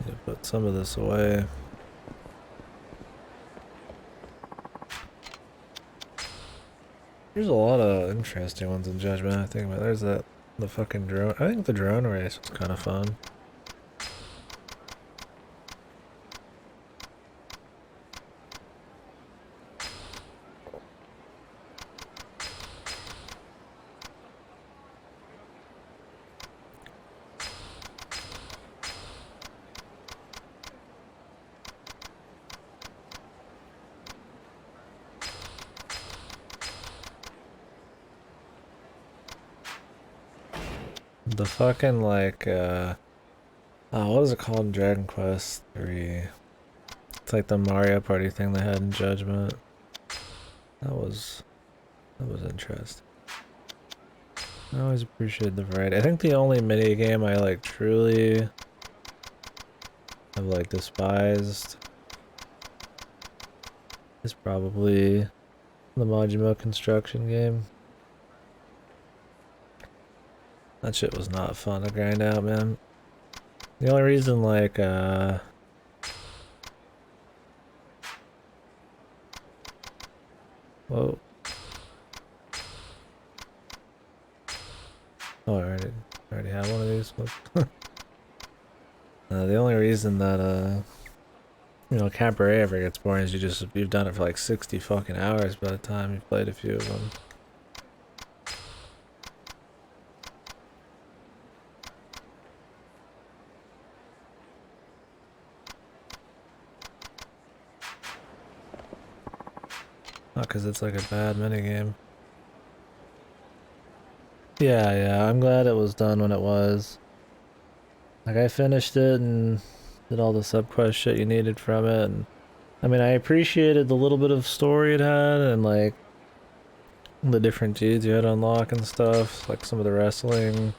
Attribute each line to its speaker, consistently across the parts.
Speaker 1: Need to put some of this away. There's a lot of interesting ones in Judgment, I think, but there's the fucking drone. I think the drone race was kind of fun. The fucking like what is it called in Dragon Quest 3? It's like the Mario Party thing they had in Judgment. That was interesting. I always appreciate the variety. I think the only mini game I like truly have like despised is probably the Majima construction game. That shit was not fun to grind out, man. The only reason, like, whoa. Oh, I already have one of these. The only reason that, you know, Cabaret ever gets boring is you've done it for like 60 fucking hours by the time you've played a few of them. Not because it's like a bad minigame. Yeah, I'm glad it was done when it was. Like, I finished it and did all the sub-quest shit you needed from it, and I mean, I appreciated the little bit of story it had, and like, the different dudes you had to unlock and stuff, like some of the wrestling,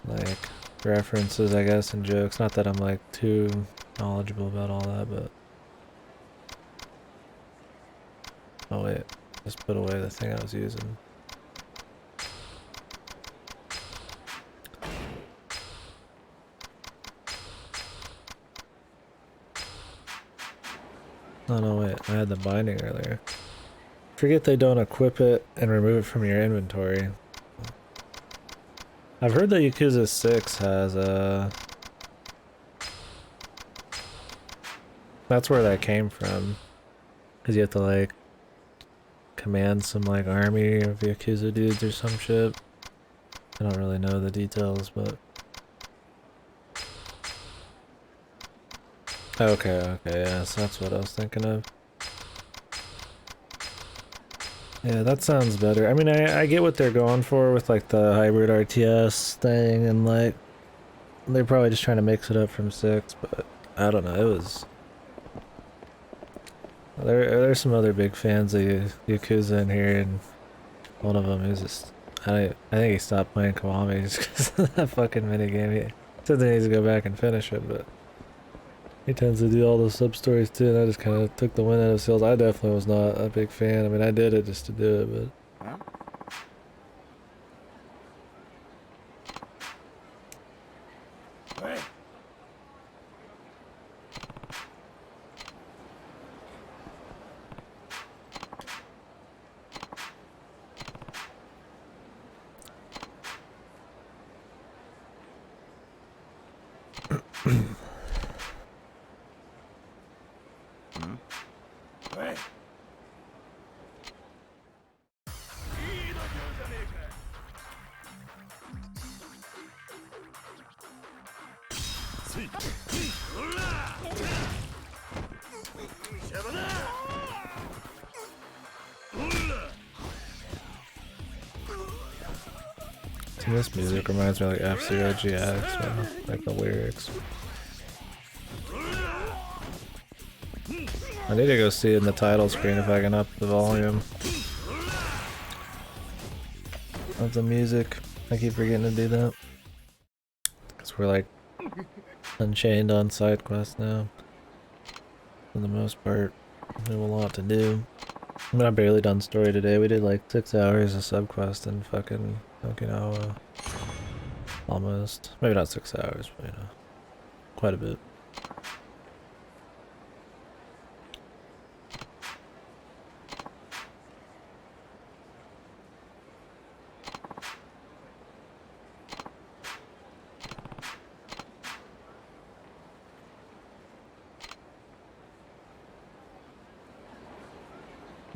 Speaker 1: like, references, I guess, and jokes. Not that I'm like too knowledgeable about all that, but... Oh wait, just put away the thing I was using. Oh no, wait, I had the binding earlier. Forget they don't equip it and remove it from your inventory. I've heard that Yakuza 6 has that's where that came from. Because you have to like command some like army of Yakuza dudes or some shit. I don't really know the details, but... Okay, yeah, so that's what I was thinking of. Yeah, that sounds better. I mean, I get what they're going for with like the hybrid RTS thing, and like they're probably just trying to mix it up from 6, but I don't know, it was... There's some other big fans of Yakuza in here, and one of them is just... I think he stopped playing Kiwami just because of that fucking minigame. He said he needs to go back and finish it, but... He tends to do all those sub-stories too, and I just kind of took the wind out of sails. I definitely was not a big fan. I mean, I did it just to do it, but...
Speaker 2: Huh? Hey. Hey.
Speaker 1: So this music reminds me of like F-Zero GX, man. Like the lyrics. I need to go see it in the title screen if I can up the volume of the music. I keep forgetting to do that. Because we're like unchained on side quests now. For the most part. We have a lot to do. I mean, I barely done story today. We did like 6 hours of subquest and fucking Okinawa. almost. Maybe not 6 hours, but you know, quite a bit.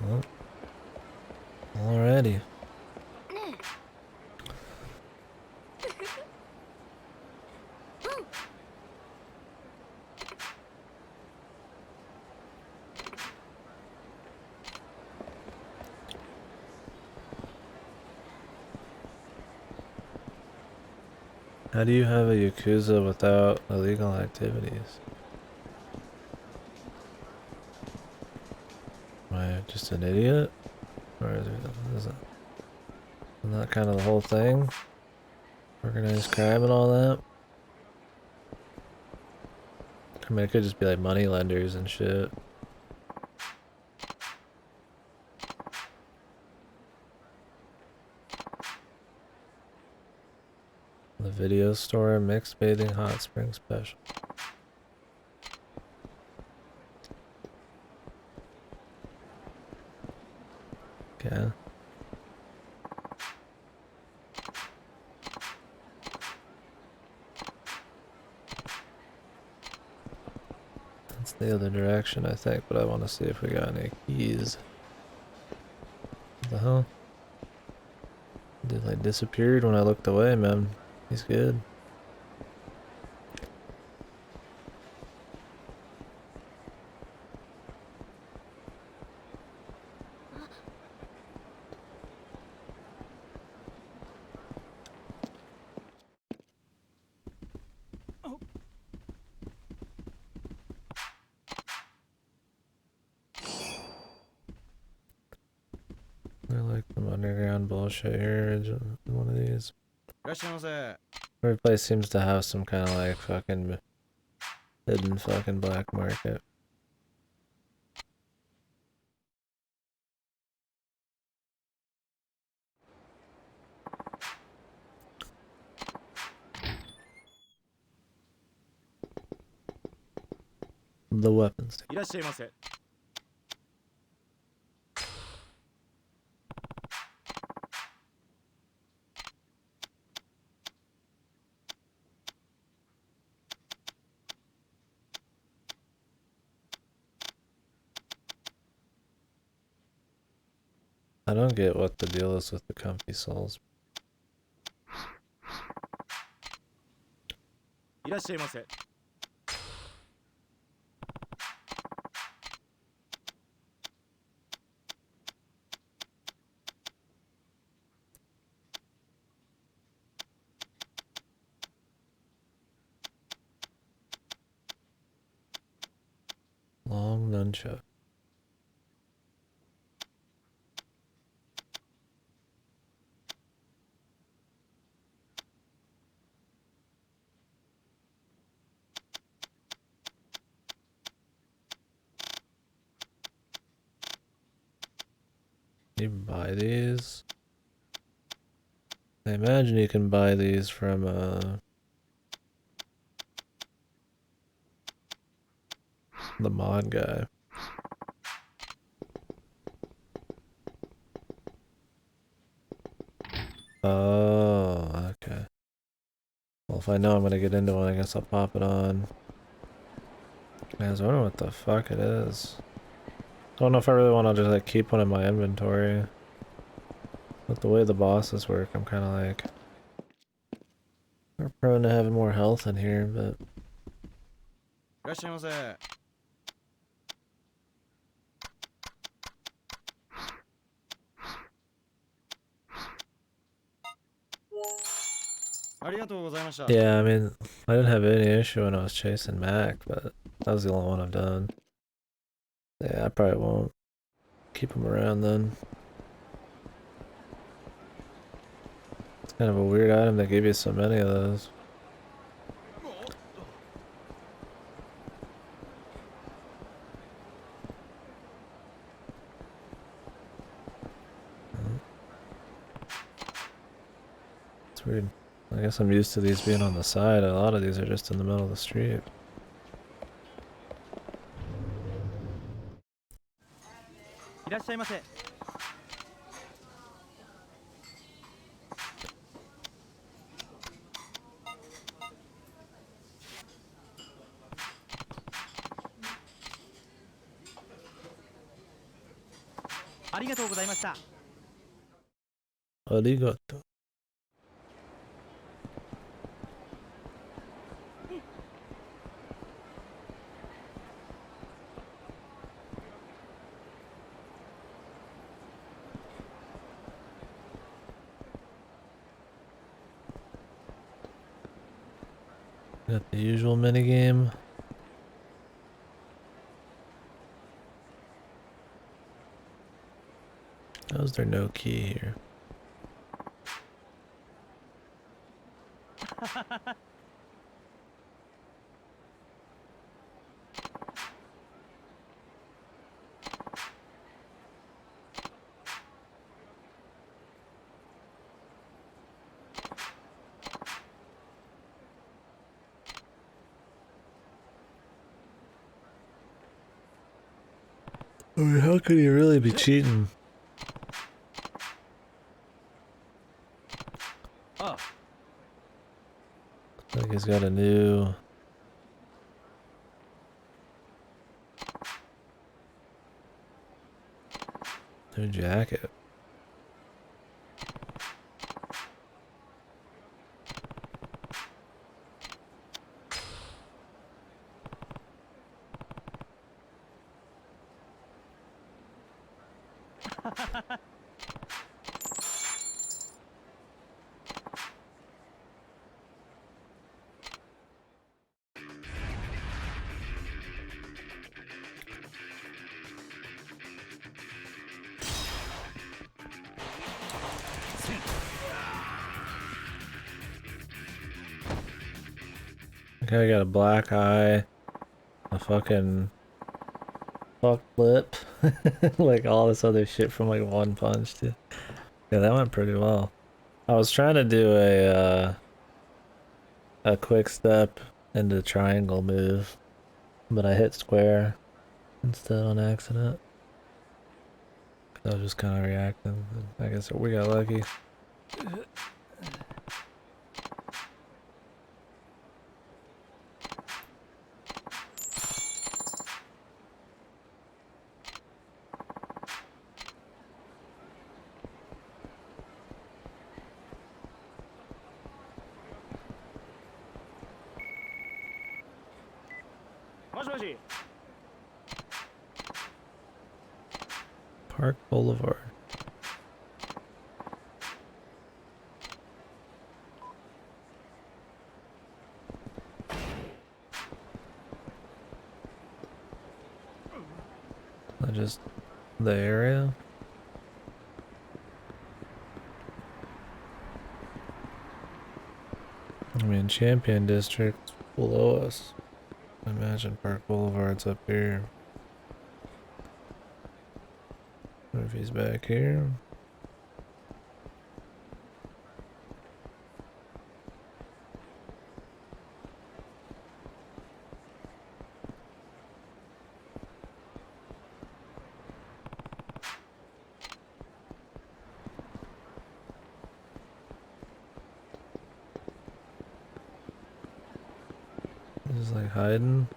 Speaker 1: Well, alrighty. How do you have a Yakuza without illegal activities? Am I just an idiot? Or isn't that kind of the whole thing? Organized crime and all that? I mean, it could just be like money lenders and shit. The video store, mixed bathing hot spring special. Okay. That's the other direction, I think, but I want to see if we got any keys. What the hell? Did like disappeared when I looked away, man. He's good. I like some underground bullshit here in one of these. Every place seems to have some kind of like fucking hidden fucking black market. The weapons. I don't get what the deal is with the comfy souls. Long nunchuck. You can buy these. I imagine you can buy these from the mod guy. Oh, okay. Well, if I know I'm gonna get into one, I guess I'll pop it on. I was wondering what the fuck it is. Don't know if I really want to just like keep one in my inventory. With the way the bosses work, I'm kind of like... We're prone to having more health in here, but... Yeah, I mean, I didn't have any issue when I was chasing Mac, but that was the only one I've done. Yeah, I probably won't keep him around then. It's kind of a weird item they give you so many of those. It's weird. I guess I'm used to these being on the side. A lot of these are just in the middle of the street. Arigato. Got the usual minigame. How is there no key here? I mean, how could he really be cheating? Like he's got a new jacket. Okay, I got a black eye, a fucking fuck lip, like all this other shit from like One Punch too. Yeah, that went pretty well. I was trying to do a quick step into triangle move, but I hit square instead on accident. I was just kind of reacting. I guess we got lucky. Park Boulevard. Not just the area. I mean, Champion District's below us. I imagine Park Boulevard's up here. What if he's back here? He's like hiding.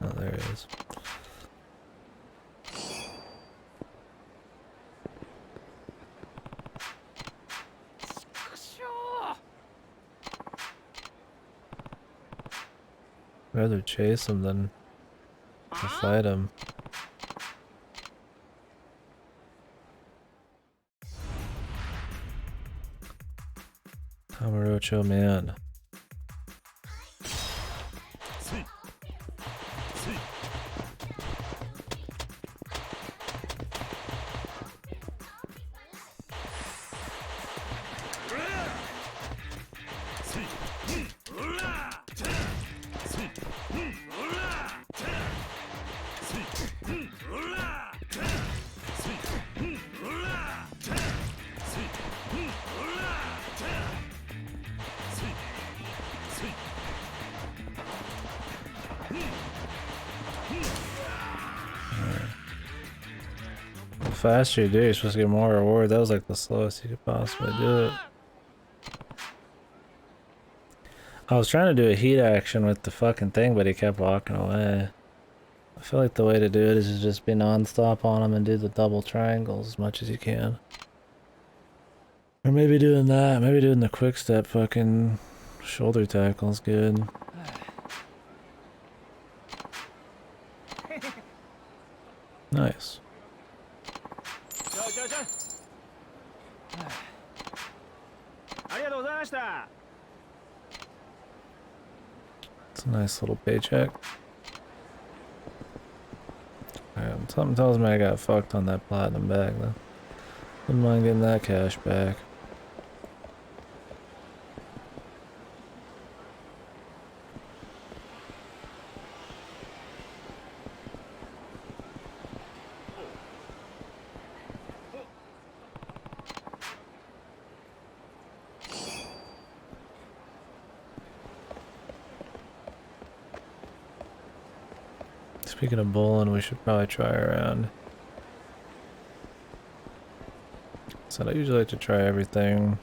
Speaker 1: Oh, there he is. I'd rather chase him than to fight him. Kamurocho man. The faster you do, you're supposed to get more reward. That was like the slowest you could possibly do it. I was trying to do a heat action with the fucking thing, but he kept walking away. I feel like the way to do it is to just be non-stop on him and do the double triangles as much as you can. Or maybe doing that, maybe doing the quick step fucking shoulder tackle is good. Nice. It's a nice little paycheck. Something tells me I got fucked on that platinum bag though. Wouldn't mind getting that cash back. Speaking of bowling, we should probably try around. So I usually like to try everything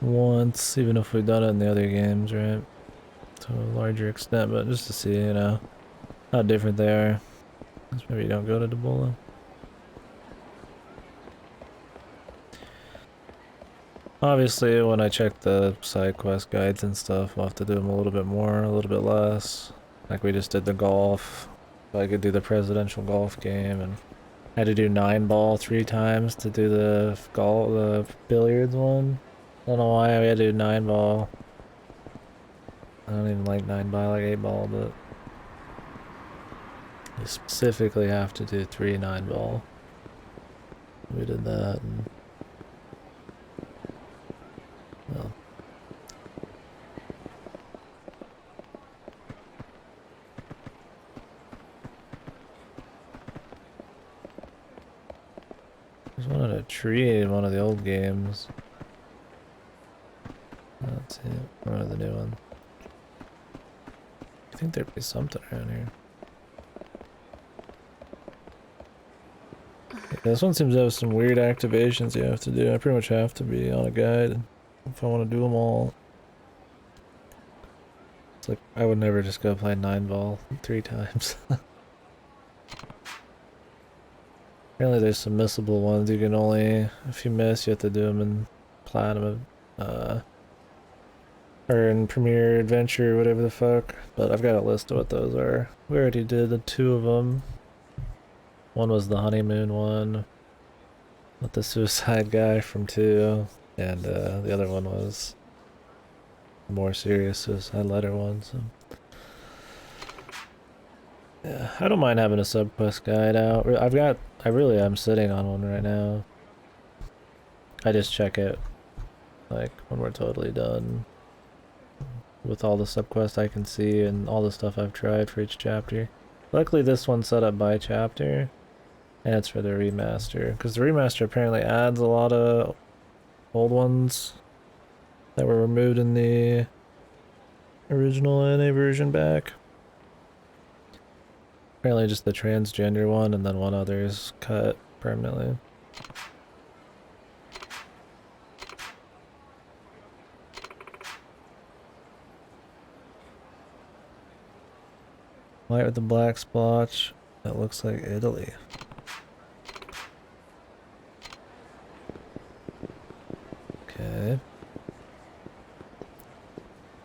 Speaker 1: once, even if we've done it in the other games, right? To a larger extent, but just to see, you know, how different they are. Because maybe you don't go to the bowling. Obviously, when I check the side quest guides and stuff, I'll have to do them a little bit more, a little bit less. Like we just did the golf. So I could do the presidential golf game, and I had to do 9-ball 3 times to do the billiards one. I don't know why we had to do 9-ball. I don't even like 9-ball, I like 8-ball, but you specifically have to do 3 9-ball. We did that, and well. There's one on a tree in one of the old games. Let's see, one of the new ones. I think there'd be something around here. Yeah, this one seems to have some weird activations you have to do. I pretty much have to be on a guide if I want to do them all. It's like, I would never just go play 9-ball 3 times. Apparently there's some missable ones. You can only, if you miss, you have to do them in Platinum, or in Premier Adventure, whatever the fuck. But I've got a list of what those are. We already did the 2 of them. One was the honeymoon one with the suicide guy from 2, and the other one was the more serious suicide letter one. So yeah, I don't mind having a sub-quest guide out. I really am sitting on one right now. I just check it, like, when we're totally done with all the sub-quests I can see and all the stuff I've tried for each chapter. Luckily this one's set up by chapter, and it's for the remaster, because the remaster apparently adds a lot of old ones that were removed in the original NA version back. Apparently just the transgender one, and then one other is cut permanently. White with the black splotch. That looks like Italy. Okay.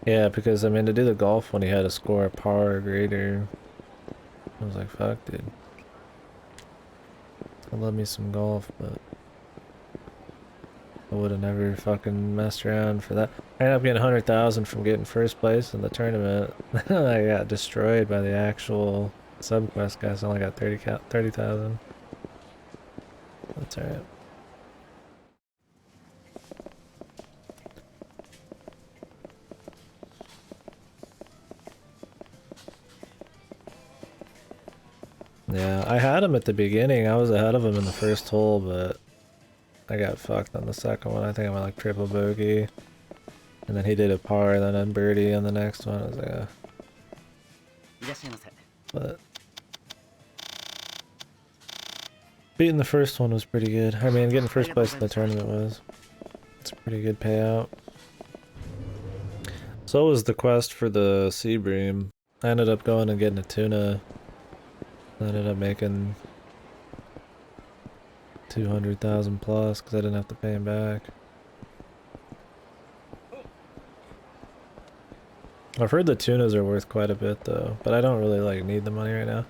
Speaker 1: Yeah, because I mean to do the golf one, he had to score a par or greater. I was like, fuck, dude. I love me some golf, but I would have never fucking messed around for that. I ended up getting 100,000 from getting first place in the tournament. I got destroyed by the actual subquest guys. I only got 30,000. That's alright. Yeah, I had him at the beginning. I was ahead of him in the first hole, but I got fucked on the second one. I think I went like triple bogey. And then he did a par, and then a birdie on the next one. I was like, but beating the first one was pretty good. I mean, getting first place in the tournament was. It's a pretty good payout. So was the quest for the sea bream. I ended up going and getting a tuna. I ended up making 200,000 plus because I didn't have to pay him back. I've heard the tunas are worth quite a bit though, but I don't really like need the money right now.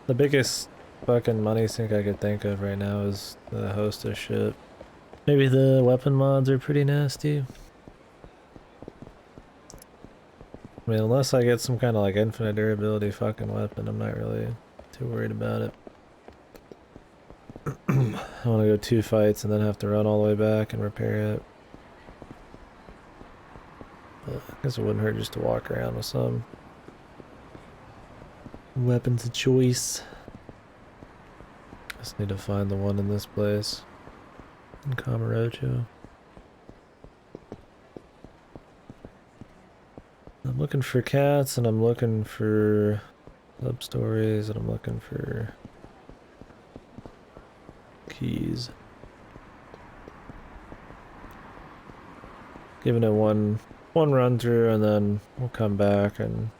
Speaker 1: The biggest fucking money sink I could think of right now is the hostess shit. Maybe the weapon mods are pretty nasty. I mean, unless I get some kind of like infinite durability fucking weapon, I'm not really too worried about it. I want to go 2 fights and then have to run all the way back and repair it. But I guess it wouldn't hurt just to walk around with some weapons of choice. Just need to find the one in this place. In Kamurocho. I'm looking for cats and I'm looking for sub-stories and I'm looking for keys. Giving it one run through and then we'll come back and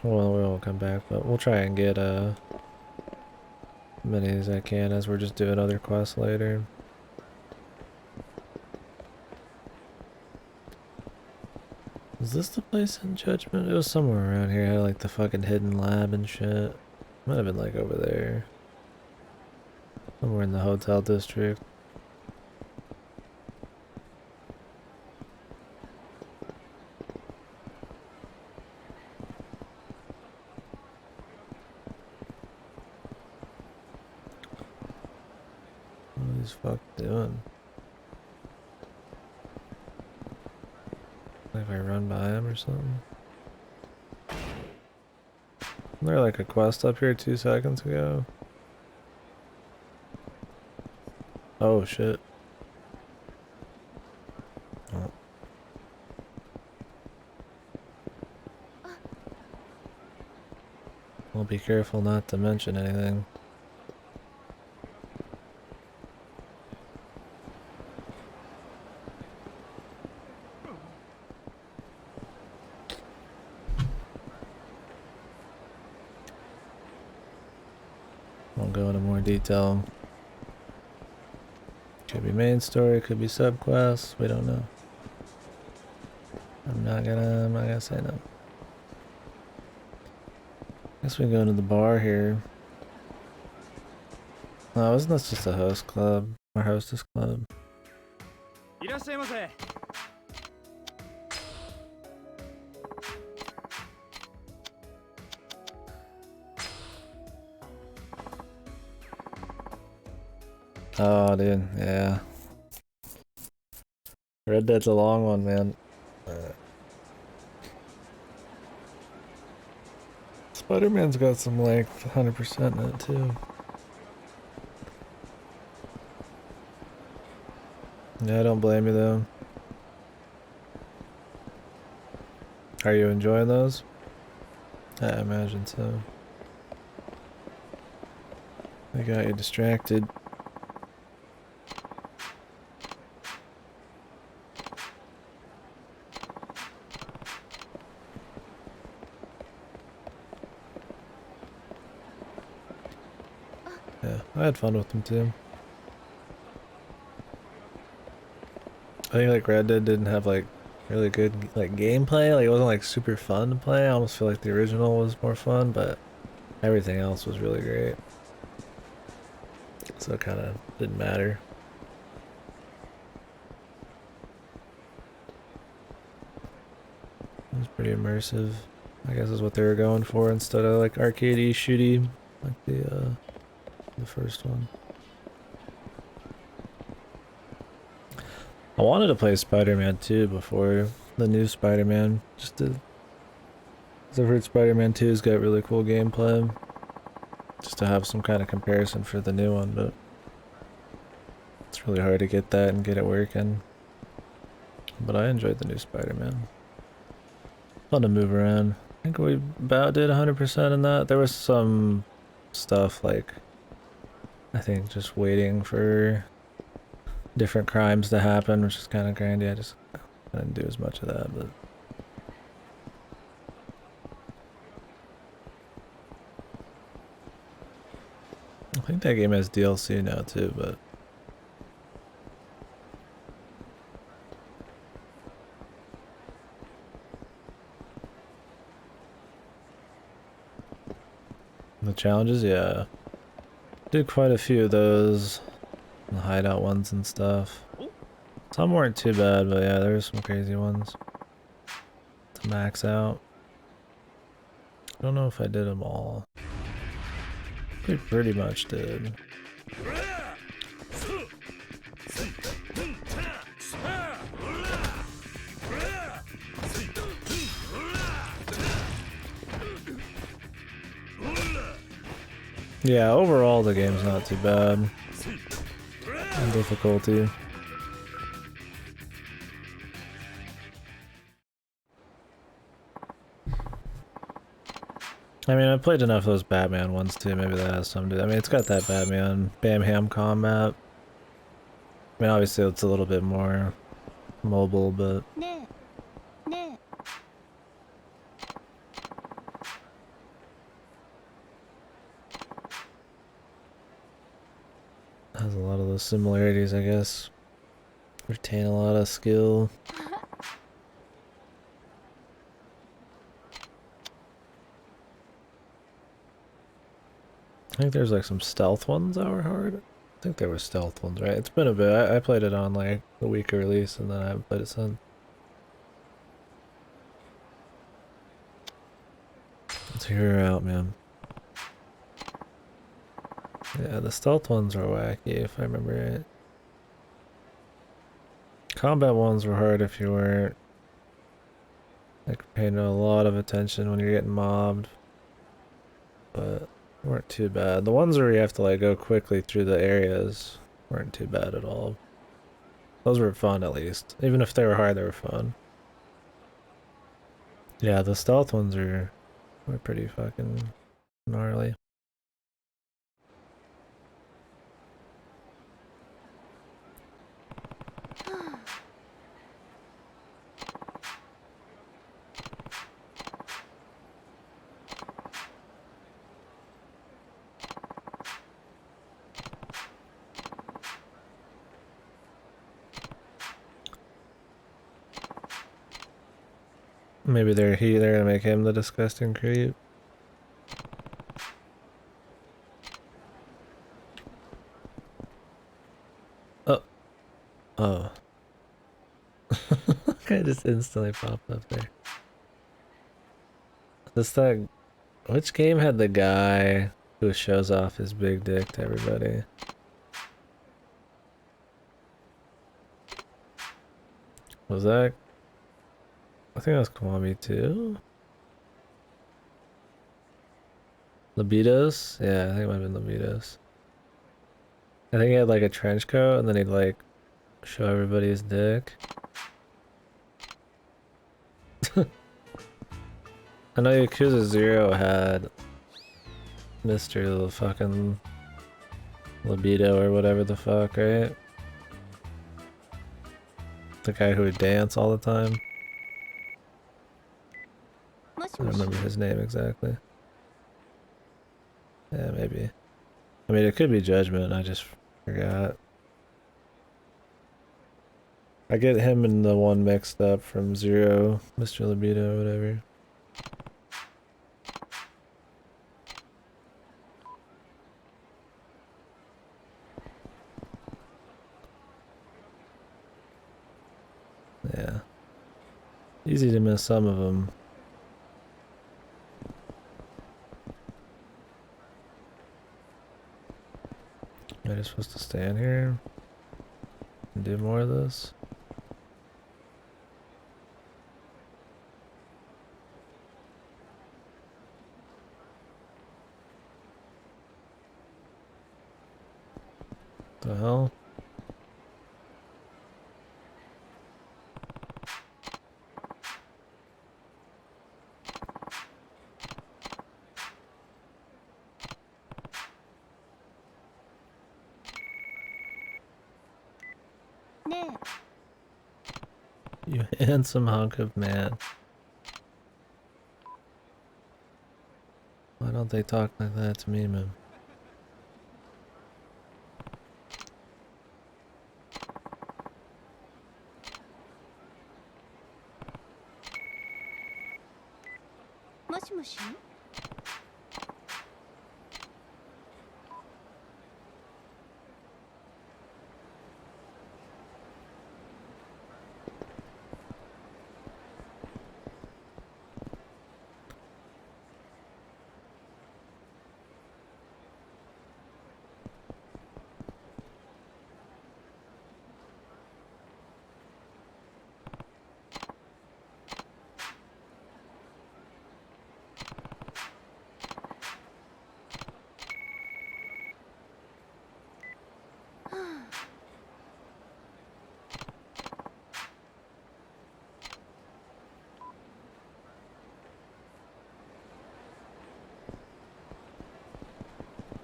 Speaker 1: well, we won't come back, but we'll try and get as many as I can as we're just doing other quests later. Is this the place in Judgment? It was somewhere around here. It had like the fucking hidden lab and shit. Might have been like over there. Somewhere in the hotel district. What are these fuck doing? Like if I run by him or something? Wasn't there like a quest up here 2 seconds ago? Oh shit. Oh. Well, be careful not to mention anything. Won't go into more detail. Could be main story, could be subquests, we don't know. I'm not gonna say no. Guess we can go into the bar here. No, isn't this just a host club? Or hostess club? Oh, dude, yeah. Red Dead's a long one, man. Spider-Man's got some length, 100% in it, too. Yeah, I don't blame you, though. Are you enjoying those? I imagine so. They got you distracted. Yeah, I had fun with them too. I think like Red Dead didn't have like really good like gameplay. Like it wasn't like super fun to play. I almost feel like the original was more fun, but everything else was really great. So it kind of didn't matter. It was pretty immersive. I guess is what they were going for instead of like arcadey shooty like the first one. I wanted to play Spider-Man 2 before the new Spider-Man, just to I've heard Spider-Man 2's got really cool gameplay. Just to have some kind of comparison for the new one, but it's really hard to get that and get it working. But I enjoyed the new Spider-Man. Fun to move around. I think we about did 100% in that. There was some stuff like, I think just waiting for different crimes to happen, which is kind of grindy. I just didn't do as much of that, but I think that game has DLC now too, but the challenges, yeah. Did quite a few of those, the hideout ones and stuff. Some weren't too bad, but yeah, there were some crazy ones to max out. I don't know if I did them all. We pretty much did. Yeah, overall the game's not too bad in difficulty. I mean, I played enough of those Batman ones too, maybe that has something to do. I mean, it's got that Batman Bam Ham combat. I mean, obviously it's a little bit more mobile, but has a lot of those similarities, I guess. Retain a lot of skill. I think there's like some stealth ones that were hard. I think there were stealth ones, right? It's been a bit. I played it on like the week of release and then I haven't played it since. Let's hear her out, man. Yeah, the stealth ones are wacky if I remember right. Combat ones were hard if you weren't like paying a lot of attention when you're getting mobbed. But weren't too bad. The ones where you have to like go quickly through the areas weren't too bad at all. Those were fun at least. Even if they were hard, they were fun. Yeah, the stealth ones were pretty fucking gnarly. Maybe they're gonna make him the disgusting creep. Oh. Oh. Guy just instantly popped up there. Which game had the guy who shows off his big dick to everybody? Was that? I think that was Kiwami too. Libidos? Yeah, I think it might have been Libidos. I think he had like a trench coat and then he'd like show everybody his dick. I know Yakuza 0 had Mr. fucking Libido or whatever the fuck, right? The guy who would dance all the time. I don't remember his name exactly. Yeah, maybe. I mean, it could be Judgment, I just forgot. I get him and the one mixed up from 0, Mr. Libido, whatever. Yeah. Easy to miss some of them. Am I just supposed to stand here and do more of this? The hell? You handsome hunk of man. Why don't they talk like that to me, man?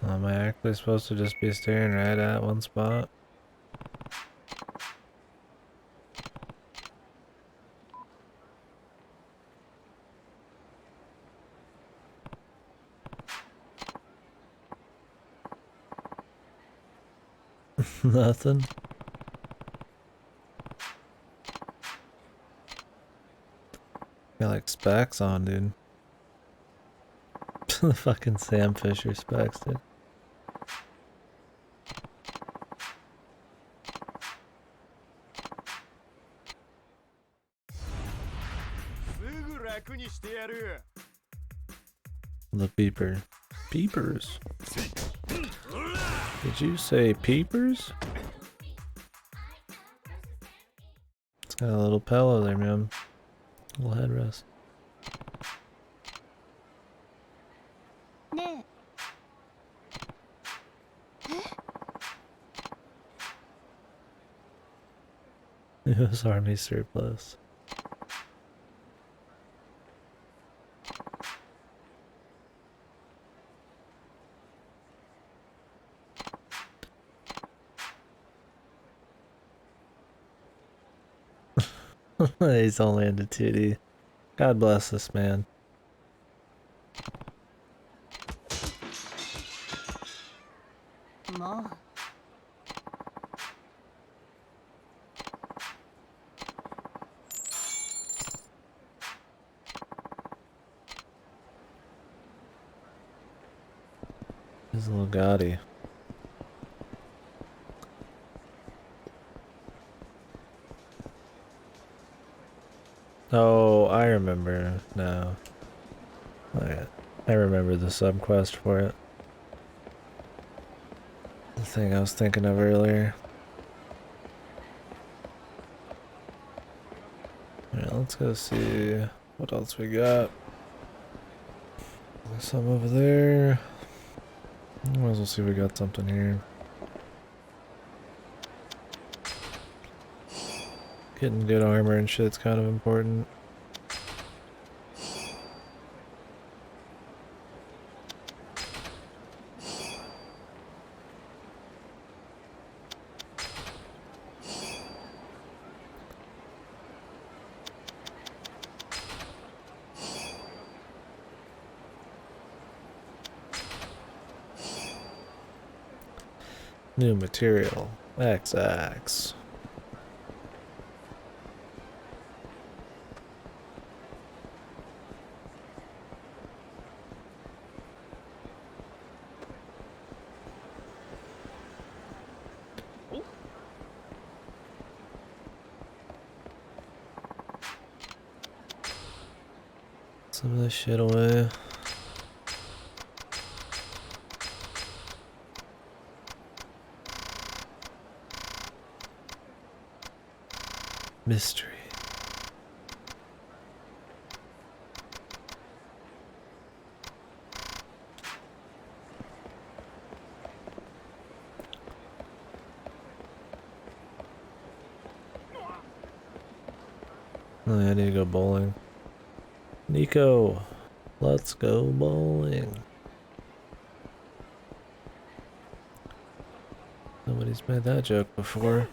Speaker 1: Am I actually supposed to just be staring right at one spot? Nothing? Got like specs on, dude. The fucking Sam Fisher specs, dude. The beeper. Peepers? Did you say peepers? It's got a little pillow there, man. Little headrest. U.S. Army surplus. He's only into 2D. God bless this man. He's a little gaudy. Oh, I remember now. I remember the subquest for it. The thing I was thinking of earlier. Alright, let's go see what else we got. There's some over there. Might as well see if we got something here. Getting good armor and shit's kind of important. New material. XX. Some of this shit away. Mystery. Oh, yeah, I need to go bowling. Nico, let's go bowling. Nobody's made that joke before.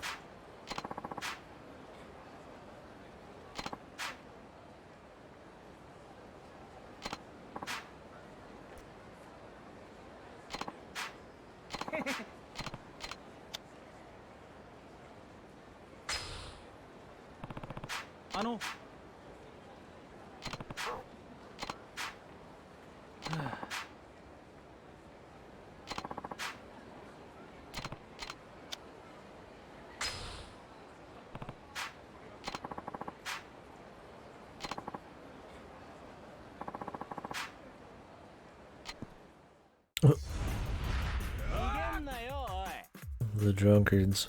Speaker 1: The drunkards.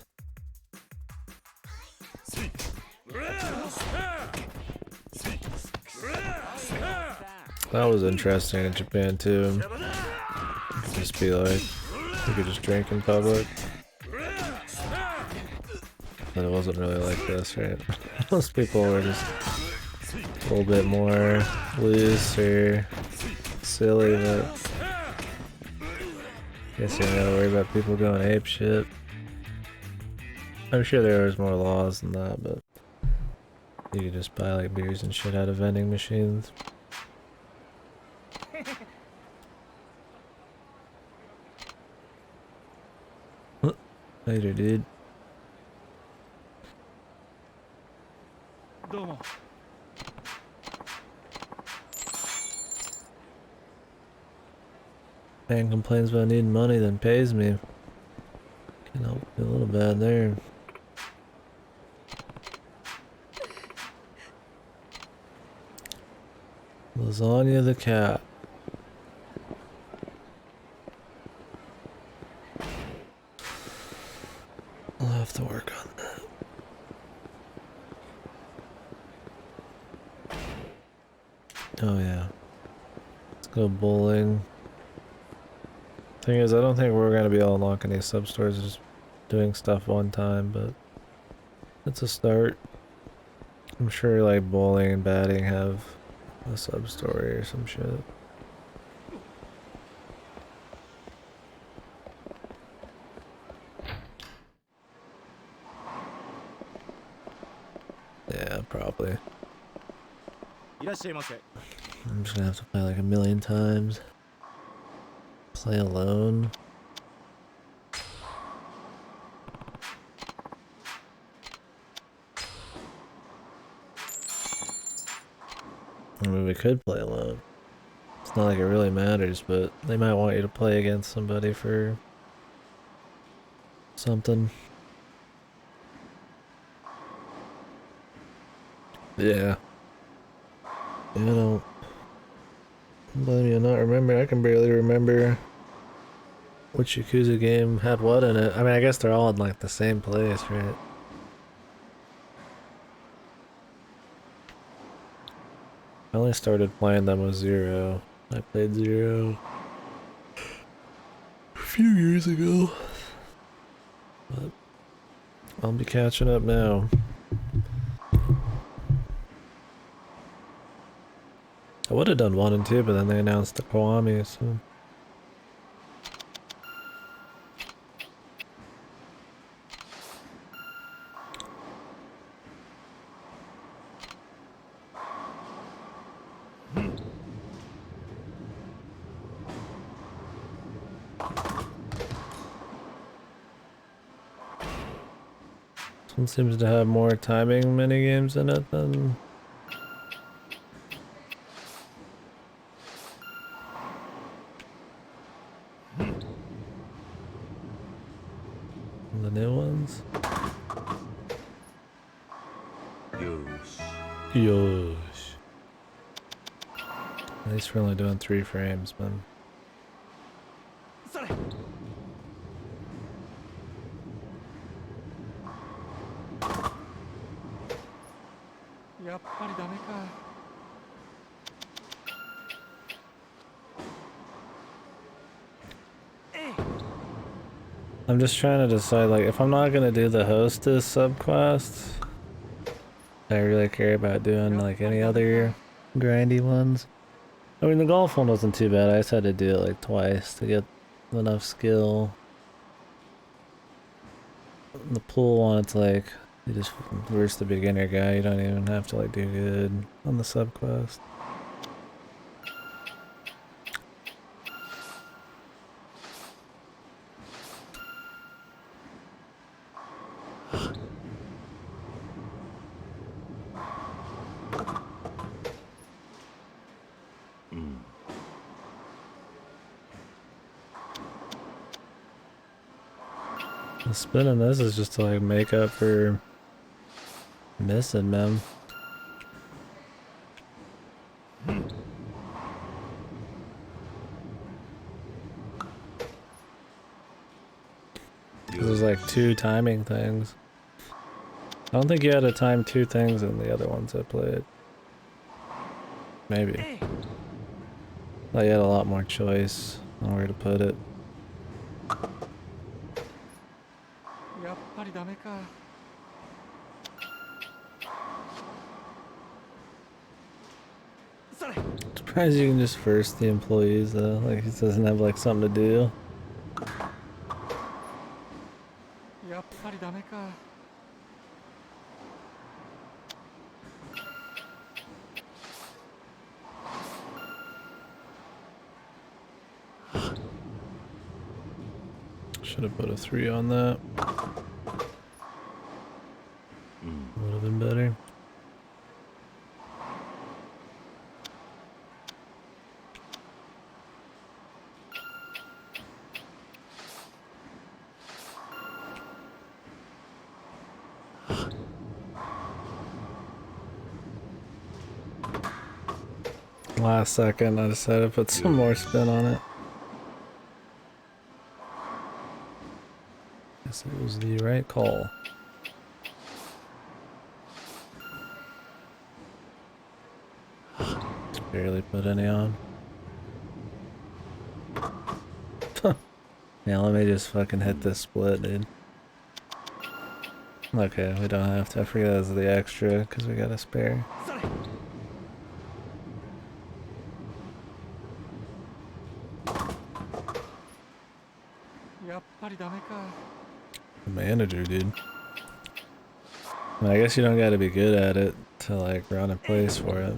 Speaker 1: That was interesting in Japan too. Just be like, you could just drink in public. But it wasn't really like this, right? Most people were just a little bit more loose or silly, but I guess you don't gotta worry about people going ape shit. I'm sure there was more laws than that, but you could just buy like beers and shit out of vending machines. Later, dude. Man complains about needing money, then pays me. Can't help feel a little bad there. Lasagna the cat. I'll have to work on that. Oh yeah. Let's go bowling. Thing is, I don't think we're gonna be all unlocking these sub-stores just doing stuff one time, but it's a start. I'm sure like bowling and batting have a sub-story or some shit. Yeah, probably. I'm just gonna have to play like a million times. Play alone. I mean, we could play alone. It's not like it really matters, but they might want you to play against somebody for something. Yeah. You know, blame you not remember. I can barely remember which Yakuza game had what in it. I mean, I guess they're all in like the same place, right? I only started playing them with Zero. I played Zero a few years ago. But I'll be catching up now. I would have done 1 and 2, but then they announced the Kiwami, so... This one seems to have more timing minigames in it than... the new ones. Yosh. At least we're only doing 3 frames, man. I'm just trying to decide, like, if I'm not gonna do the hostess subquest, I really care about doing like any other grindy ones. I mean, the golf one wasn't too bad. I just had to do it like twice to get enough skill. The pool one, it's like you just where's the beginner guy. You don't even have to like do good on the subquest. The spinning this is just to like make up for missing them. There's like two timing things. I don't think you had to time two things in the other ones I played. Maybe. Thought you had a lot more choice on where to put it. Surprised you can just first the employees though, like he doesn't have like something to do. Should have put a 3 on that. Would have been better. Last second, I decided to put some more spin on it. Guess it was the right call. Barely put any on. Yeah, let me just fucking hit this split, dude. Okay, we don't have to. I forget that's the extra because we got a spare. The manager, dude. Well, I guess you don't gotta be good at it to like run a place for it.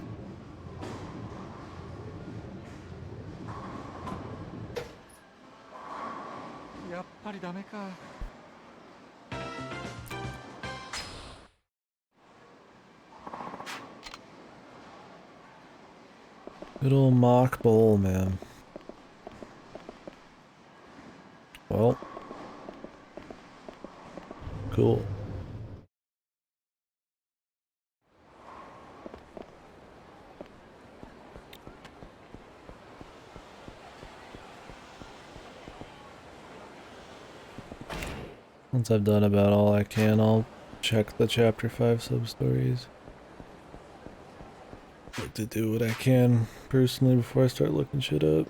Speaker 1: Good old mock bowl, man. Well. Cool. Once I've done about all I can, I'll check the chapter 5 sub-stories. Like to do what I can personally before I start looking shit up.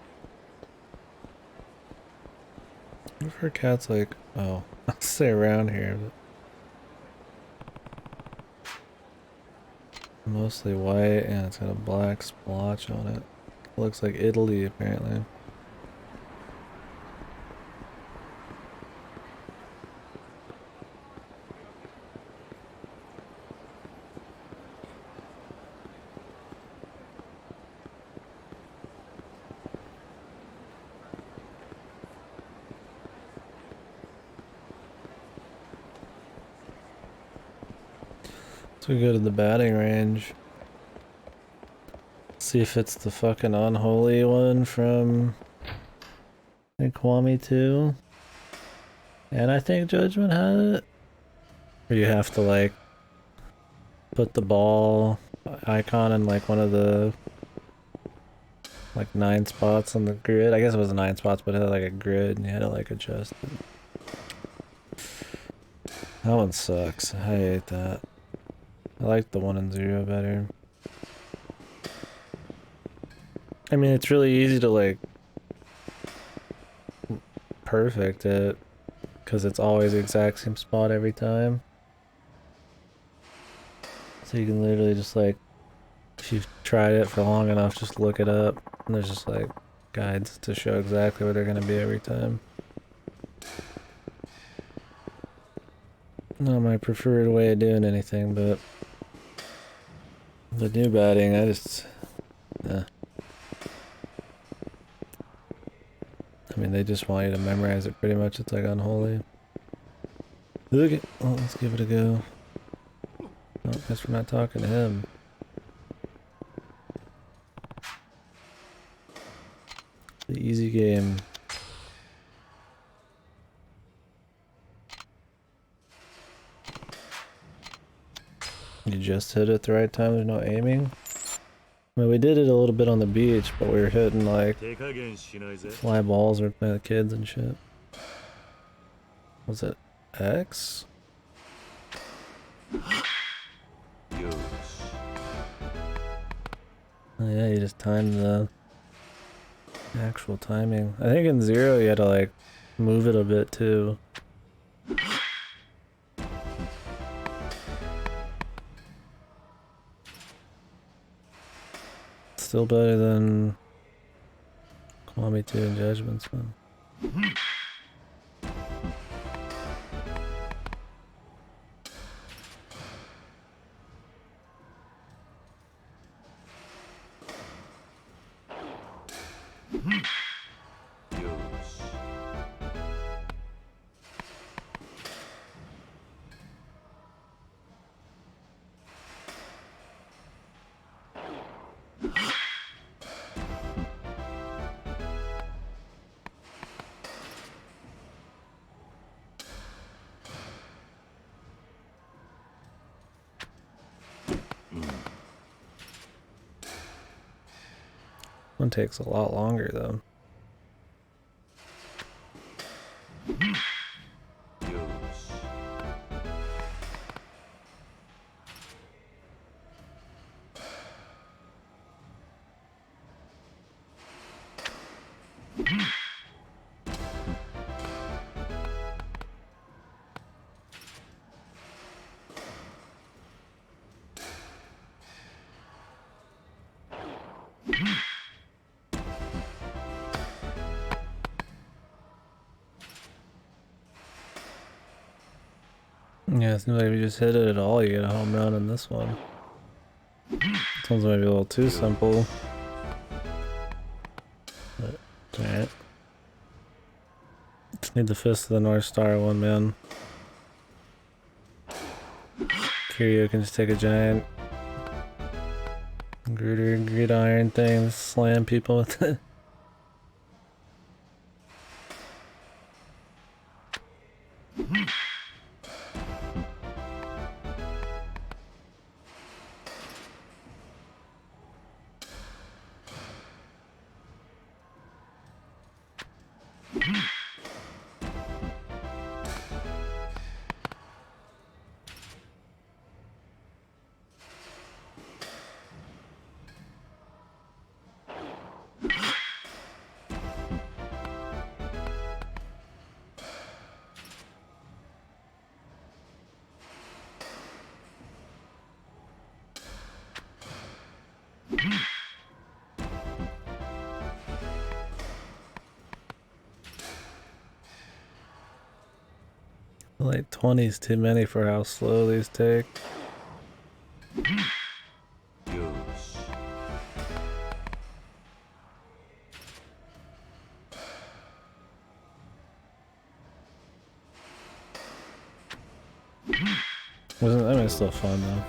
Speaker 1: What if her cat's like, oh, I'll stay around here, but mostly white and it's got a black splotch on it. Looks like Italy apparently. So we go to the batting range. See if it's the fucking unholy one from I think Kwame 2. And I think Judgment had it. Or you have to like put the ball icon in like one of the like 9 spots on the grid. I guess it was 9 spots, but it had like a grid and you had to like adjust it. That one sucks. I hate that. I like the 1 and 0 better. I mean, it's really easy to like perfect it because it's always the exact same spot every time. So you can literally just like, if you've tried it for long enough, just look it up. And there's just like guides to show exactly where they're gonna be every time. Not my preferred way of doing anything, but the new batting, I just, I mean, they just want you to memorize it pretty much. It's like unholy. Okay, well, let's give it a go. Oh, guess we're not talking to him. The easy game. You just hit it at the right time, there's no aiming. I mean, we did it a little bit on the beach, but we were hitting like fly balls or by the kids and shit. Was it X? Oh yeah, you just timed the actual timing. I think in Zero you had to like move it a bit too. Still better than Kwame 2 and Judgments, man. One takes a lot longer though. Yeah, it seems like if you just hit it at all, you get a home run in this one. This one's maybe a little too simple. But, alright. Just need the Fist of the North Star one, man. Kiryu can just take a giant gridiron thing and slam people with it. Like 20's too many for how slow these take. Wasn't I mean it's still fun though.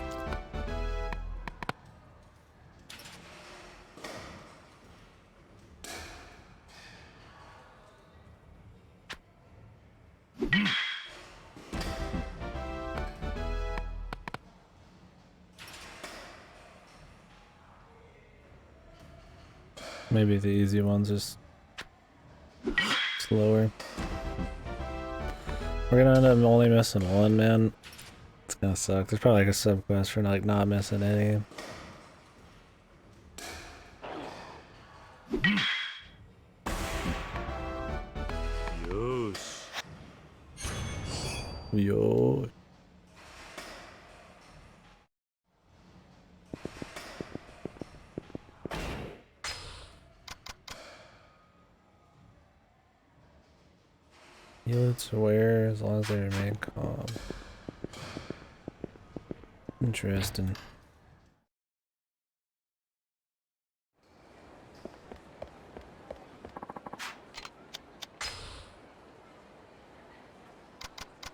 Speaker 1: Maybe the easy ones just slower. We're gonna end up only missing one, man. It's gonna suck. There's probably like a sub quest for like not missing any. Yo. Units aware as long as they remain calm. Interesting.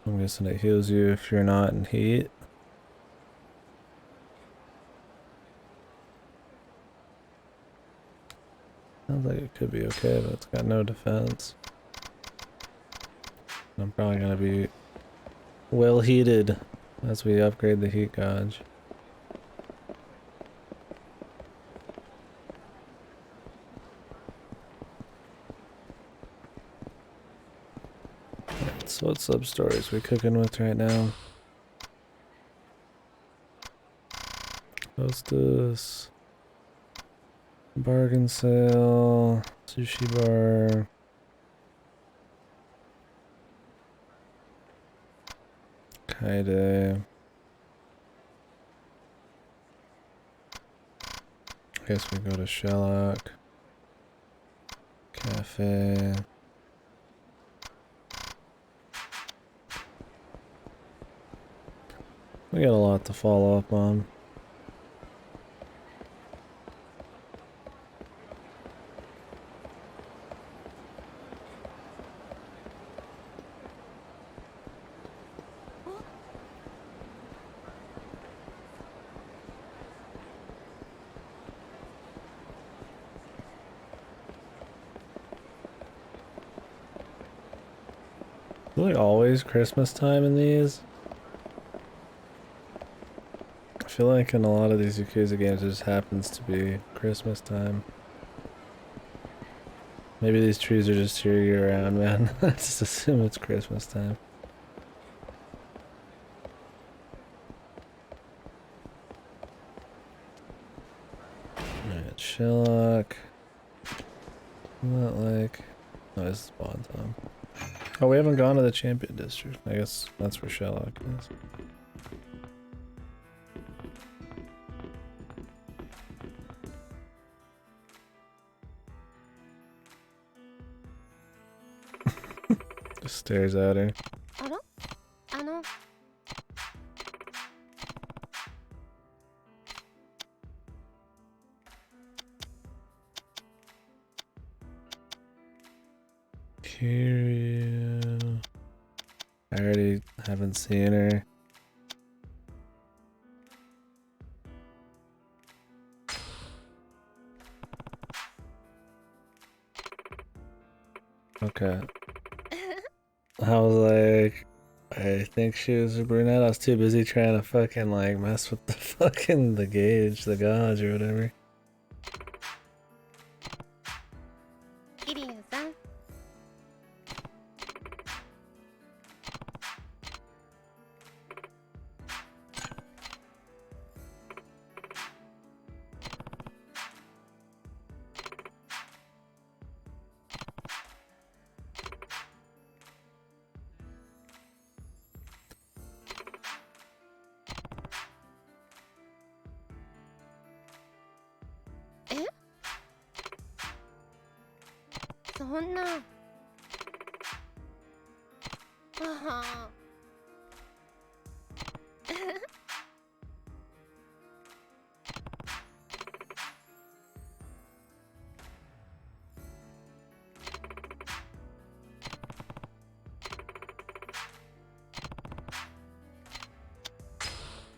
Speaker 1: I'm guessing it heals you if you're not in heat. Sounds like it could be okay, but it's got no defense. I'm probably gonna be well heated as we upgrade the heat gauge. Right, so what sub-stories we cooking with right now? Hostess. Bargain sale. Sushi bar. Kaide. I guess we go to Shellock. Cafe. We got a lot to follow up on. Really always Christmas time in these? I feel like in a lot of these Yakuza games it just happens to be Christmas time. Maybe these trees are just here year round, man. I just assume it's Christmas time. Alright, Shellock. Not like... Oh, this is Bon Tom. Oh, we haven't gone to the Champion District. I guess that's where Shellock is. Just stares at her. Kiryu. I already haven't seen her. Okay. I was like, I think she was a brunette. I was too busy trying to fucking like mess with the fucking the gauge, the gauge or whatever.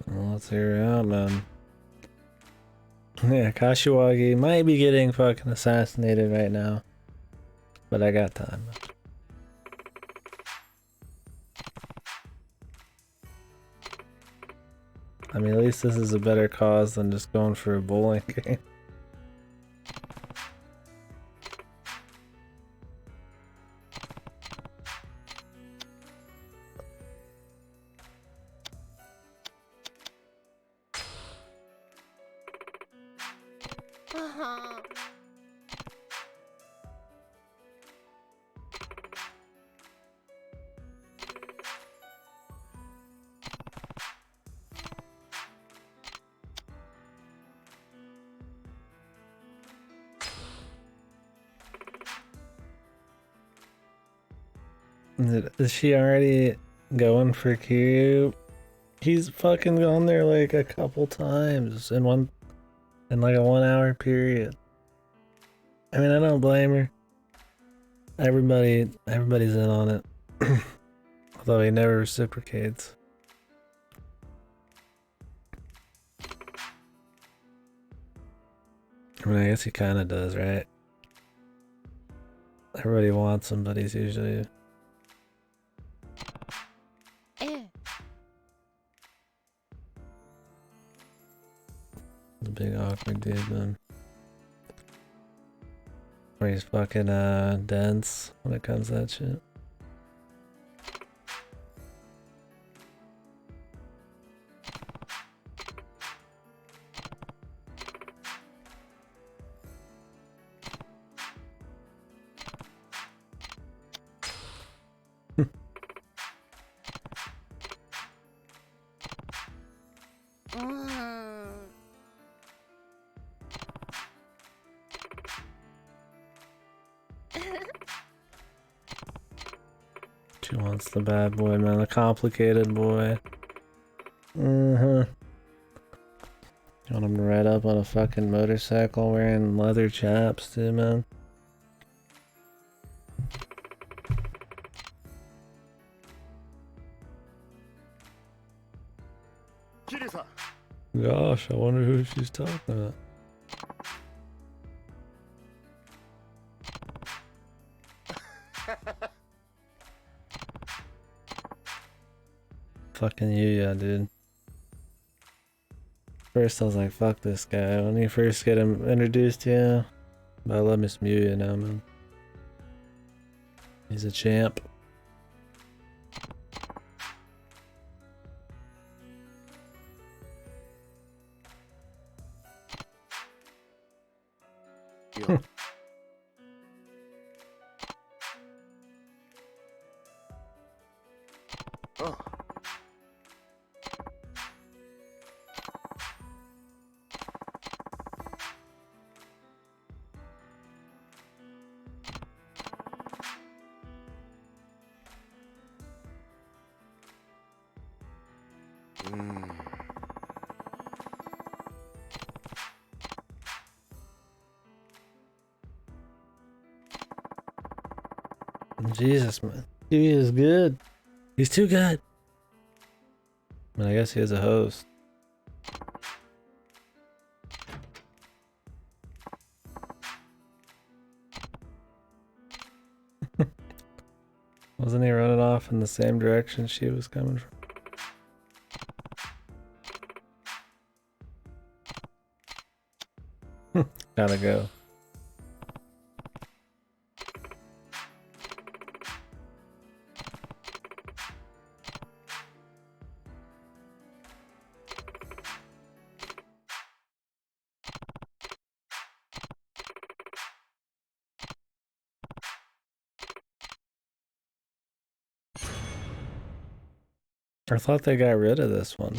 Speaker 1: Well, let's hear her out, man. Yeah, Kashiwagi might be getting fucking assassinated right now. But I got time. I mean, at least this is a better cause than just going for a bowling game. Is she already going for Q? He's fucking gone there like a couple times in like a 1 hour period. I mean, I don't blame her. Everybody's in on it. Although he never reciprocates. I mean, I guess he kinda does, right? Everybody wants him, but he's usually... the big awkward dude, man. Where he's fucking dense when it comes to that shit. She wants the bad boy, man, the complicated boy. You want him to ride up on a fucking motorcycle wearing leather chaps too, man. Gosh, I wonder who she's talking about. Fucking yeah, dude. First I was like, fuck this guy. When you first get him introduced to you, but I love Miss Muya now, man. He's a champ. Jesus, man. He is good. He's too good. I mean, I guess he is a host. Wasn't he running off in the same direction she was coming from? Gotta go. I thought they got rid of this one.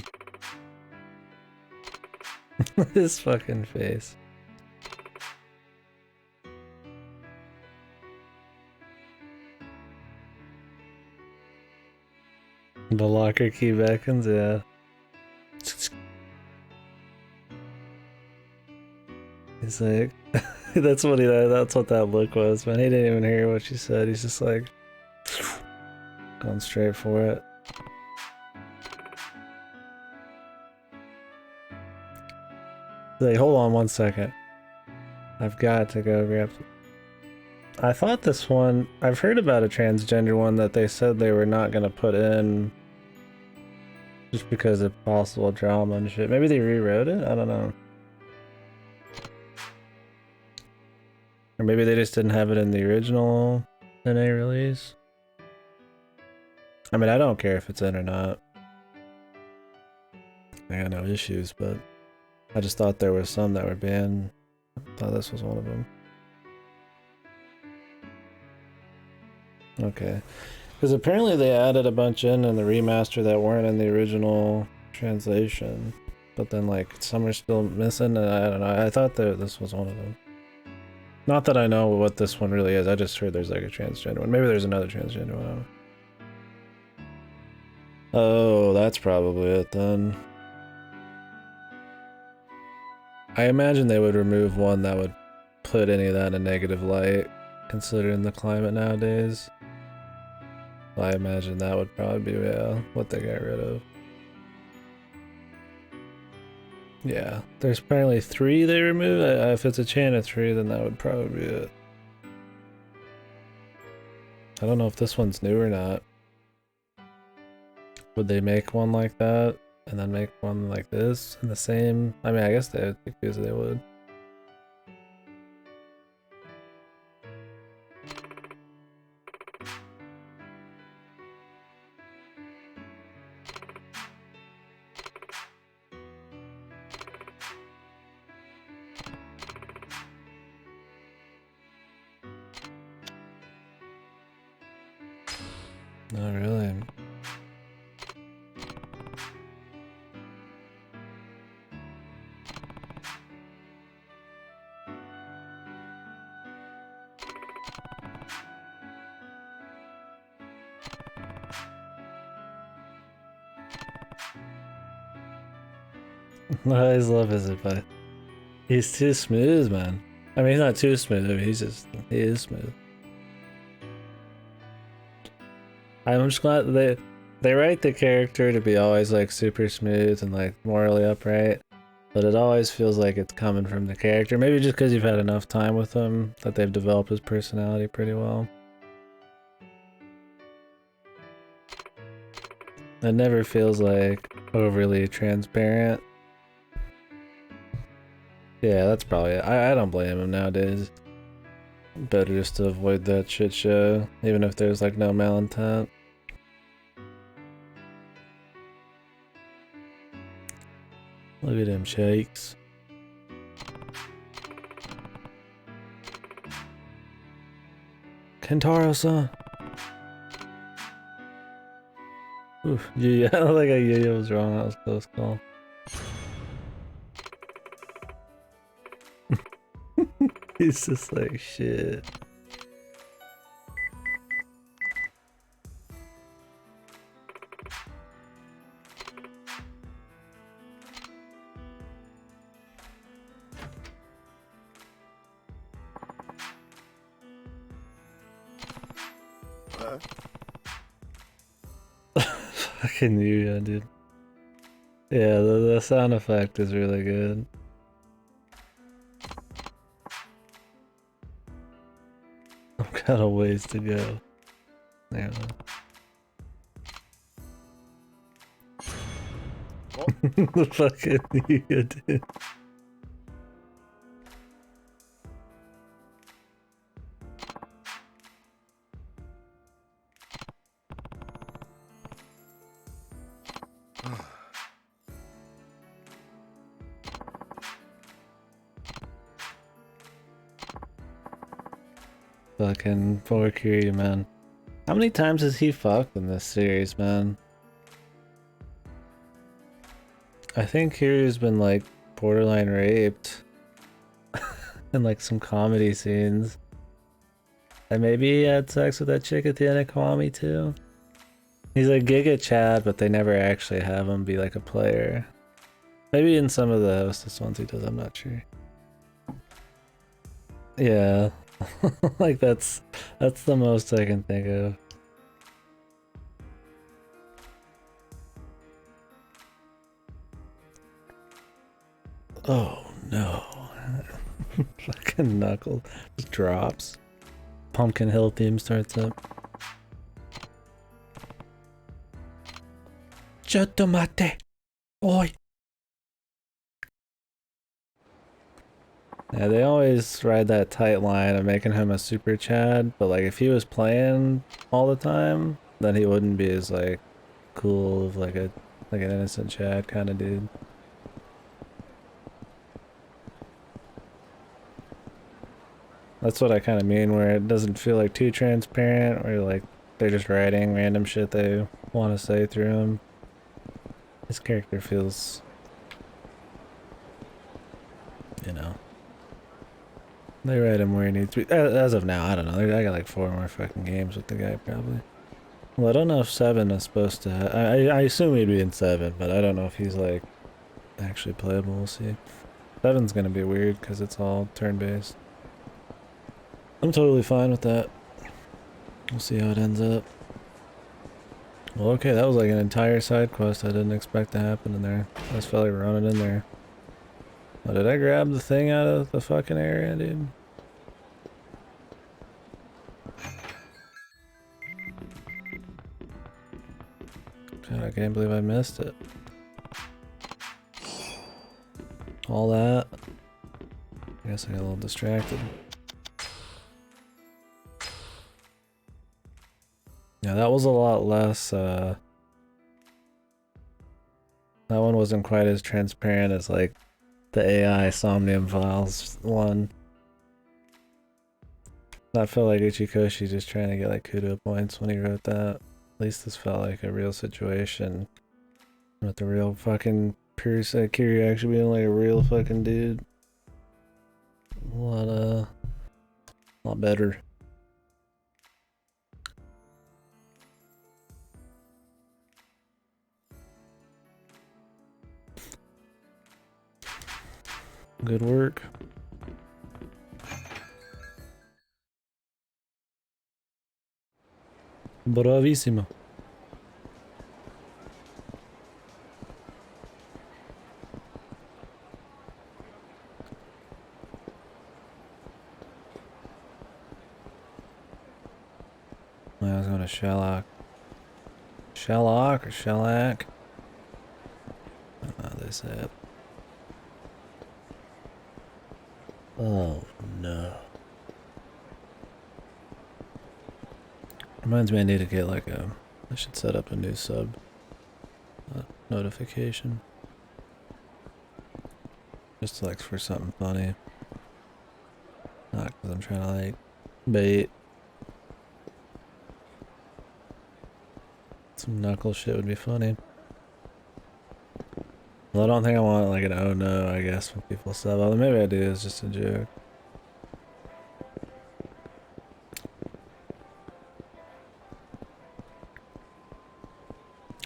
Speaker 1: His fucking face. The locker key beckons, yeah. He's like, that's what that look was, man. He didn't even hear what she said. He's just like, going straight for it. Like, hold on 1 second. I've got to go grab. I thought this one, I've heard about a transgender one that they said they were not gonna put in just because of possible drama and shit. Maybe they rewrote it? I don't know. Or maybe they just didn't have it in the original NA release. I mean, I don't care if it's in or not. I got no issues, but I just thought there was some that were banned. I thought this was one of them. Okay. Because apparently they added a bunch in the remaster that weren't in the original translation. But then, like, some are still missing, and I don't know. I thought that this was one of them. Not that I know what this one really is. I just heard there's, like, a transgender one. Maybe there's another transgender one. I don't know. Oh, that's probably it then. I imagine they would remove one that would put any of that in a negative light, considering the climate nowadays. I imagine that would probably be what they got rid of. Yeah, there's apparently 3 they removed. If it's a chain of 3, then that would probably be it. I don't know if this one's new or not. Would they make one like that and then make one like this in the same? I mean, I guess they would. Not really. I always love his advice. He's too smooth, man. I mean, he's not too smooth. I mean, he is smooth. I'm just glad they write the character to be always like super smooth and like morally upright, but it always feels like it's coming from the character. Maybe just because you've had enough time with him that they've developed his personality pretty well. It never feels like overly transparent. Yeah, that's probably it. I don't blame him nowadays. Better just to avoid that shit show, even if there's like no malintent. Look at them shakes. Kentaro-san. Oof, yeah, I don't think Yuya was wrong. That was a close call. He's just like, shit. Fucking Yuya, dude. Yeah, the sound effect is really good. I've got a ways to go. Yeah. The fucking Yuya, dude. Fucking poor Kiryu, man. How many times has he fucked in this series, man? I think Kiryu's been like borderline raped in like some comedy scenes. And maybe he had sex with that chick at the end of Kiwami too. He's like Giga Chad, but they never actually have him be like a player. Maybe in some of the hostess ones he does, I'm not sure. Yeah. Like that's the most I can think of. Oh no. Fucking knuckle just drops. Pumpkin Hill theme starts up. Chotto mate. Oi. Yeah, they always ride that tight line of making him a super Chad, but like if he was playing all the time, then he wouldn't be as like cool of like an innocent Chad kind of dude. That's what I kind of mean, where it doesn't feel like too transparent, where like they're just writing random shit they want to say through him. His character feels, you know, they write him where he needs to be. As of now, I don't know. I got like 4 more fucking games with the guy probably. Well, I don't know if 7 is supposed to I assume he'd be in 7, but I don't know if he's like actually playable. We'll see. 7's gonna be weird because it's all turn-based. I'm totally fine with that. We'll see how it ends up. Well, okay, that was like an entire side quest I didn't expect to happen in there. I just felt like running in there. Oh, did I grab the thing out of the fucking area, dude? God, I can't believe I missed it. All that. I guess I got a little distracted. Yeah, that was a lot less, that one wasn't quite as transparent as, like, the AI Somnium Files one. That felt like Uchikoshi just trying to get, like, kudo points when he wrote that. At least this felt like a real situation. With the real fucking Kiryu actually being, like, a real fucking dude. A lot better. Good work. Bravissimo. I was going to Shallock. Shallock or Shellac? I don't know how they say it. Oh no. Reminds me I need to get like I should set up a new sub notification. Just like for something funny. Not because I'm trying to like bait. Some knuckle shit would be funny. Well, I don't think I want like an oh no, I guess, when people sub. Although maybe I do, it's just a joke.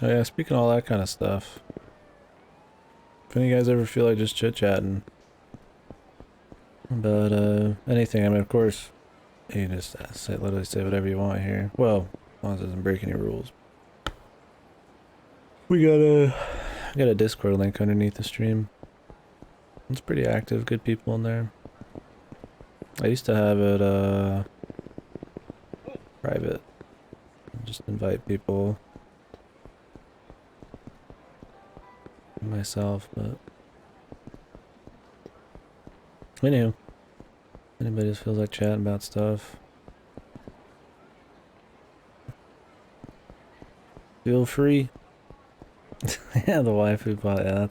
Speaker 1: Oh yeah, speaking of all that kind of stuff. If any of you guys ever feel like just chit-chatting about anything, I mean of course you can just literally say whatever you want here. Well, as long as it doesn't break any rules. We got a Discord link underneath the stream. It's pretty active, good people in there. I used to have it private. Just invite people myself, but anywho, anybody just feels like chatting about stuff, feel free. Yeah, the waifu bot. Yeah,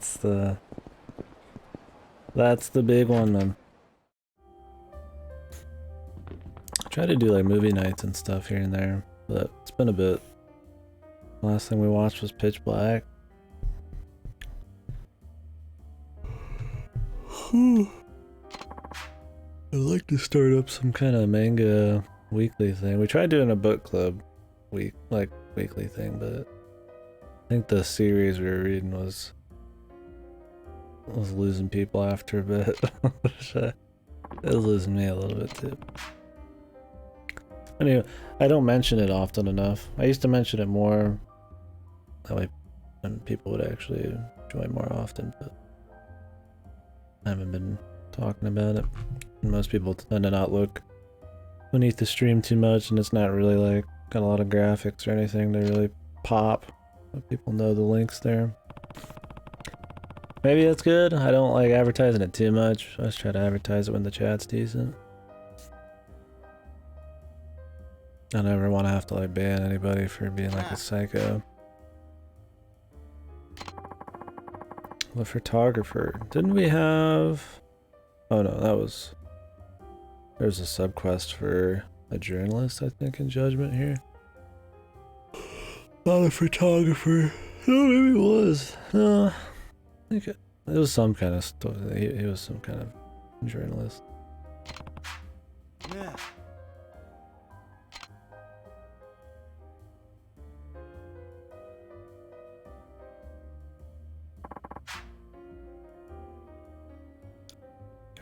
Speaker 1: that's the big one, man. I try to do like movie nights and stuff here and there, but it's been a bit. Last thing we watched was Pitch Black. I'd like to start up some kind of manga weekly thing. We tried doing a book club weekly thing, but I think the series we were reading was losing people after a bit. It was losing me a little bit too. Anyway, I don't mention it often enough. I used to mention it more. That way people would actually join more often, but I haven't been talking about it. And most people tend to not look beneath the stream too much, and it's not really like got a lot of graphics or anything to really pop. But people know the links there. Maybe that's good. I don't like advertising it too much. I just try to advertise it when the chat's decent. I never want to have to like ban anybody for being like a psycho. The photographer. Didn't we have... Oh no, that was... There's a subquest for a journalist, I think, in Judgment here. Not a photographer. Oh, maybe it was. No, I think it was some kind of story. He was some kind of journalist.
Speaker 2: Yeah.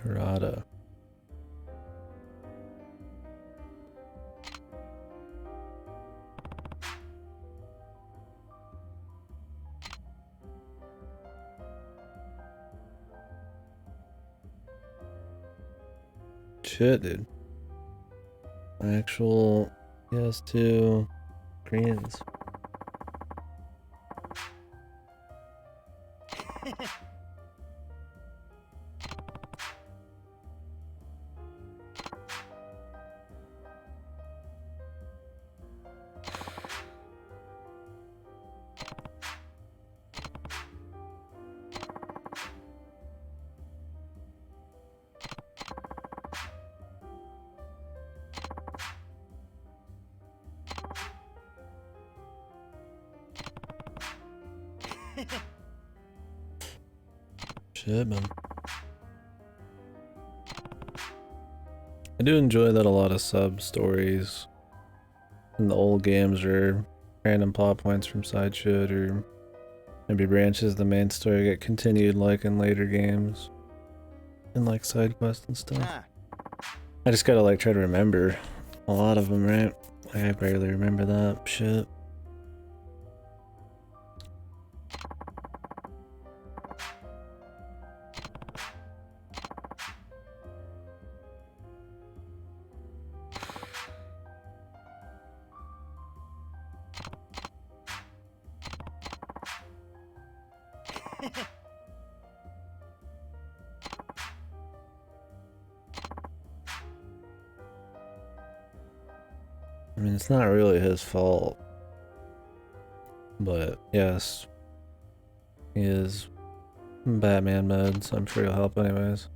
Speaker 1: Hirata. Shit, dude. Actual PS2 Koreans. Shit, man. I do enjoy that a lot of sub stories in the old games are random plot points from side shit or maybe branches of the main story get continued like in later games and like side quests and stuff. I just gotta like try to remember a lot of them, right? I barely remember that shit. I mean, it's not really his fault, but yes, he is Batman mode, so I'm sure he'll help anyways.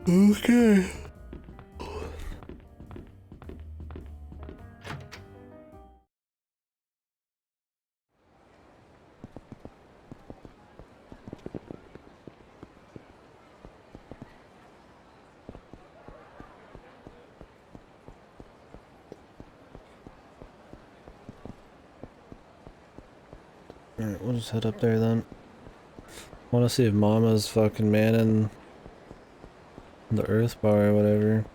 Speaker 1: Okay. Alright, we'll just head up there then. I want to see if Mama's fucking manning the Earth bar or whatever.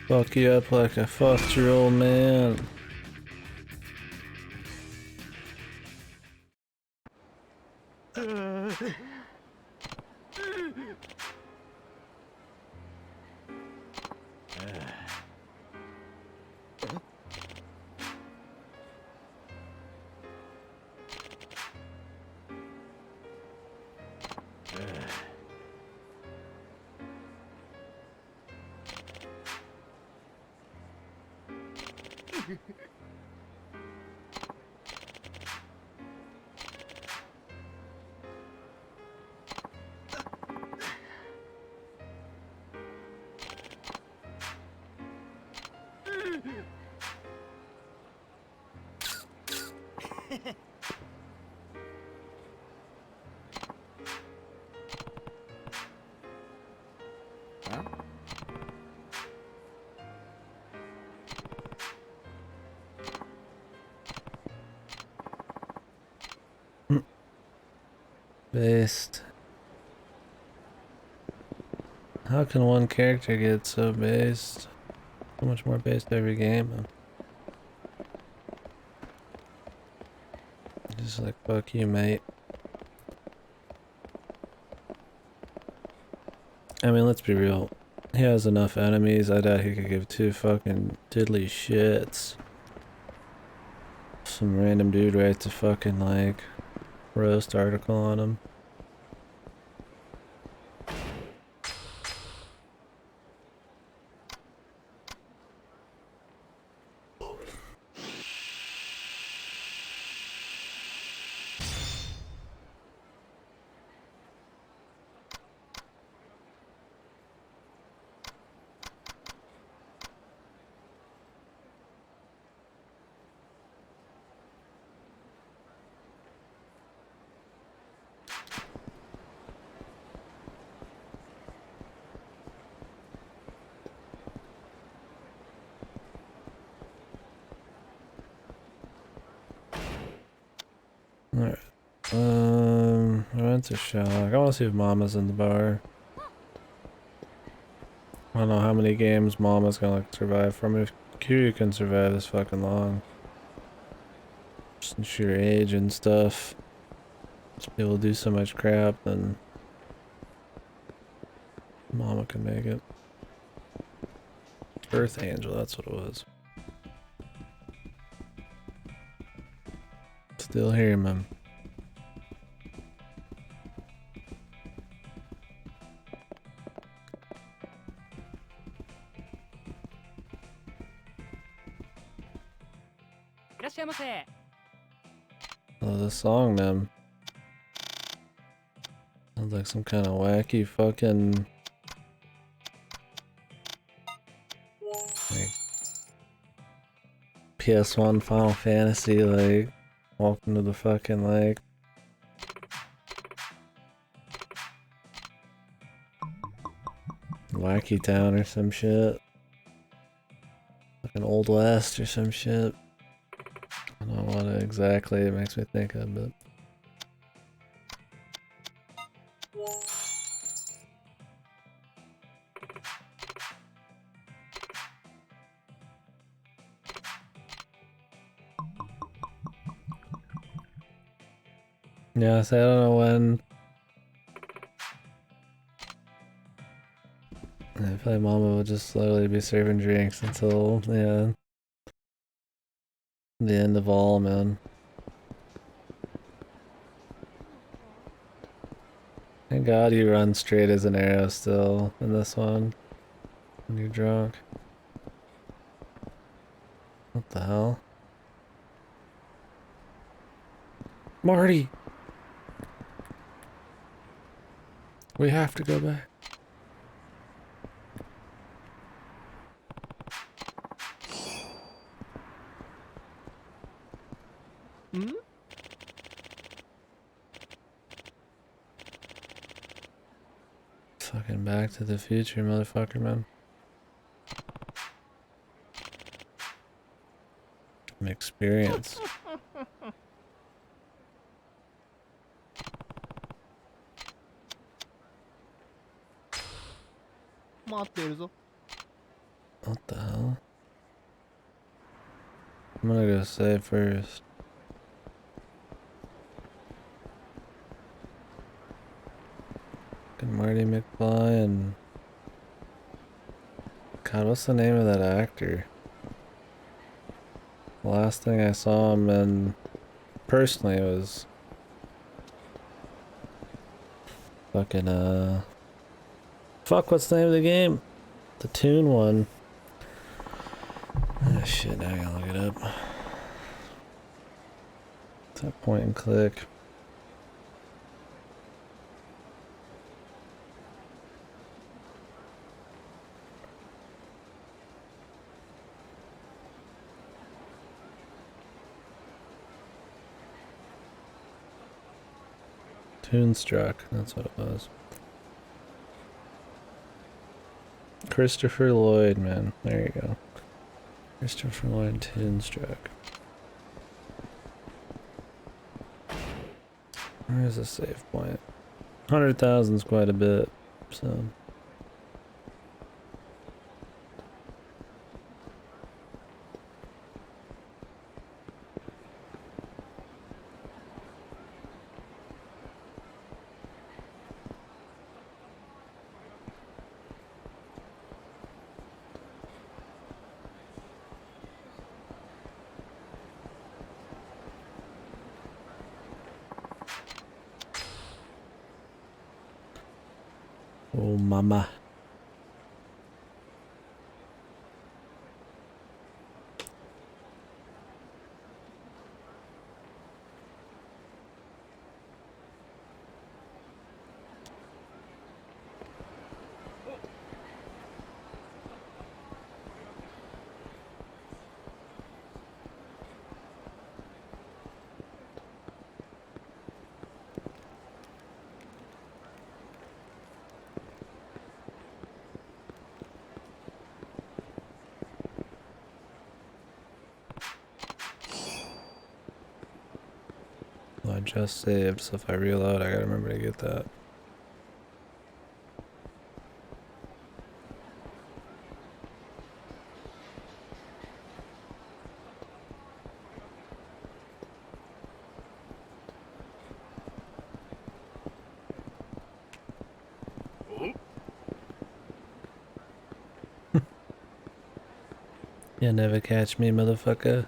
Speaker 1: Fuck you up like I fucked your old man. Based. How can one character get so based? So much more based every game. Just like, fuck you, mate. I mean, let's be real. He has enough enemies, I doubt he could give two fucking diddly shits. Some random dude right to fucking like roast article on him. Alright. I went to Shock. I want to see if Mama's in the bar. I don't know how many games Mama's gonna like survive from. If Kiryu can survive this fucking long. Just sheer age and stuff. Just be able to do so much crap, then Mama can make it. Earth Angel, that's what it was. Still hear him. Oh, this song, man. Sounds like some kind of wacky fucking... like... PS1 Final Fantasy, like... Welcome to the fucking, like... Wacky Town or some shit. Fucking Old West or some shit. I don't know what exactly it makes me think of, but... Yeah, so I don't know when... I feel like Mama would just slowly be serving drinks until, yeah... the end of all, man. Thank God you run straight as an arrow still in this one. When you're drunk. What the hell? Marty! We have to go back.
Speaker 2: Hmm?
Speaker 1: Fucking Back to the Future, motherfucker, man. An experience.
Speaker 2: 待っているぞ。
Speaker 1: What the hell? I'm gonna go save first. Fucking Marty McFly and... God, what's the name of that actor? The last thing I saw him in personally was fucking fuck, what's the name of the game? The Toon one. Ah shit, now I gotta look it up. It's that point and click. Toonstruck, that's what it was. Christopher Lloyd, man. There you go. Christopher Lloyd, Toonstruck. Where's the save point? 100,000 is quite a bit, so... Oh, mama. Well, I just saved, so if I reload, I gotta remember to get that. You never catch me, motherfucker.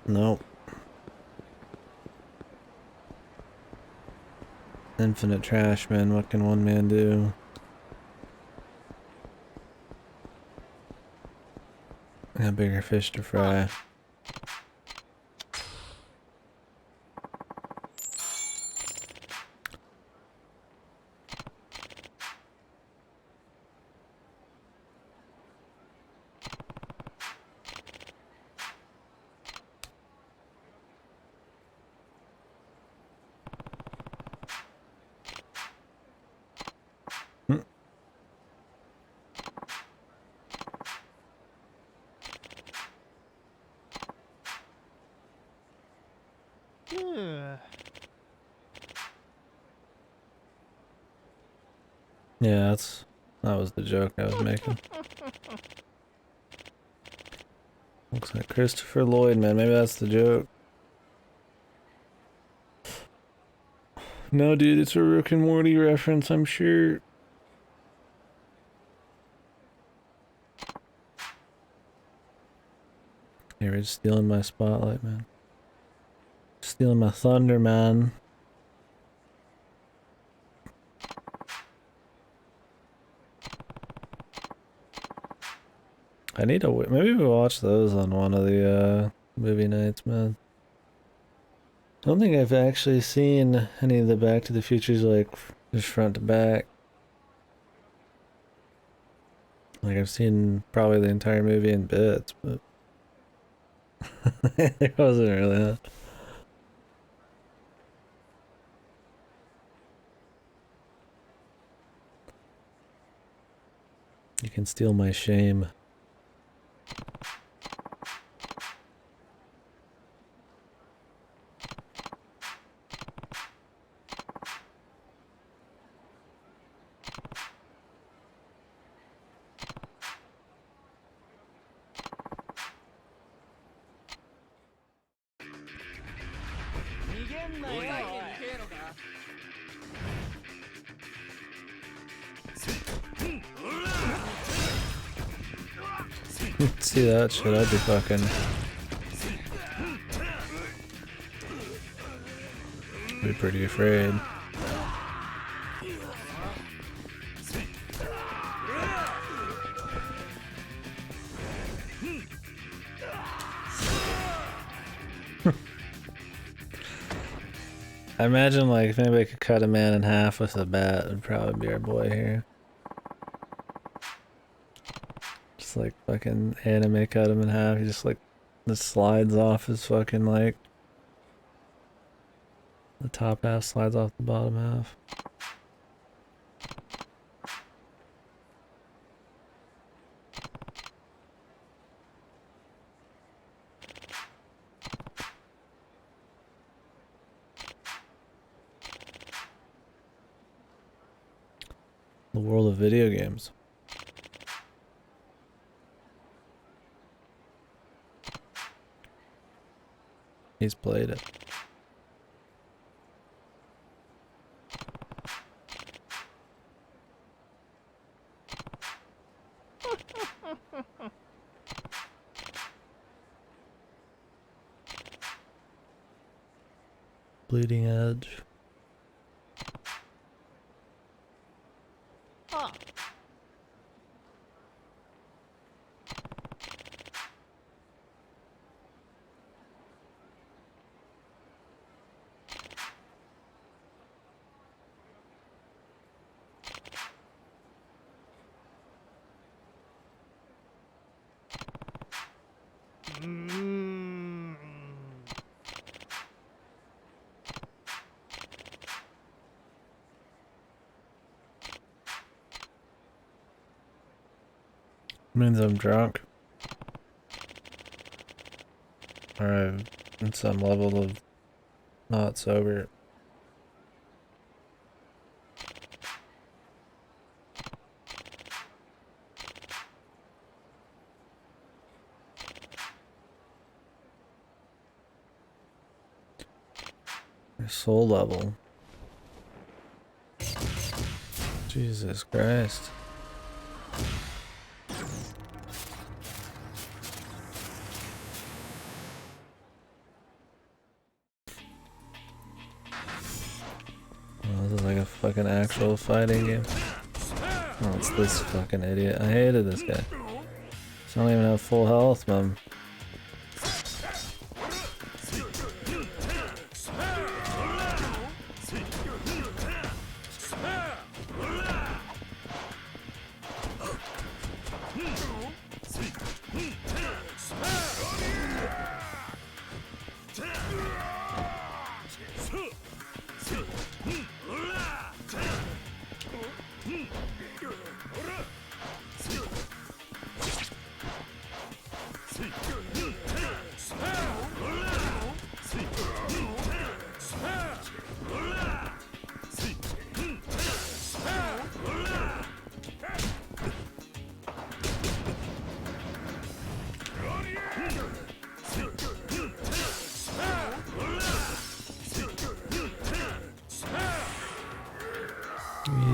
Speaker 1: Nope. Infinite trash, man. What can one man do? Got bigger fish to fry. Yeah, that was the joke I was making. Looks like Christopher Lloyd, man. Maybe that's the joke. No, dude, it's a Rick and Morty reference, I'm sure. You're just stealing my spotlight, man. Stealing my thunder, man. I need to maybe we watch those on one of the movie nights, man. I don't think I've actually seen any of the Back to the Futures like just front to back. Like I've seen probably the entire movie in bits, but there wasn't really that. You can steal my shame. See that shit, I'd be fucking... be pretty afraid. I imagine like if anybody could cut a man in half with a bat, it would probably be our boy here. Just like fucking anime cut him in half, he just like this slides off his fucking like the top half slides off the bottom half. The world of video games. He's played it. Bleeding Edge.
Speaker 2: Ah. Mm.
Speaker 1: Means I'm drunk. Or I'm in some level of not sober. Your soul level. Jesus Christ. Oh, this is like a fucking actual fighting game. Oh, it's this fucking idiot. I hated this guy. I don't even have full health, man.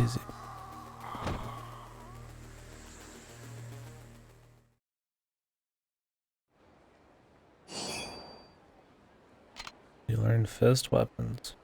Speaker 1: Easy. You learn fist weapons.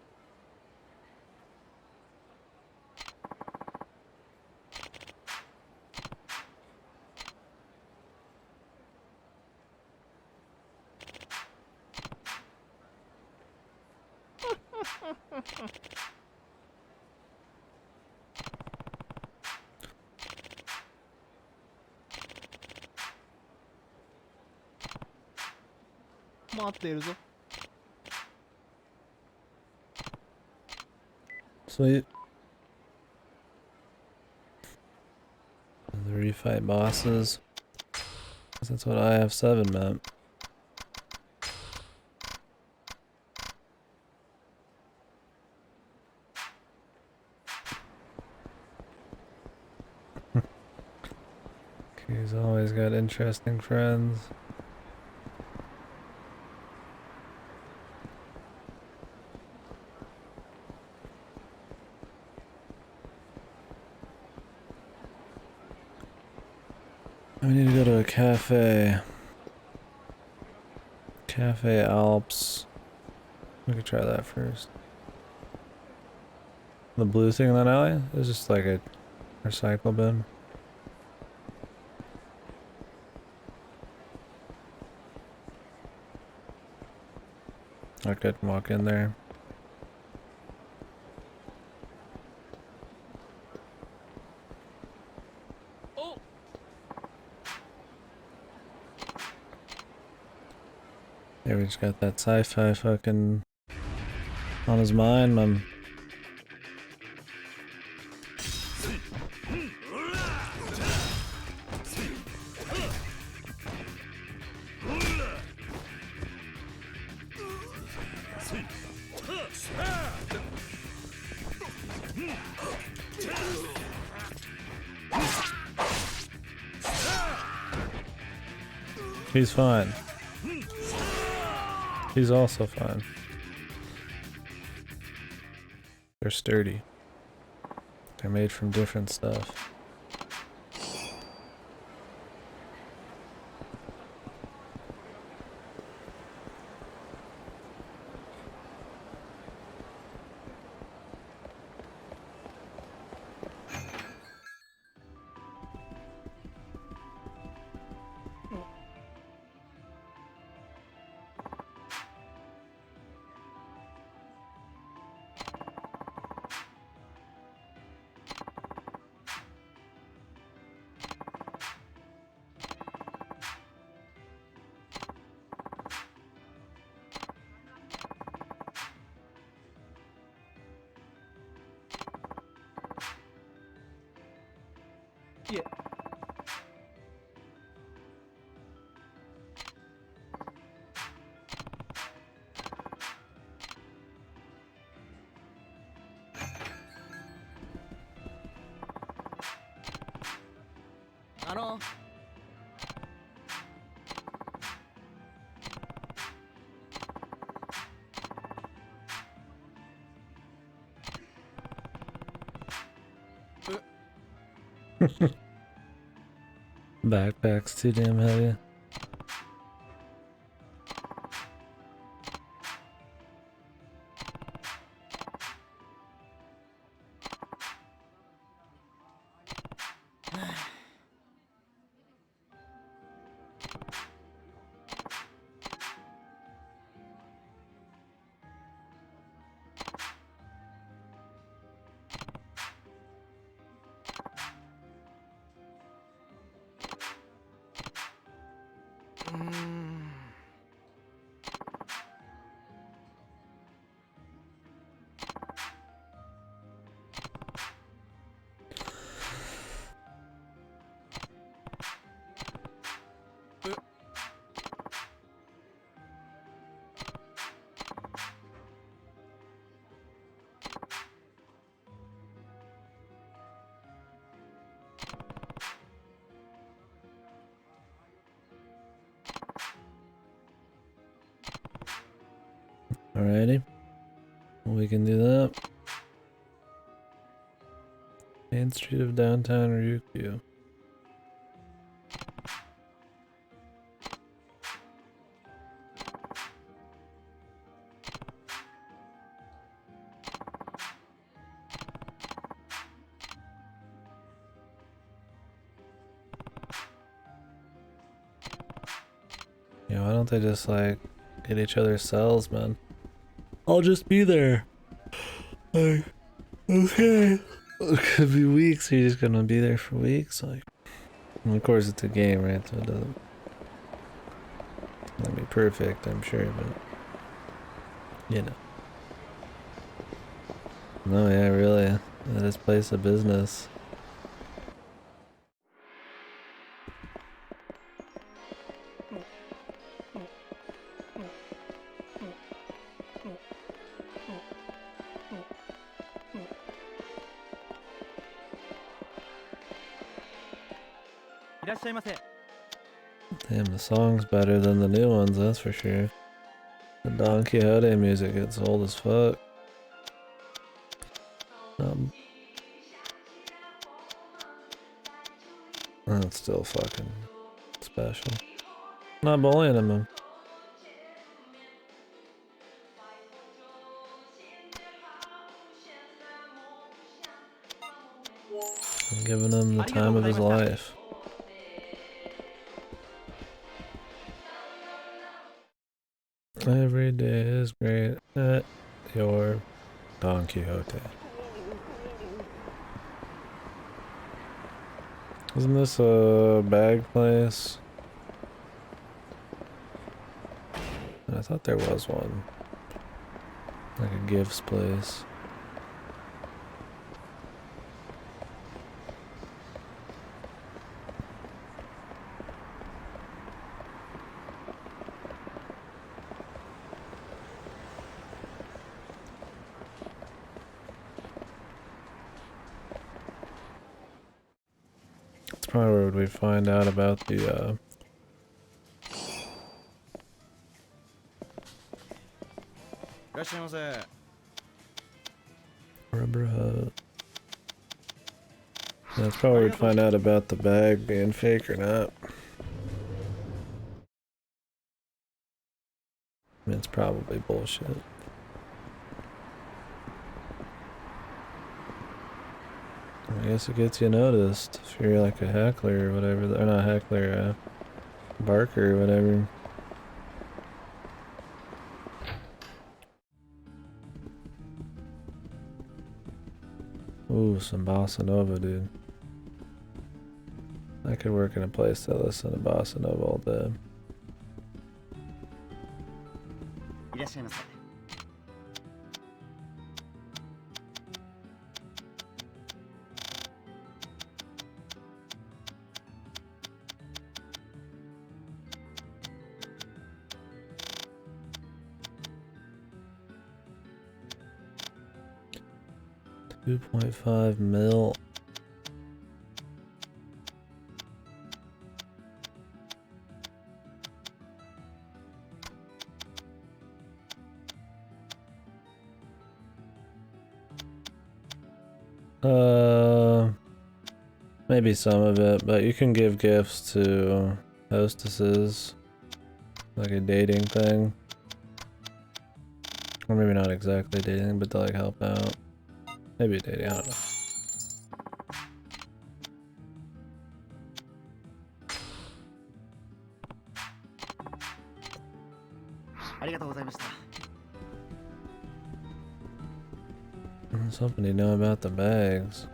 Speaker 1: Sweet. The refight bosses. That's what I have 7 meant. He's always got interesting friends. We need to go to a cafe. Cafe Alps. We could try that first. The blue thing in that alley is just like a recycle bin. I couldn't walk in there. Yeah, we just got that sci-fi fucking on his mind, man. He's fine. She's also fine. They're sturdy. They're made from different stuff.
Speaker 2: Yeah.
Speaker 1: Backpack's too damn heavy. Alrighty. We can do that. Main street of downtown Ryukyu. Yeah, why don't they just like get each other's cells, man? I'll just be there. Like, okay. It could be weeks, you're just gonna be there for weeks. Like, and of course it's a game, right? So it doesn't be perfect, I'm sure, but you know. No, yeah, really. This place a business. Damn, the song's better than the new ones, that's for sure. The Don Quixote music gets old as fuck. That's still fucking special. Not bullying him. I'm giving him the time of his life. Every day is great at your Don Quixote. Isn't this a bag place? I thought there was one. Like a gifts place. That's probably where we'd find out about the Rubber hose. That's probably where we'd find out about the bag being fake or not. I mean, it's probably bullshit. I guess it gets you noticed if you're like a heckler or whatever. Or not a heckler, a barker or whatever. Ooh, some bossa nova, dude. I could work in a place that listens to bossa nova all day. $2.5 mil. Maybe some of it, but you can give gifts to hostesses, like a dating thing. Or maybe not exactly dating, but to like help out. Maybe dating, I don't know. Something you know about the bags.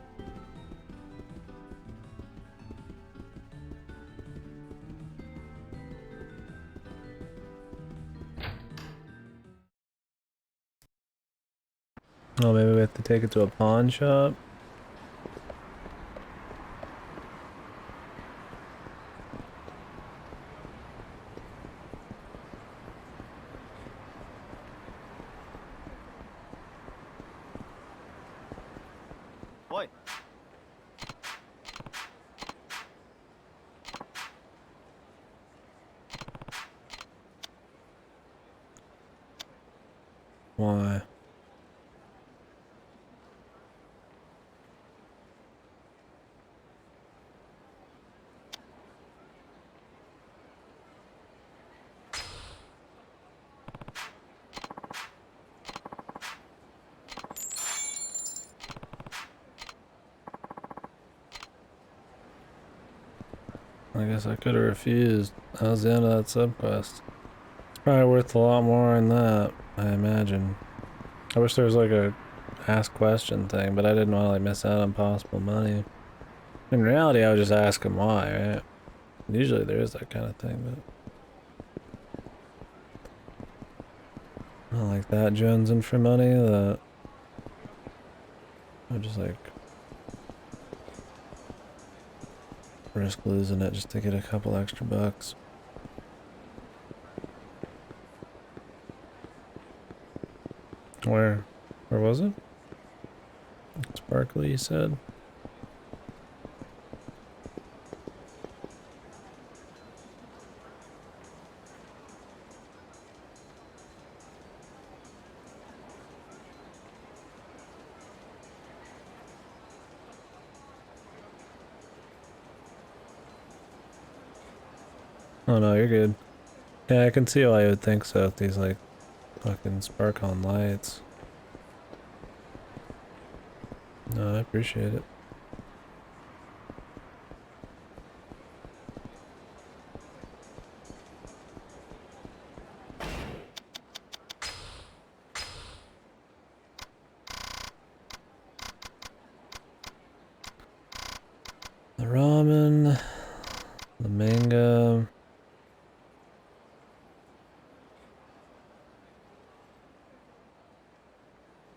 Speaker 1: Oh, maybe we have to take it to a pawn shop? Why? I guess I could have refused. That was the end of that subquest. It's probably worth a lot more than that, I imagine. I wish there was like a ask question thing, but I didn't want to like miss out on possible money. In reality, I would just ask him why, right? Usually there is that kind of thing, but not like that jonesing for money that I just like risk losing it just to get a couple extra bucks. Where was it? Sparkly, you said? Oh no, you're good. Yeah, I can see why you would think so with these like fucking sparkling lights. No, I appreciate it. The ramen, the manga.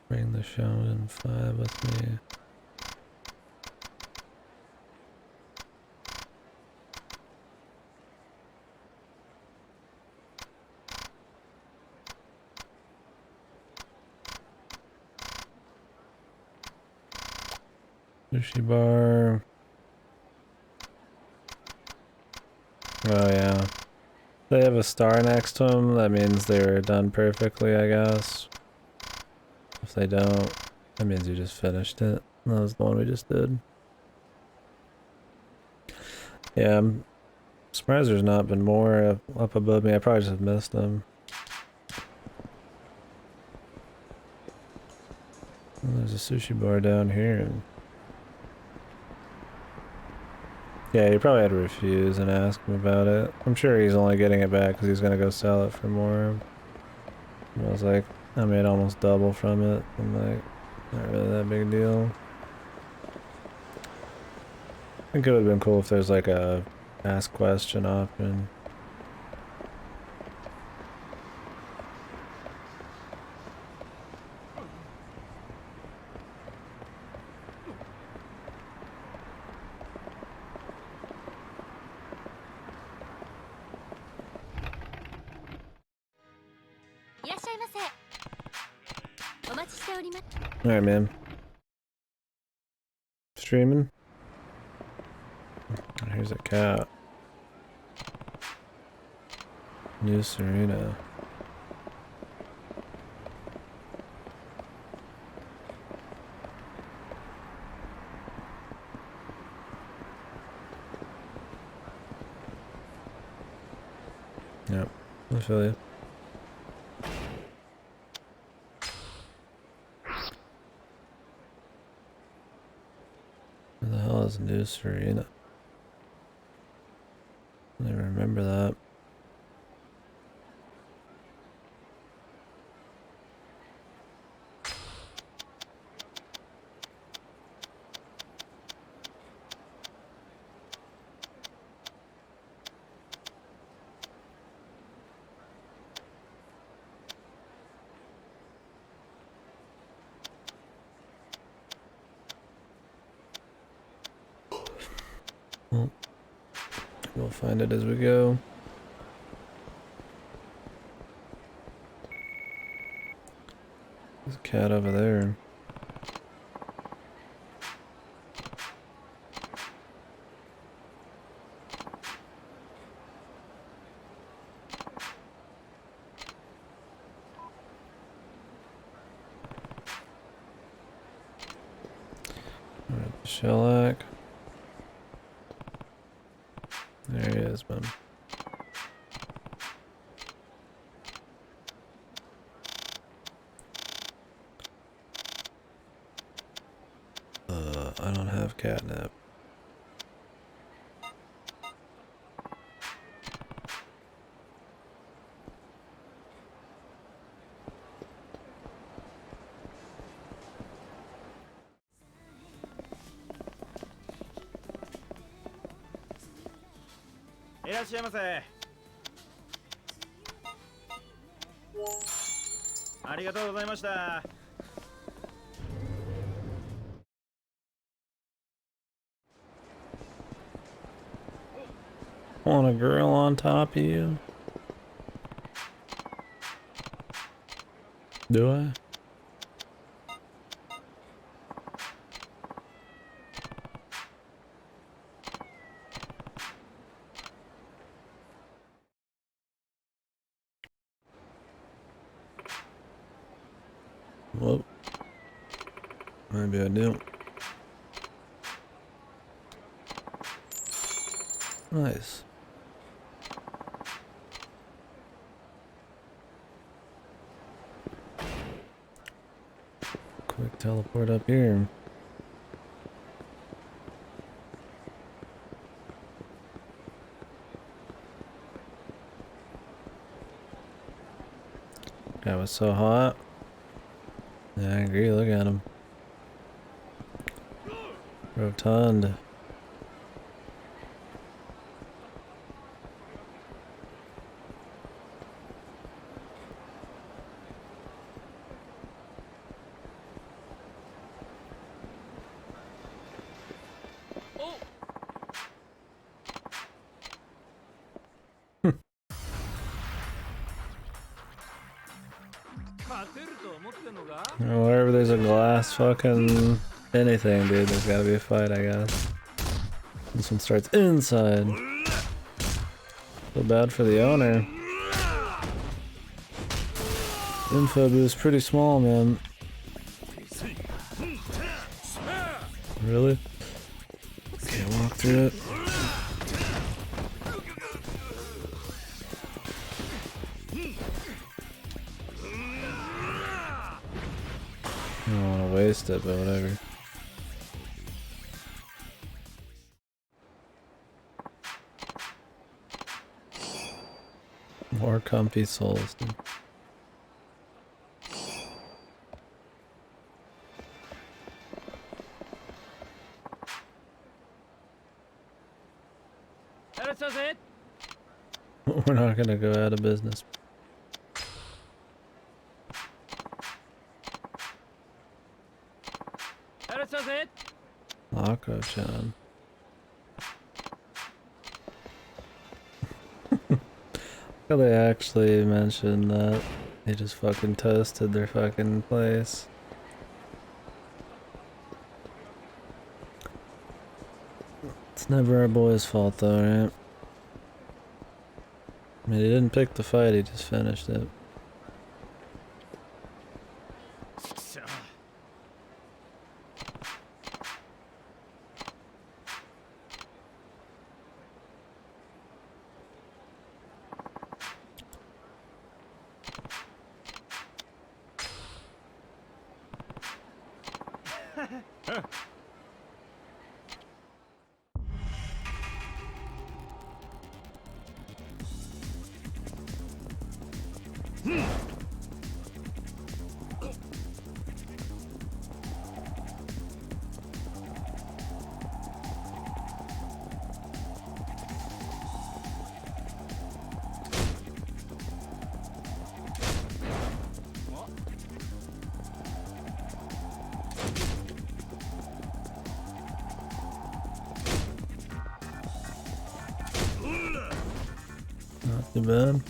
Speaker 1: Bring the Shonen 5 with me. Sushi bar. Oh yeah. They have a star next to them, that means they were done perfectly, I guess. if they don't, that means you just finished it. That was the one we just did. Yeah, I'm surprised there's not been more up above me. I probably just missed them. Well, there's a sushi bar down here. Yeah, you probably had to refuse and ask him about it. I'm sure he's only getting it back because he's gonna go sell it for more. And I was like, I made almost double from it. I'm like, not really that big a deal. I think it would have been cool if there's like a ask question option. Alright, man. Streaming? Here's a cat. New Serena. Yep, I feel you. Where the hell is New Serena? I don't even remember that. Well, we'll find it as we go. There's a cat over there. Alright, shellac. There he is, man. I don't have catnip. Want a girl on top of you? Do I? Whoa. Maybe I do. Nice. Quick teleport up here. That was so hot. Yeah, I agree. Look at him. Rotund. Wherever there's a glass fucking anything, dude, there's gotta be a fight, I guess. This one starts inside. Feel bad for the owner. Info boost pretty small, man. Really? Can't walk through it. I don't want to waste it, but whatever. More comfy souls, dude. We're not gonna go out of business. Akko-chan. They actually mentioned that they just fucking toasted their fucking place. It's never our boy's fault though, right? I mean, he didn't pick the fight, he just finished it. Not too bad.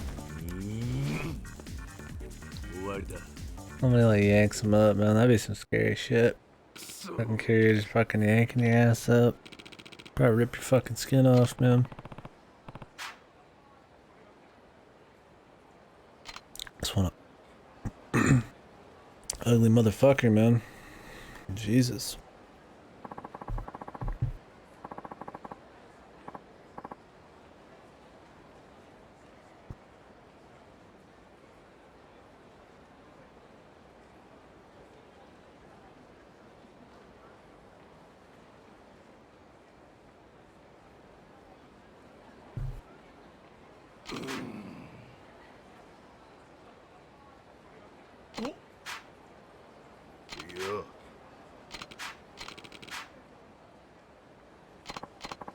Speaker 1: Somebody like yanks him up, man. That'd be some scary shit. Fucking carrier just fucking yanking your ass up. Probably rip your fucking skin off, man. Just wanna ugly motherfucker, man. Jesus.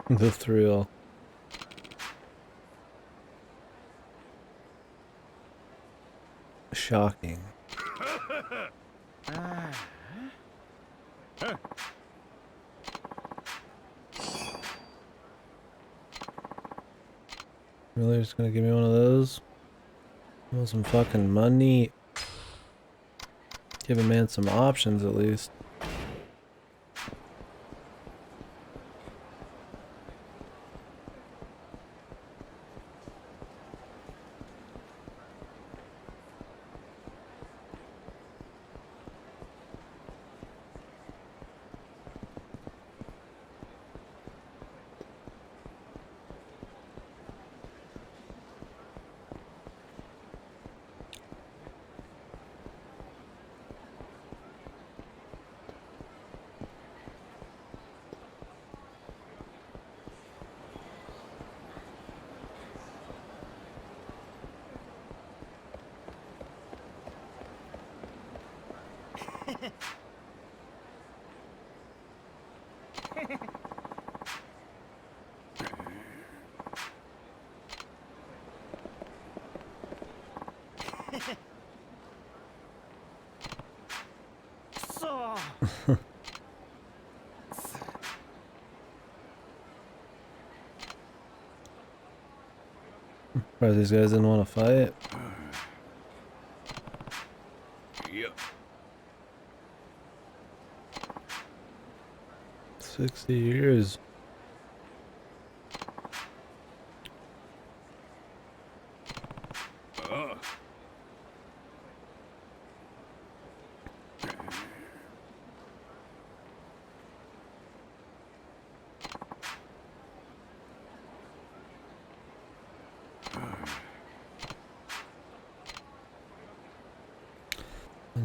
Speaker 1: The thrill. Shocking. Really just gonna give me one of those? Want some fucking money? Give a man some options at least. Probably these guys didn't want to fight. 60 years.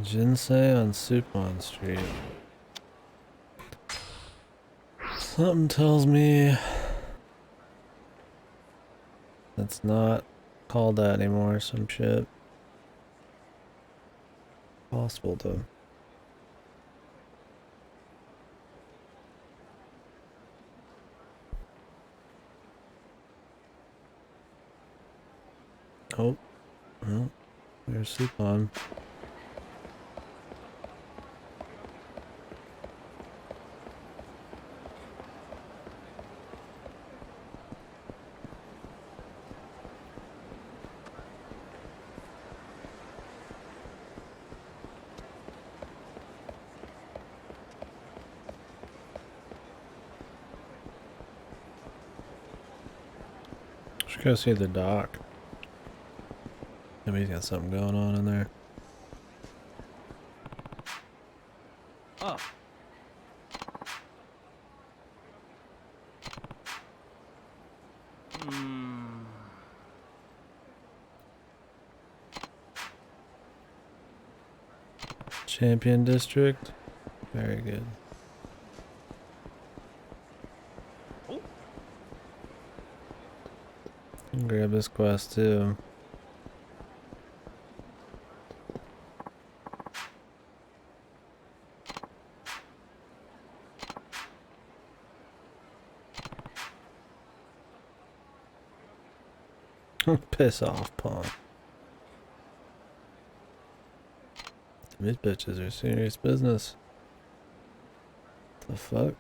Speaker 1: Jinsei on Supon Street. Something tells me it's not called that anymore, some shit. Possible though. Oh, well, there's Supon. Should go see the doc. Maybe he's got something going on in there.
Speaker 2: Oh.
Speaker 1: Champion District. Very good.
Speaker 2: Oh.
Speaker 1: Grab this quest too. Piss off, pawn. These bitches are serious business. The fuck?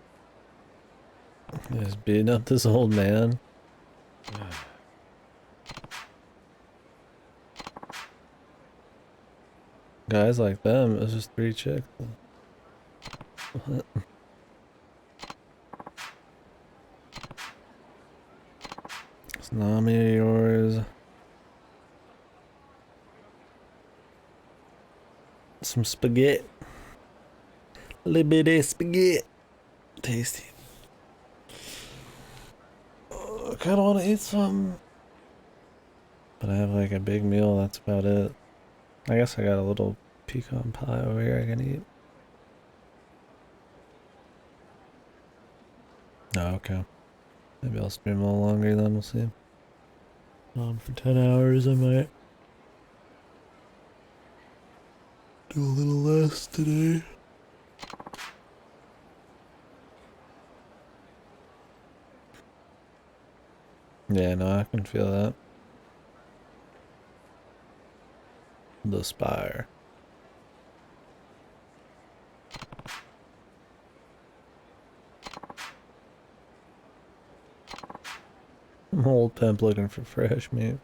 Speaker 1: Just beating up this old man. Guys like them, it was just 3 chicks. What? Tsunami of yours. Some spaghetti. A little bit of spaghetti. Tasty. I kinda wanna eat some. But I have like a big meal, that's about it. I guess I got a little pecan pie over here I can eat. Oh, okay. Maybe I'll stream a little longer then, we'll see. On for 10 hours, I might do a little less today. Yeah, no, I can feel that. The Spire. I'm old pimp looking for fresh meat.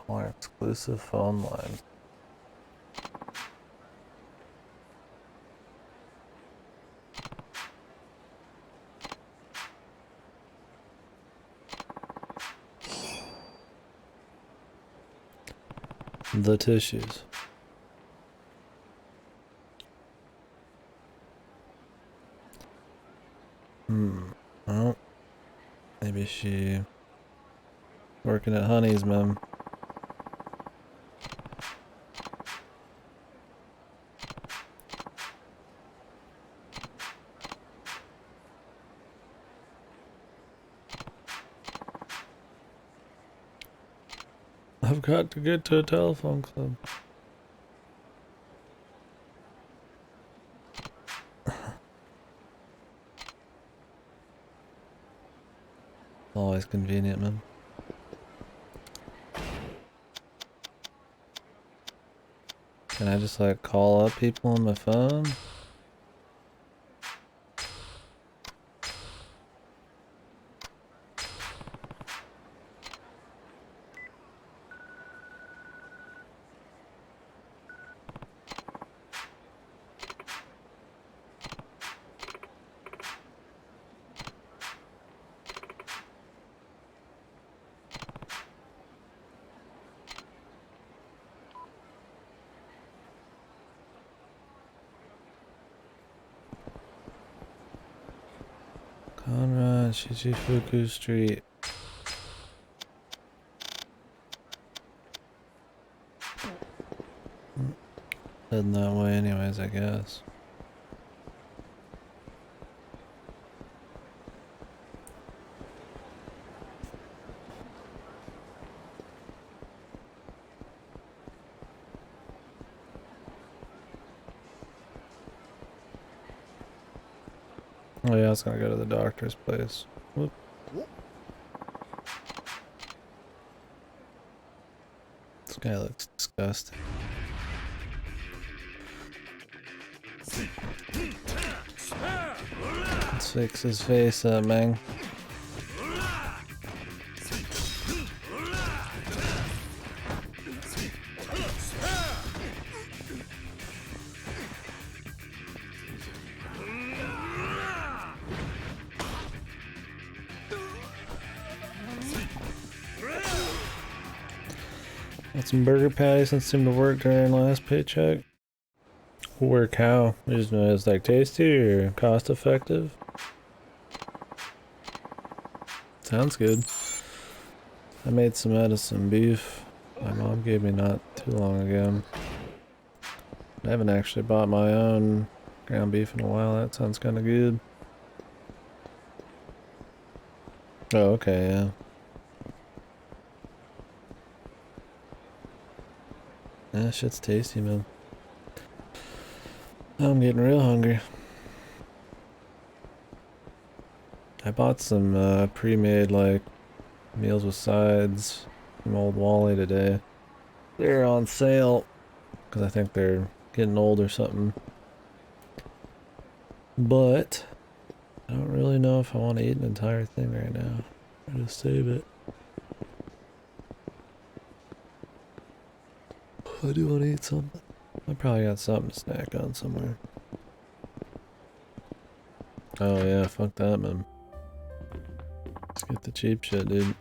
Speaker 1: Call our exclusive phone line. The tissues. Well, maybe she working at Honey's, man. I've got to get to a telephone club. Always convenient, man. Can I just like call up people on my phone? Conrad, Shichifuku Street. Heading that way anyways, I guess. Oh yeah, I was gonna go to the doctor's place. Whoop. This guy looks disgusting. Let's fix his face up, man. Got some burger patties that seemed to work during last paycheck. Work how? You just know it's like tasty or cost effective? Sounds good. I made some out of some beef my mom gave me not too long ago. I haven't actually bought my own ground beef in a while. That sounds kind of good. Oh, okay, yeah. That shit's tasty, man. I'm getting real hungry. I bought some pre-made like meals with sides from Old Wally today. They're on sale because I think they're getting old or something. But I don't really know if I want to eat an entire thing right now. I'll just save it. I do want to eat something. I probably got something to snack on somewhere. Oh yeah, fuck that, man. Let's get the cheap shit, dude.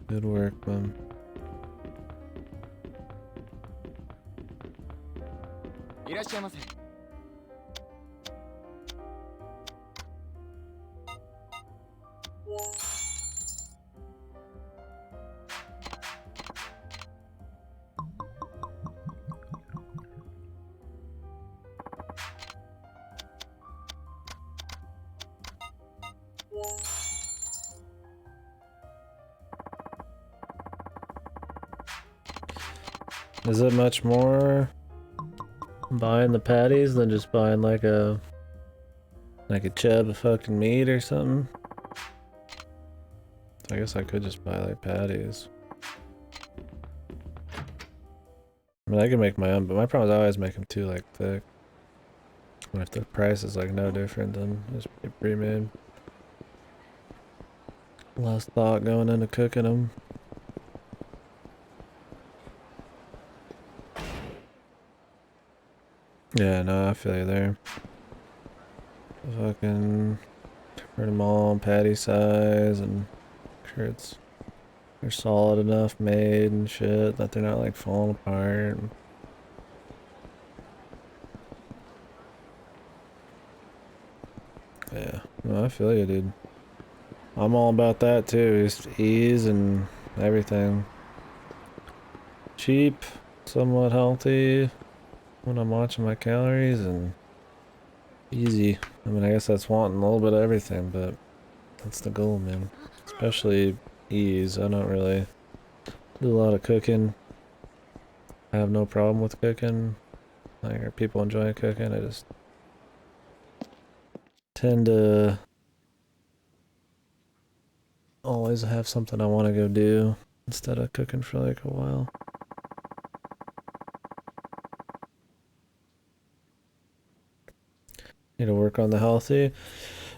Speaker 1: Good work, man. Is it much more buying the patties than just buying like a chub of fucking meat or something? I guess I could just buy like patties. I mean, I could make my own, but my problem is I always make them too like thick. And if the price is like no different, then just pre-made. Less thought going into cooking them. Yeah, no, I feel you there. Fucking turn them all patty size and make sure they're solid enough made and shit that they're not like falling apart. Yeah, no, I feel you, dude. I'm all about that too. Just ease and everything. Cheap, somewhat healthy when I'm watching my calories, and easy. I mean, I guess that's wanting a little bit of everything, but that's the goal, man. Especially ease. I don't really do a lot of cooking. I have no problem with cooking. Like, people enjoy cooking. I just tend to always have something I want to go do instead of cooking for like a while. Need to work on the healthy.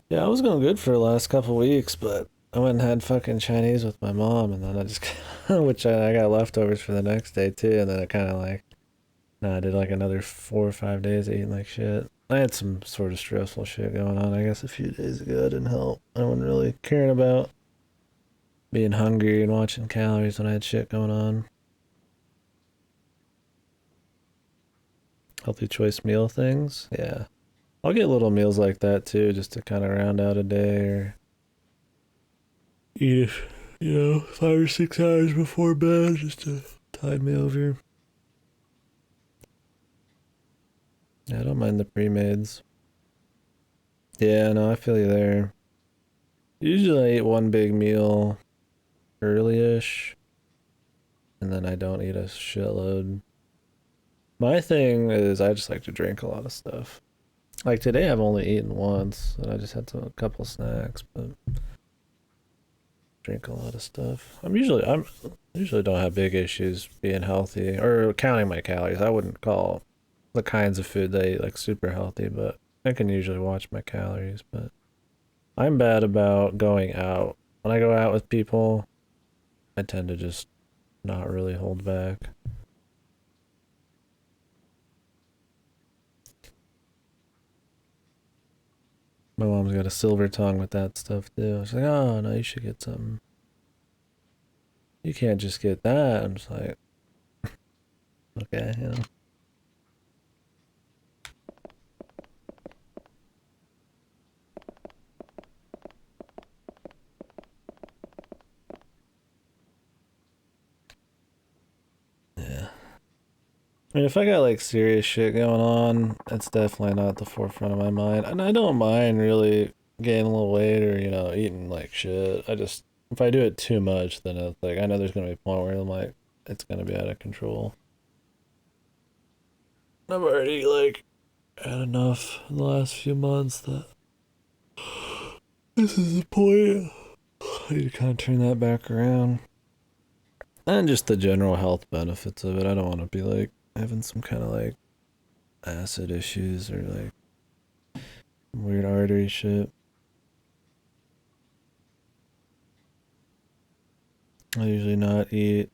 Speaker 1: Yeah, I was going good for the last couple weeks, but I went and had fucking Chinese with my mom, and then I just, which I got leftovers for the next day too, and then I kind of like, nah, I did like another 4 or 5 days eating like shit. I had some sort of stressful shit going on, I guess, a few days ago. It didn't help. I wasn't really caring about being hungry and watching calories when I had shit going on. Healthy choice meal things, yeah. I'll get little meals like that too, just to kind of round out a day or eat, 5 or 6 hours before bed, just to tide me over. Yeah, I don't mind the pre-mades. Yeah, no, I feel you there. Usually I eat one big meal early-ish, and then I don't eat a shitload. My thing is I just like to drink a lot of stuff. Like today I've only eaten once, and I just had a couple snacks, but drink a lot of stuff. I'm usually don't have big issues being healthy or counting my calories. I wouldn't call the kinds of food they eat like super healthy, but I can usually watch my calories. But I'm bad about going out. When I go out with people, I tend to just not really hold back. My mom's got a silver tongue with that stuff too. She's like, "Oh no, you should get some. You can't just get that." I'm just like, okay. Yeah. I mean, if I got like serious shit going on, it's definitely not at the forefront of my mind. And I don't mind really gaining a little weight or, eating like shit. If I do it too much, then it's like, I know there's going to be a point where I'm like, it's going to be out of control. I've already like had enough in the last few months that this is the point. I need to kind of turn that back around. And just the general health benefits of it. I don't want to be like having some kind of like acid issues or like weird artery shit. I usually not eat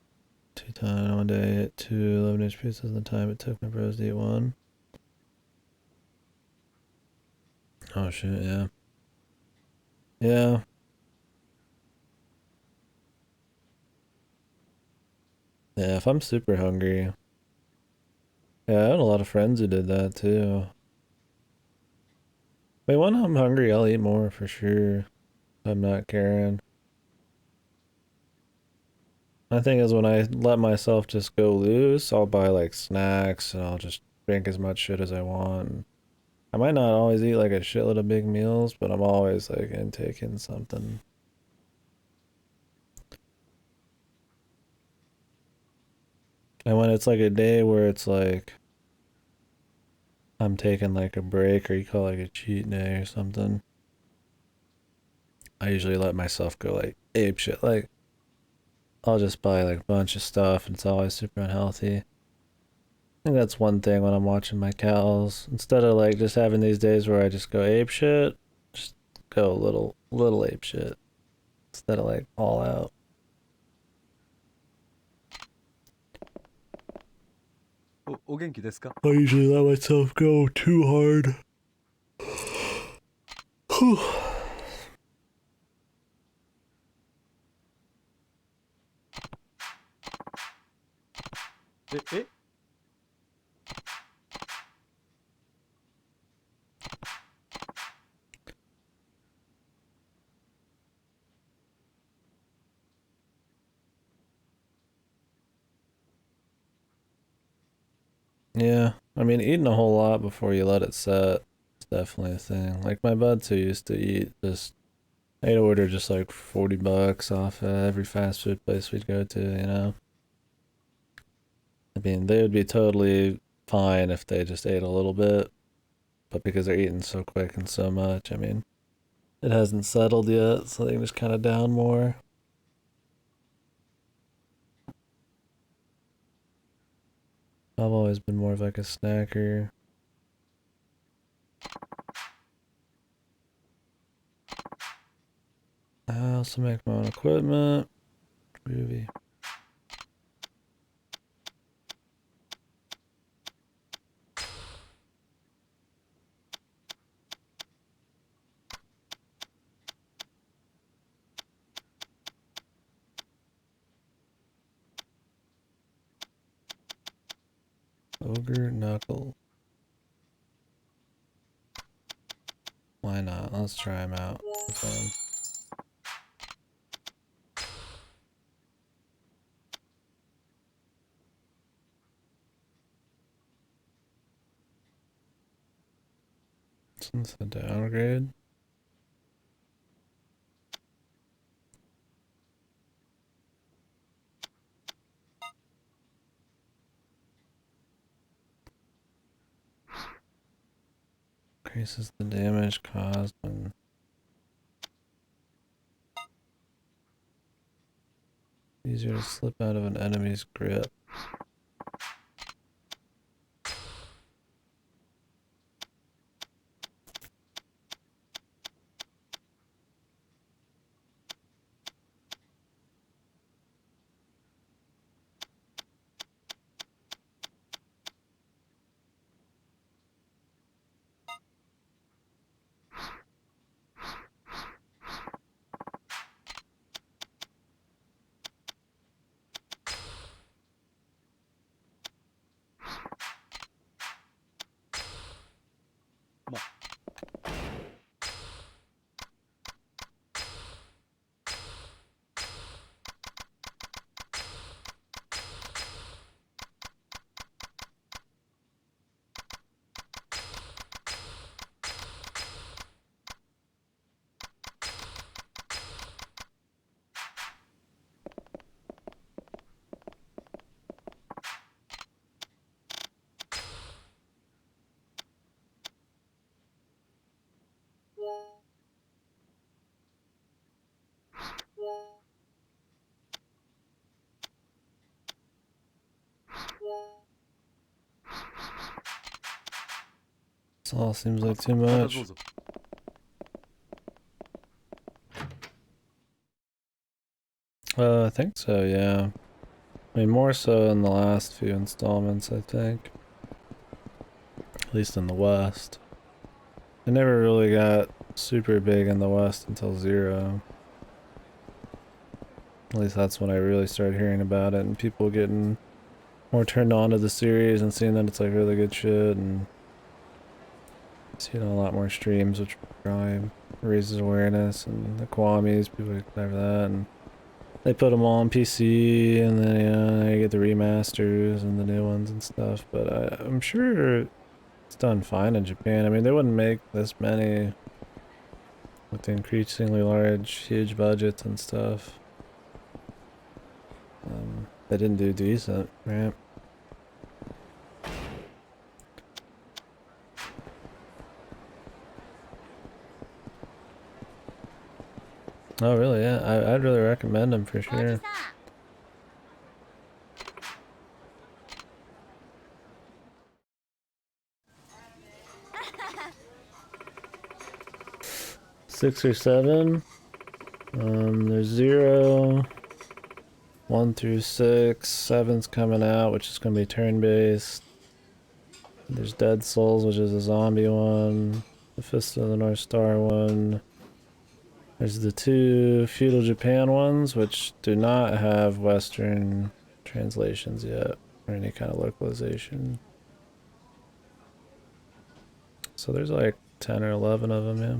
Speaker 1: 2 times one day at 2 11-inch pieces the time it took my bros to eat one. Oh shit, yeah. Yeah. Yeah, if I'm super hungry. Yeah, I had a lot of friends who did that too. But when I'm hungry, I'll eat more for sure. I'm not caring. My thing is when I let myself just go loose, I'll buy like snacks and I'll just drink as much shit as I want. I might not always eat like a shitload of big meals, but I'm always like intaking something. And when it's like a day where it's like I'm taking like a break or you call it like a cheat day or something, I usually let myself go like ape shit. Like I'll just buy like a bunch of stuff and it's always super unhealthy. I think that's one thing when I'm watching my cows. Instead of like just having these days where I just go ape shit, just go little ape shit instead of like all out. I usually let myself go too hard. Yeah, I mean, eating a whole lot before you let it set is definitely a thing. Like my buds who used to eat just I'd order just like $40 off every fast food place we'd go to, you know? I mean, they would be totally fine if they just ate a little bit, but because they're eating so quick and so much, I mean, it hasn't settled yet, so they can just kind of down more. I've always been more of like a snacker. I also make my own equipment. Groovy. Ogre Knuckle. Why not? Let's try him out. Since the downgrade. Increases the damage caused when easier to slip out of an enemy's grip. This all seems like too much. I think so, yeah. I mean, more so in the last few installments, I think. At least in the West. I never really got super big in the West until Zero. At least that's when I really started hearing about it and people getting more turned on to the series and seeing that it's like really good shit and seeing a lot more streams, which probably raises awareness, and the Kwamis, people get excited for that, and they put them all on PC, and then you get the remasters and the new ones and stuff, but I'm sure it's done fine in Japan. I mean, they wouldn't make this many with the increasingly large, huge budgets and stuff. They didn't do decent, right? Oh, really? Yeah, I'd really recommend them for sure. Six or seven. There's 0, 1 through 6. 7's coming out, which is gonna be turn-based. There's Dead Souls, which is a zombie one. The Fist of the North Star one. There's the 2 Feudal Japan ones, which do not have Western translations yet, or any kind of localization. So there's like 10 or 11 of them, yeah.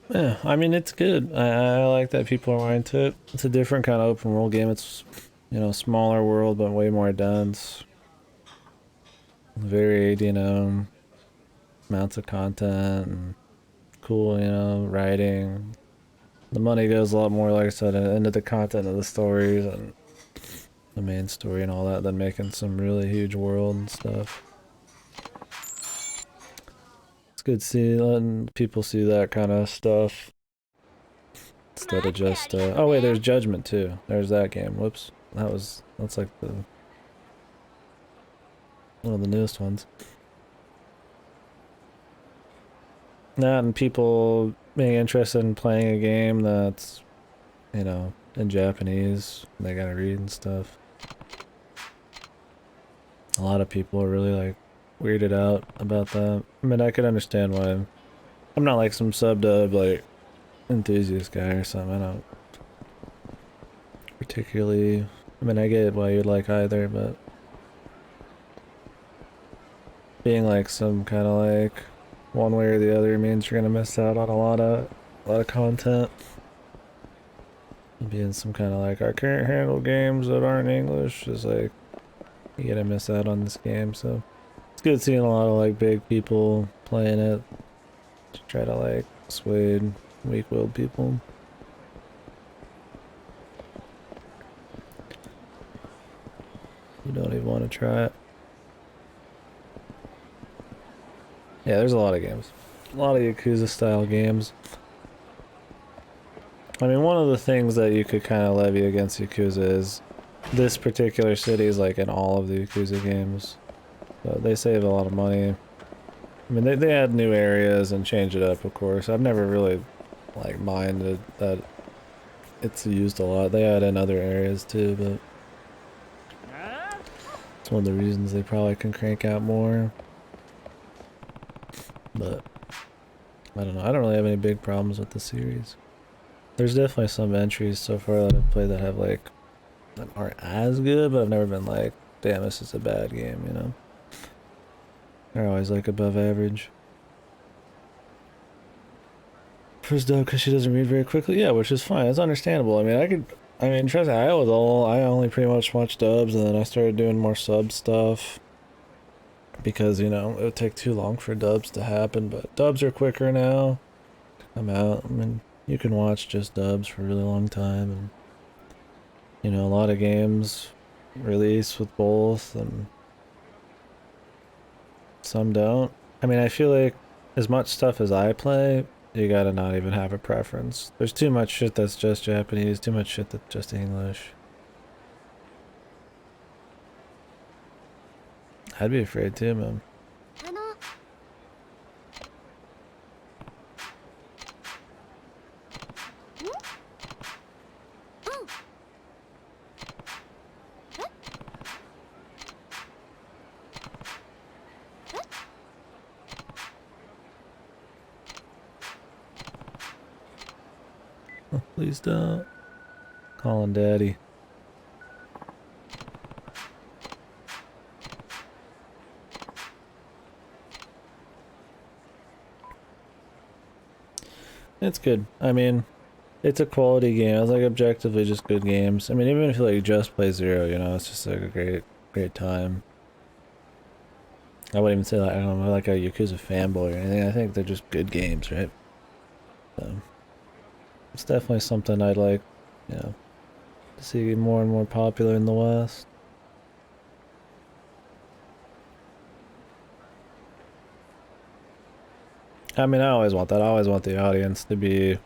Speaker 1: Yeah, I mean it's good. I like that people are into it. It's a different kind of open world game. It's smaller world but way more dense. Varied, amounts of content and cool, writing. The money goes a lot more, like I said, into the content of the stories and the main story and all that than making some really huge world and stuff. It's good to see letting people see that kind of stuff
Speaker 3: Come
Speaker 1: instead of
Speaker 3: on,
Speaker 1: just
Speaker 3: Daddy over
Speaker 1: oh wait, there's
Speaker 3: there.
Speaker 1: Judgment too. There's that game. Whoops. That's like the one of the newest ones. That and people being interested in playing a game that's, in Japanese. They gotta read and stuff. A lot of people are really like weirded out about that. I mean, I could understand why. I'm not like some sub dub like enthusiast guy or something. I don't particularly. I mean, I get why you'd like either, but being like some kind of like one way or the other means you're gonna miss out on a lot of content. Being some kind of like I can't handle games that aren't English is like you're gonna miss out on this game. So it's good seeing a lot of like big people playing it to try to like persuade weak-willed people. You don't even want to try it. Yeah, there's a lot of games. A lot of Yakuza style games. I mean, one of the things that you could kind of levy against Yakuza is this particular city is like in all of the Yakuza games. So they save a lot of money. I mean, they add new areas and change it up, of course. I've never really like minded that it's used a lot. They add in other areas too, but
Speaker 3: Huh?
Speaker 1: it's one of the reasons they probably can crank out more. But I don't know. I don't really have any big problems with the series. There's definitely some entries so far that I've played that have like that aren't as good, but I've never been like, damn, this is a bad game. They're always like above average. First dub because she doesn't read very quickly. Yeah, which is fine. It's understandable. I mean, trust me, I only pretty much watched dubs, and then I started doing more sub stuff because it would take too long for dubs to happen. But dubs are quicker now to come out. I mean, you can watch just dubs for a really long time, and a lot of games release with both, and some don't. I mean, I feel like as much stuff as I play, you gotta not even have a preference. There's too much shit that's just Japanese, too much shit that's just English. I'd be afraid too, man.
Speaker 3: あの、
Speaker 1: Oh, please don't. Calling daddy. It's good. I mean, it's a quality game. It's like objectively just good games. I mean, even if you like just play Zero, it's just like a great time. I wouldn't even say like I'm like a Yakuza fanboy or anything. I think they're just good games, right? So it's definitely something I'd like, you know, to see more and more popular in the West. I mean, I always want that. I always want the audience to be,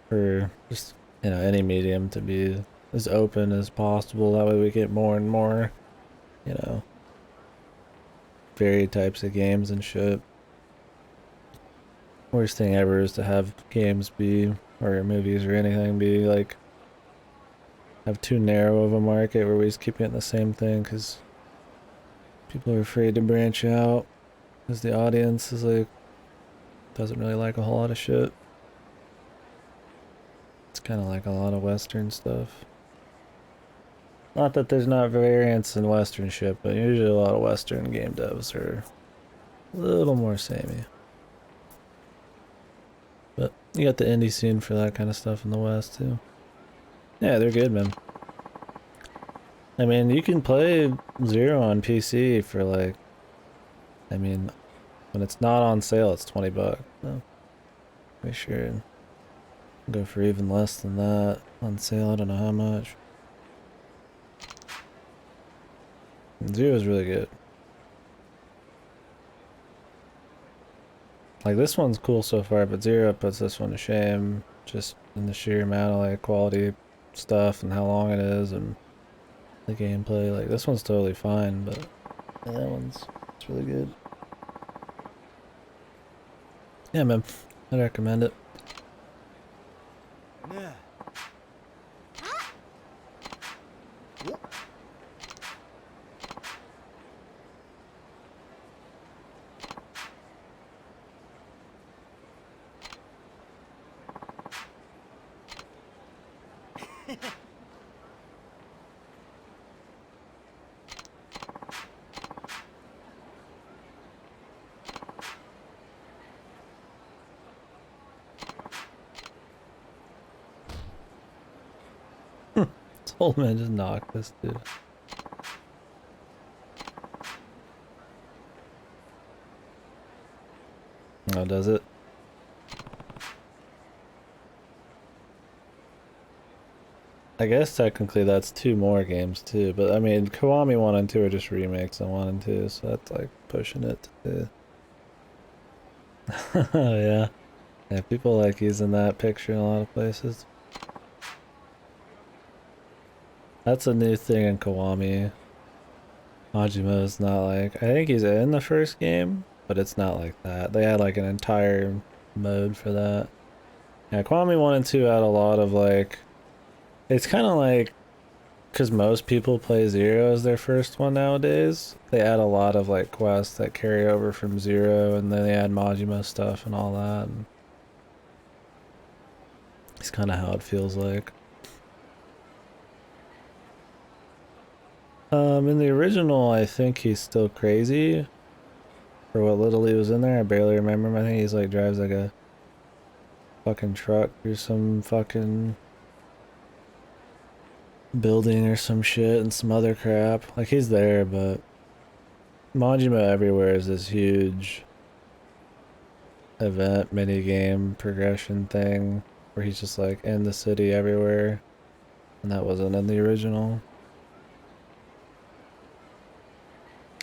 Speaker 1: for just, any medium to be as open as possible. That way we get more and more, you know, varied types of games and shit. Worst thing ever is to have games be, or movies or anything be like, have too narrow of a market where we just keep getting the same thing because people are afraid to branch out because the audience is like, doesn't really like a whole lot of shit. It's kind of like a lot of Western stuff. Not that there's not variants in Western shit, but usually a lot of Western game devs are a little more samey. But You got the indie scene for that kind of stuff in the West too. Yeah, they're good, man. I mean, you can play Zero on PC for like, I mean, when it's not on sale, it's $20. So, pretty sure go for even less than that on sale. I don't know how much. Zero is really good. Like this one's cool so far, but Zero puts this one to shame just in the sheer amount of like quality stuff and how long it is and the gameplay. Like this one's totally fine, but yeah, that one's it's really good. Yeah, man, I'd recommend it.
Speaker 3: Yeah.
Speaker 1: This old man just knocked this dude. Oh, does it? I guess technically that's 2 more games too, but I mean, Kiwami 1 and 2 are just remakes of 1 and 2, so that's like pushing it to... Oh yeah. Yeah, people like using that picture in a lot of places. That's a new thing in Kiwami. Majima is not like... I think he's in the first game, but it's not like that. They had like an entire mode for that. Yeah, Kiwami 1 and 2 had a lot of like... It's kind of like... Because most people play Zero as their first one nowadays. They add a lot of like quests that carry over from Zero, and then they add Majima stuff and all that. And it's kind of how it feels like. In the original, I think he's still crazy. For what little he was in there, I barely remember him. I think he's like drives like a fucking truck through some fucking building or some shit and some other crap. Like he's there, but Majima Everywhere is this huge event mini game progression thing where he's just like in the city everywhere, and that wasn't in the original.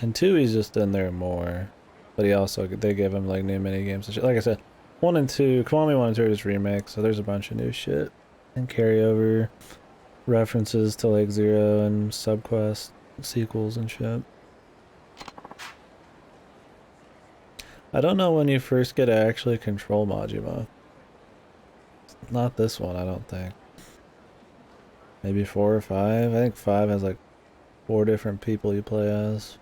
Speaker 1: And 2 he's just in there more, but he also they give him like new mini games and shit. Like I said, 1 and 2, Kiwami 1 and 2 are just remakes, so there's a bunch of new shit and carryover references to like Zero and subquest sequels and shit. I don't know when you first get to actually control Majima. Not this one, I don't think. Maybe 4 or 5. I think 5 has like 4 different people you play as.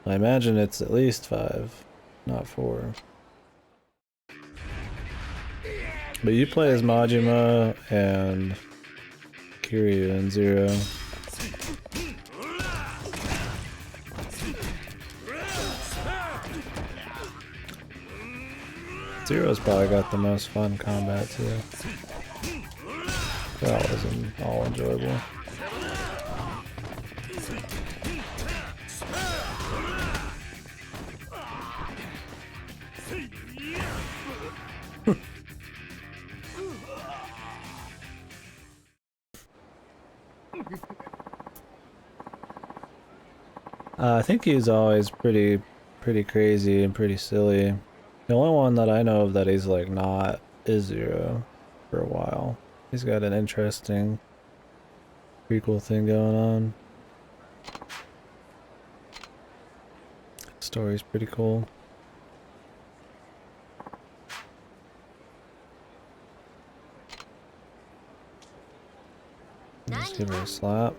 Speaker 1: I imagine it's at least 5, not 4. But you play as Majima and Kiryu and Zero. Zero's probably got the most fun combat too. That wasn't all enjoyable. I think he's always pretty crazy and pretty silly. The only one that I know of that he's like not is Zero for a while. He's got an interesting prequel thing going on. Story's pretty cool. Just give her a slap.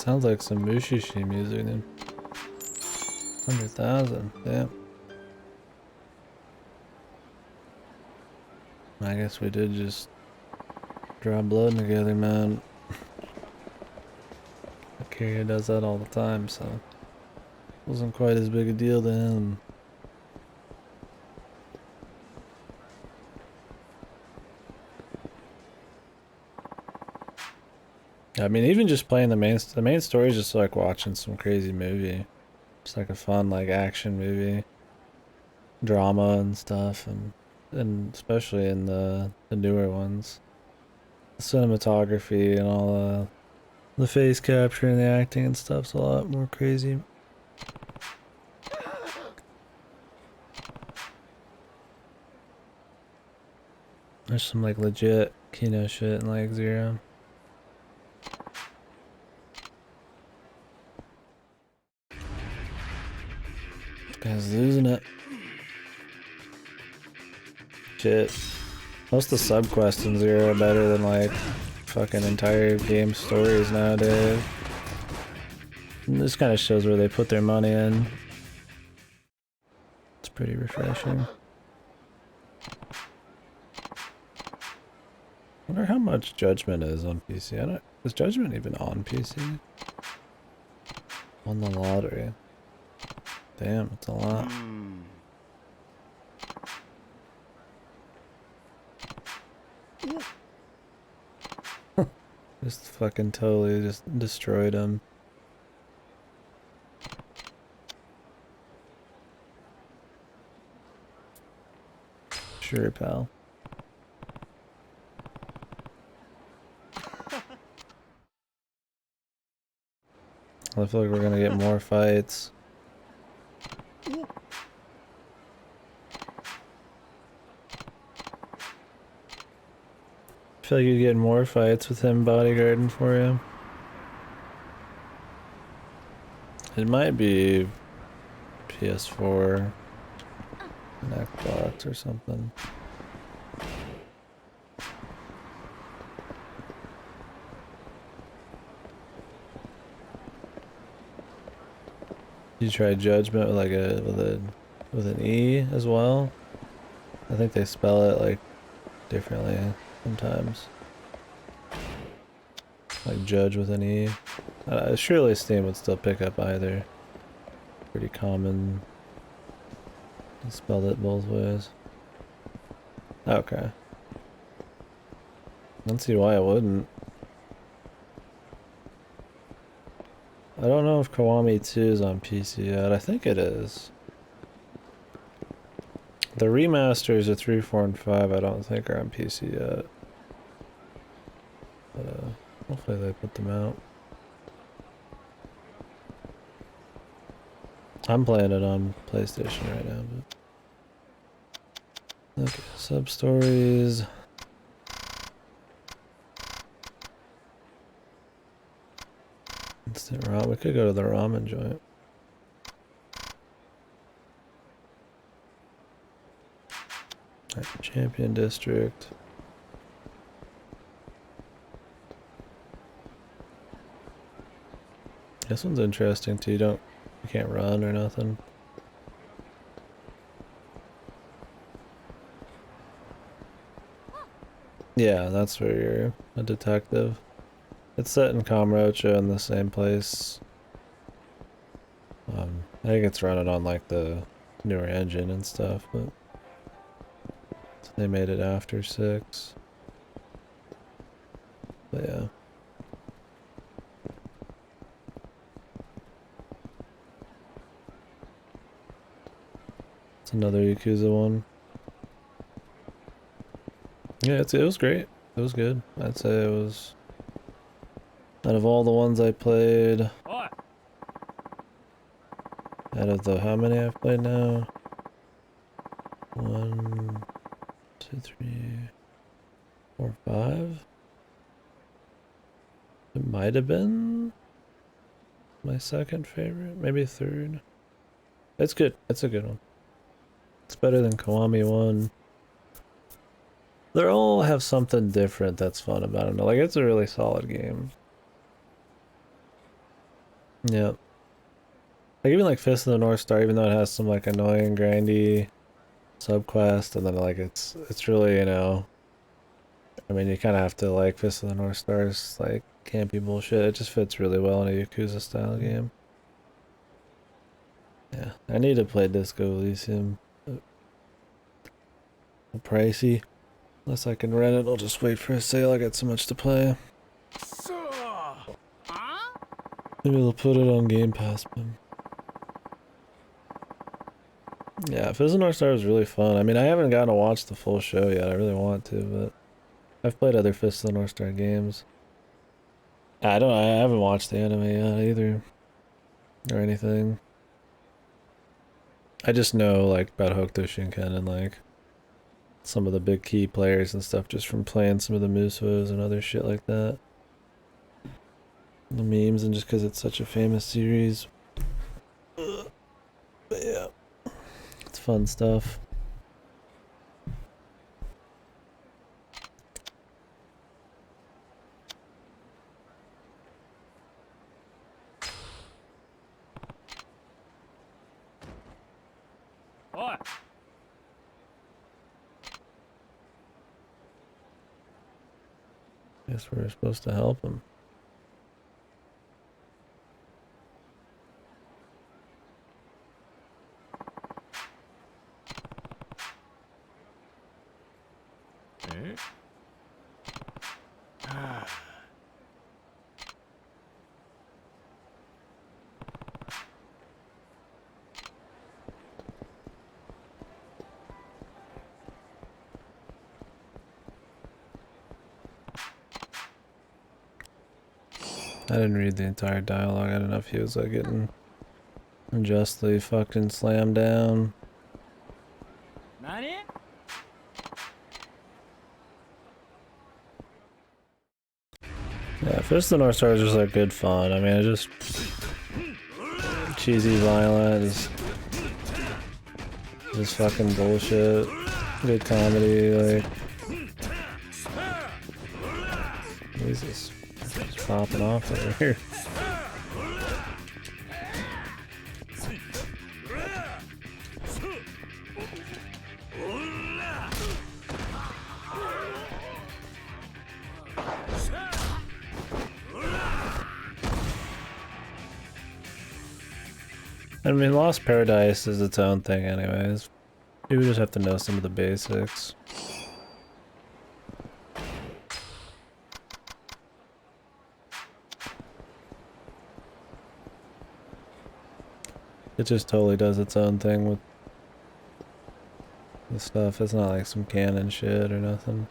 Speaker 1: Sounds like some Mushishi music then. 100,000, damn. I guess we did just draw blood together, man. Kyria does that all the time, so it wasn't quite as big a deal to him. I mean, even just playing the main story is just like watching some crazy movie. It's like a fun like action movie, drama and stuff, and especially in the newer ones, the cinematography and all the face capture and the acting and stuff's a lot more crazy. There's some like legit Kino shit in like Zero. Guy's losing it. Shit. Most of the subquests in Zero are better than like fucking entire game stories nowadays. And this kind of shows where they put their money in. It's pretty refreshing. I wonder how much Judgment is on PC. Is Judgment even on PC? On the lottery. Damn, it's a lot. Just fucking totally just destroyed him. Sure, pal. I feel like we're gonna get more fights. I feel like you'd get more fights with him bodyguarding for you. It might be PS4 and Xbox or something. You try Judgment with like with an E as well. I think they spell it like differently sometimes. Like Judge with an E. Surely Steam would still pick up either. Pretty common. They spelled it both ways. Okay. I don't see why it wouldn't. I don't know if Kiwami 2 is on PC yet. I think it is. The remasters of 3, 4, and 5 I don't think are on PC yet. But hopefully they put them out. I'm playing it on PlayStation right now, but... Okay, sub-stories... Instant ramen. We could go to the ramen joint. Right, Champion District. This one's interesting too. You can't run or nothing. Yeah, that's where you're a detective. It's set in Kamurocho in the same place. I think it's running on like the newer engine and stuff, but they made it after 6. But yeah. It's another Yakuza one. Yeah, it was great. It was good. I'd say it was... Out of all the ones I played... Out of the how many I've played now? 1, 2, 3, 4, 5? It might have been my second favorite, maybe third. It's good. It's a good one. It's better than Kiwami 1. They all have something different that's fun about them. Like, it's a really solid game. Yep. Like even like Fist of the North Star, even though it has some like annoying grindy subquest, and then like it's really, you know, I mean you kinda have to like Fist of the North Star's like campy bullshit. It just fits really well in a Yakuza style game. Yeah. I need to play Disco Elysium. Pricey. Unless I can rent it, I'll just wait for a sale. I got so much to play. Maybe they'll put it on Game Pass, but yeah, Fist of the North Star was really fun. I mean, I haven't gotten to watch the full show yet. I really want to, but I've played other Fist of the North Star games. I haven't watched the anime yet either, or anything. I just know like about Hokuto Shinken and like some of the big key players and stuff just from playing some of the Musos and other shit like that. The memes and just because it's such a famous series. But yeah, it's fun stuff.
Speaker 3: Oi.
Speaker 1: Guess we're supposed to help him. I didn't read the entire dialogue. I don't know if he was like getting unjustly fucking slammed down.
Speaker 3: Nani?
Speaker 1: Yeah, Fist of the North Star is just like good fun. I mean, it's just cheesy, violent, just fucking bullshit. Good comedy, like. Jesus, just popping off over here. I mean, Lost Paradise is its own thing anyways. You would just have to know some of the basics. It just totally does its own thing with the stuff. It's not like some canon shit or nothing.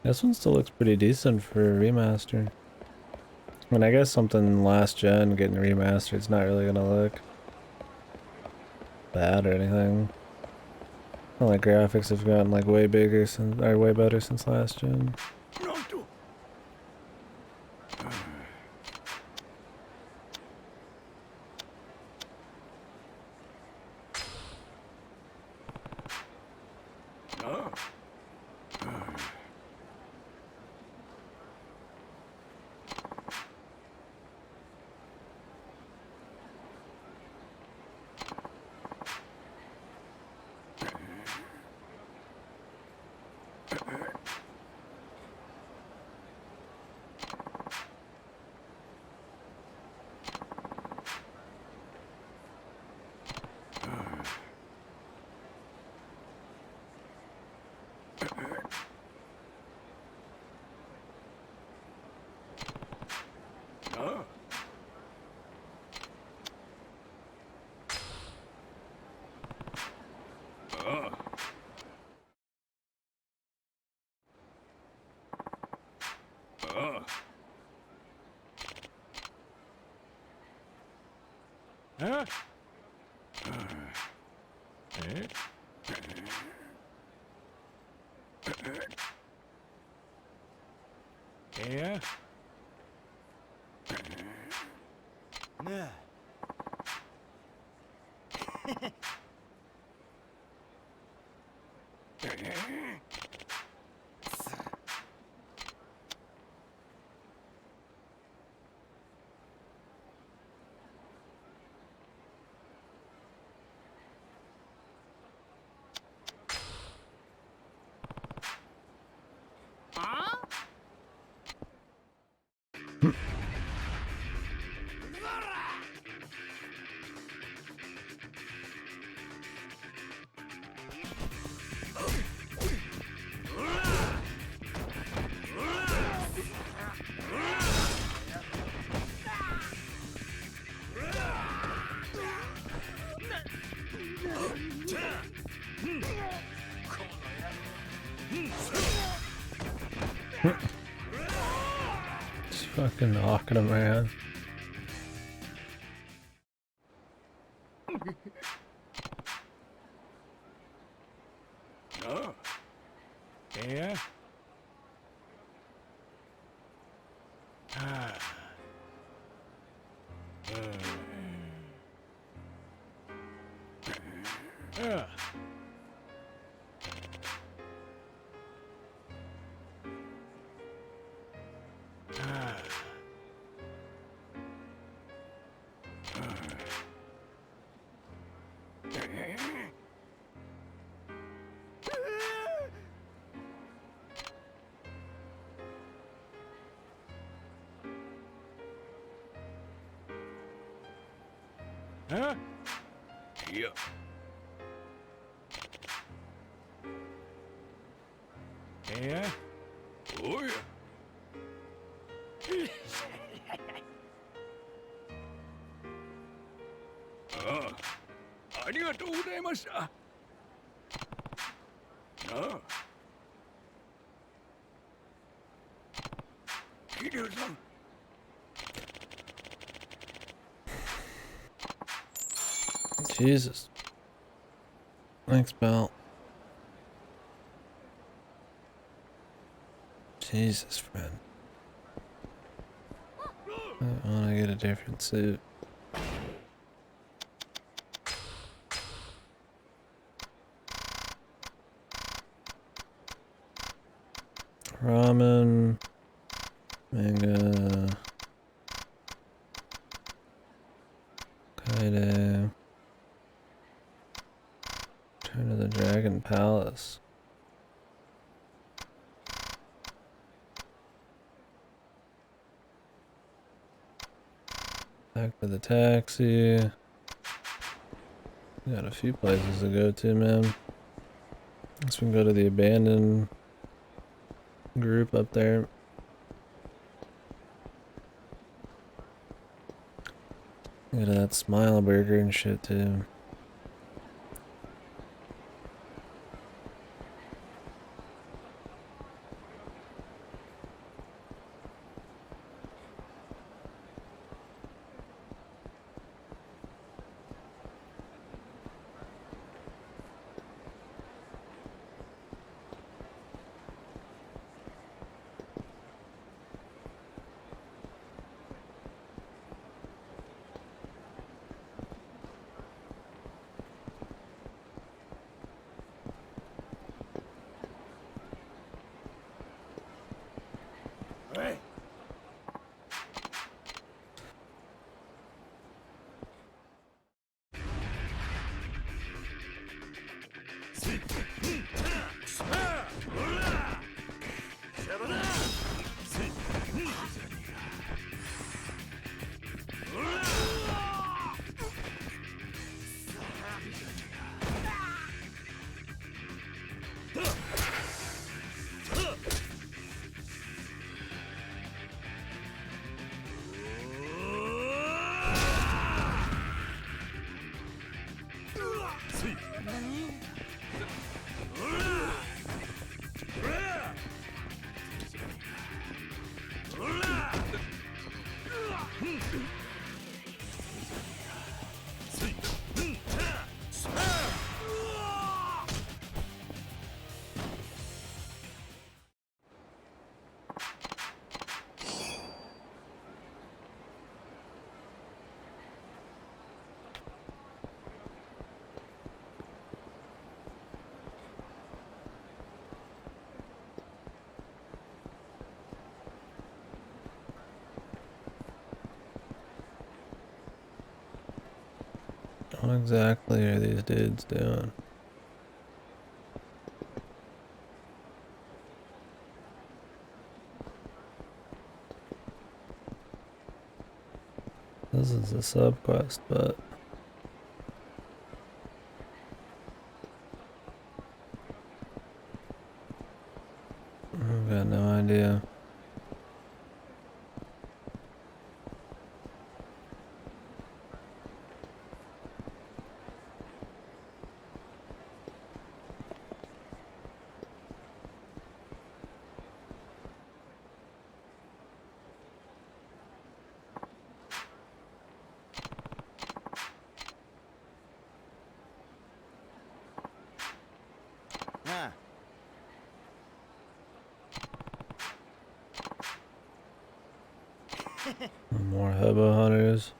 Speaker 1: This one still looks pretty decent for a remaster. I mean, I guess something last gen getting remastered is not really gonna look bad or anything. Not like graphics have gotten like way bigger since, or way better since last gen.
Speaker 3: Huh? Yeah. Nah.
Speaker 1: Just fucking knocking him around.
Speaker 3: Oh. Yeah. Ah. Yeah. Huh? Yeah. Yeah. Oh yeah. ああ、ありがとうございました。ああ。桐生さん。
Speaker 1: Jesus. Thanks, pal. Jesus, friend. I wanna get a different suit. Ramen. Manga. Kaide. Turn to the Dragon Palace. Back to the taxi. Got a few places to go to, man. Guess we can go to the abandoned group up there. Go to that Smile Burger and shit too. What exactly are these dudes doing? This is a sub quest, but I've got no idea. More hobo hunters.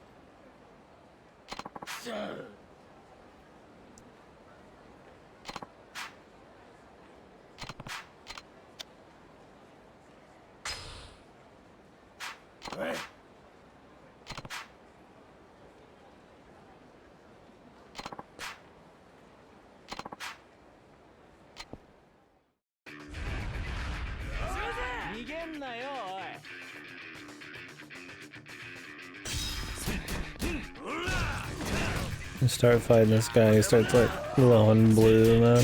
Speaker 1: You start fighting this guy, he starts like glowing blue, man.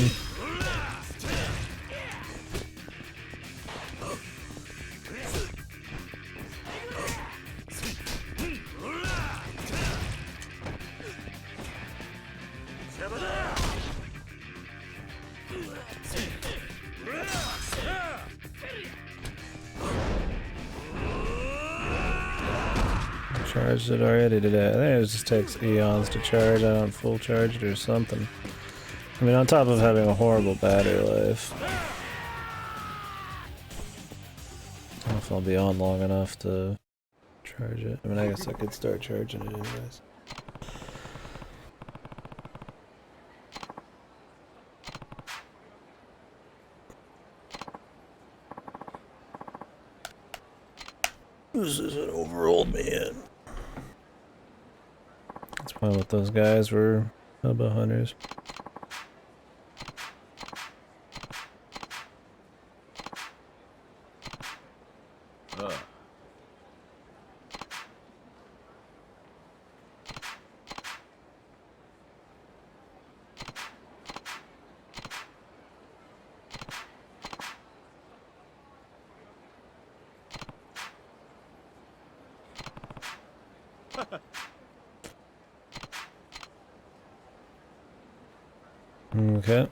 Speaker 1: Charged it already today. I think it just takes eons to charge. I don't full charge it or something. I mean, on top of having a horrible battery life. I don't know if I'll be on long enough to charge it. I mean, I guess I could start charging it anyways. This is an overold man. That's probably what those guys were, hobo hunters. Okay.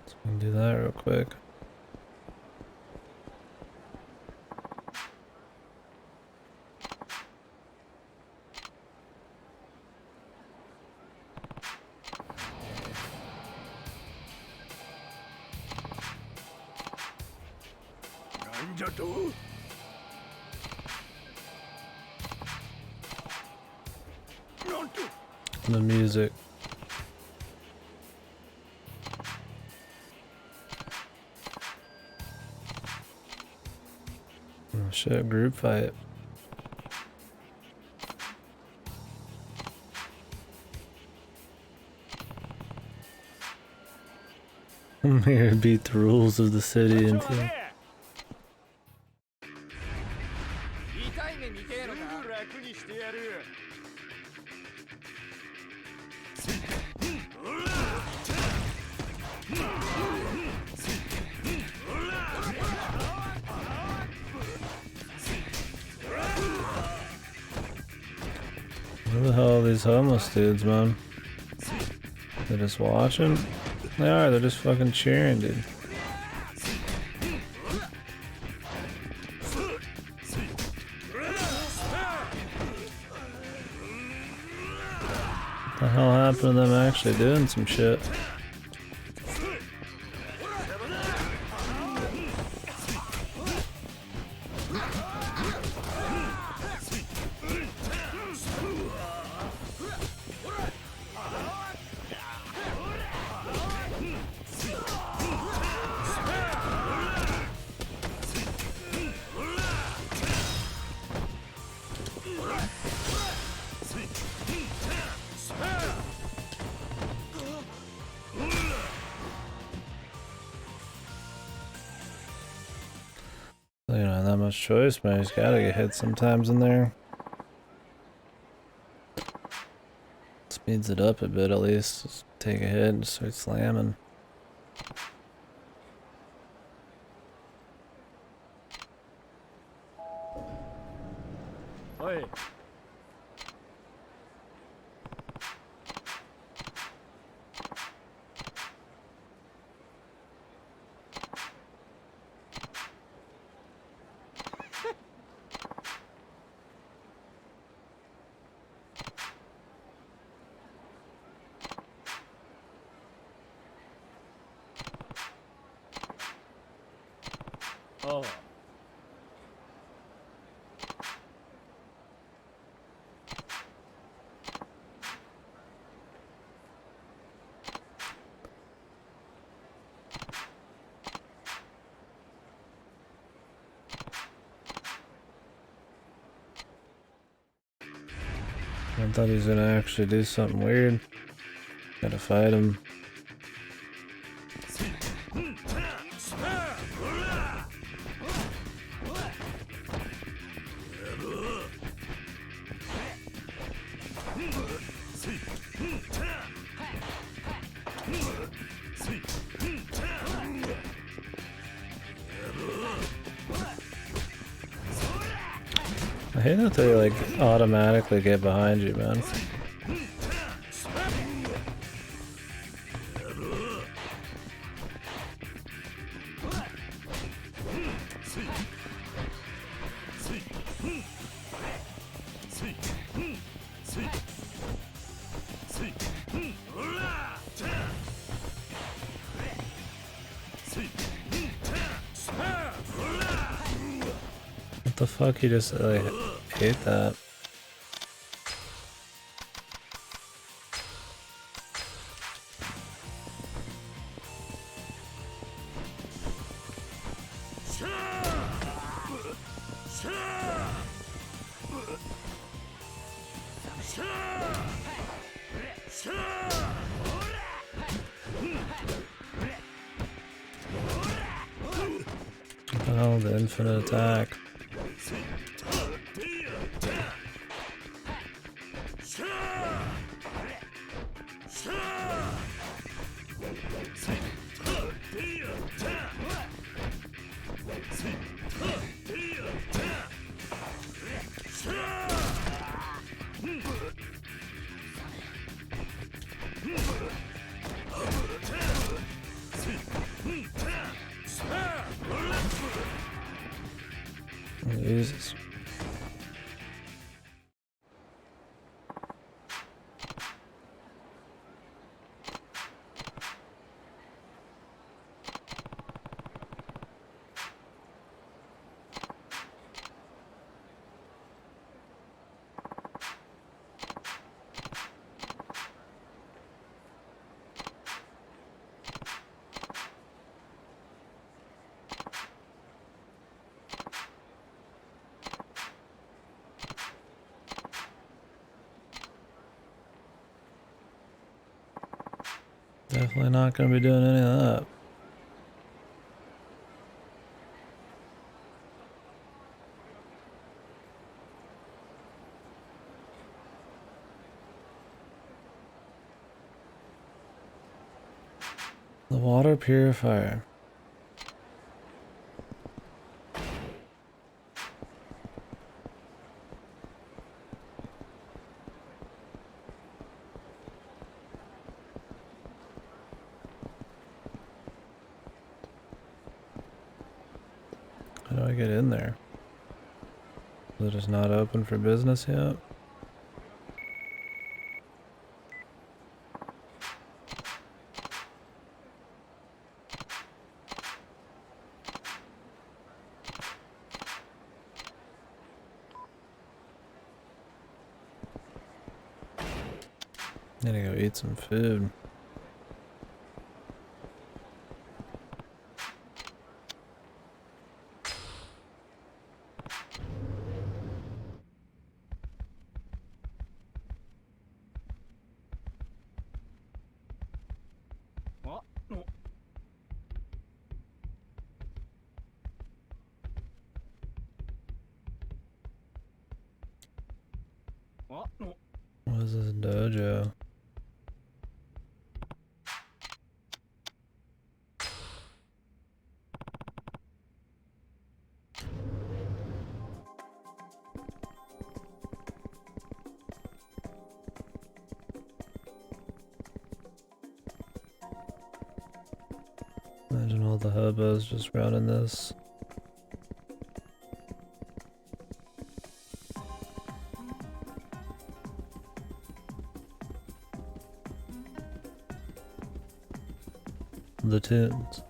Speaker 1: So we can do that real quick. The music. Oh shit, group fight. I'm here to beat the rules of the city and Where the hell are these homeless dudes, man? They're just watching? They are, they're just fucking cheering, dude. What the hell happened to them actually doing some shit? You don't have that much choice, man. He's gotta get hit sometimes in there. Speeds it up a bit at least. Just take a hit and start slamming.
Speaker 2: Oi. Oh.
Speaker 1: I thought he was gonna actually do something weird. Gotta fight him. I hate that they like automatically get behind you, man. What the fuck? He just like hate that. Oh, the infinite attack. Jesus. Definitely not gonna be doing any of that. The water purifier. How do I get in there? Is it just not open for business yet? Need to go eat some food. What is this dojo? Imagine all the hobos just running this. The tunes.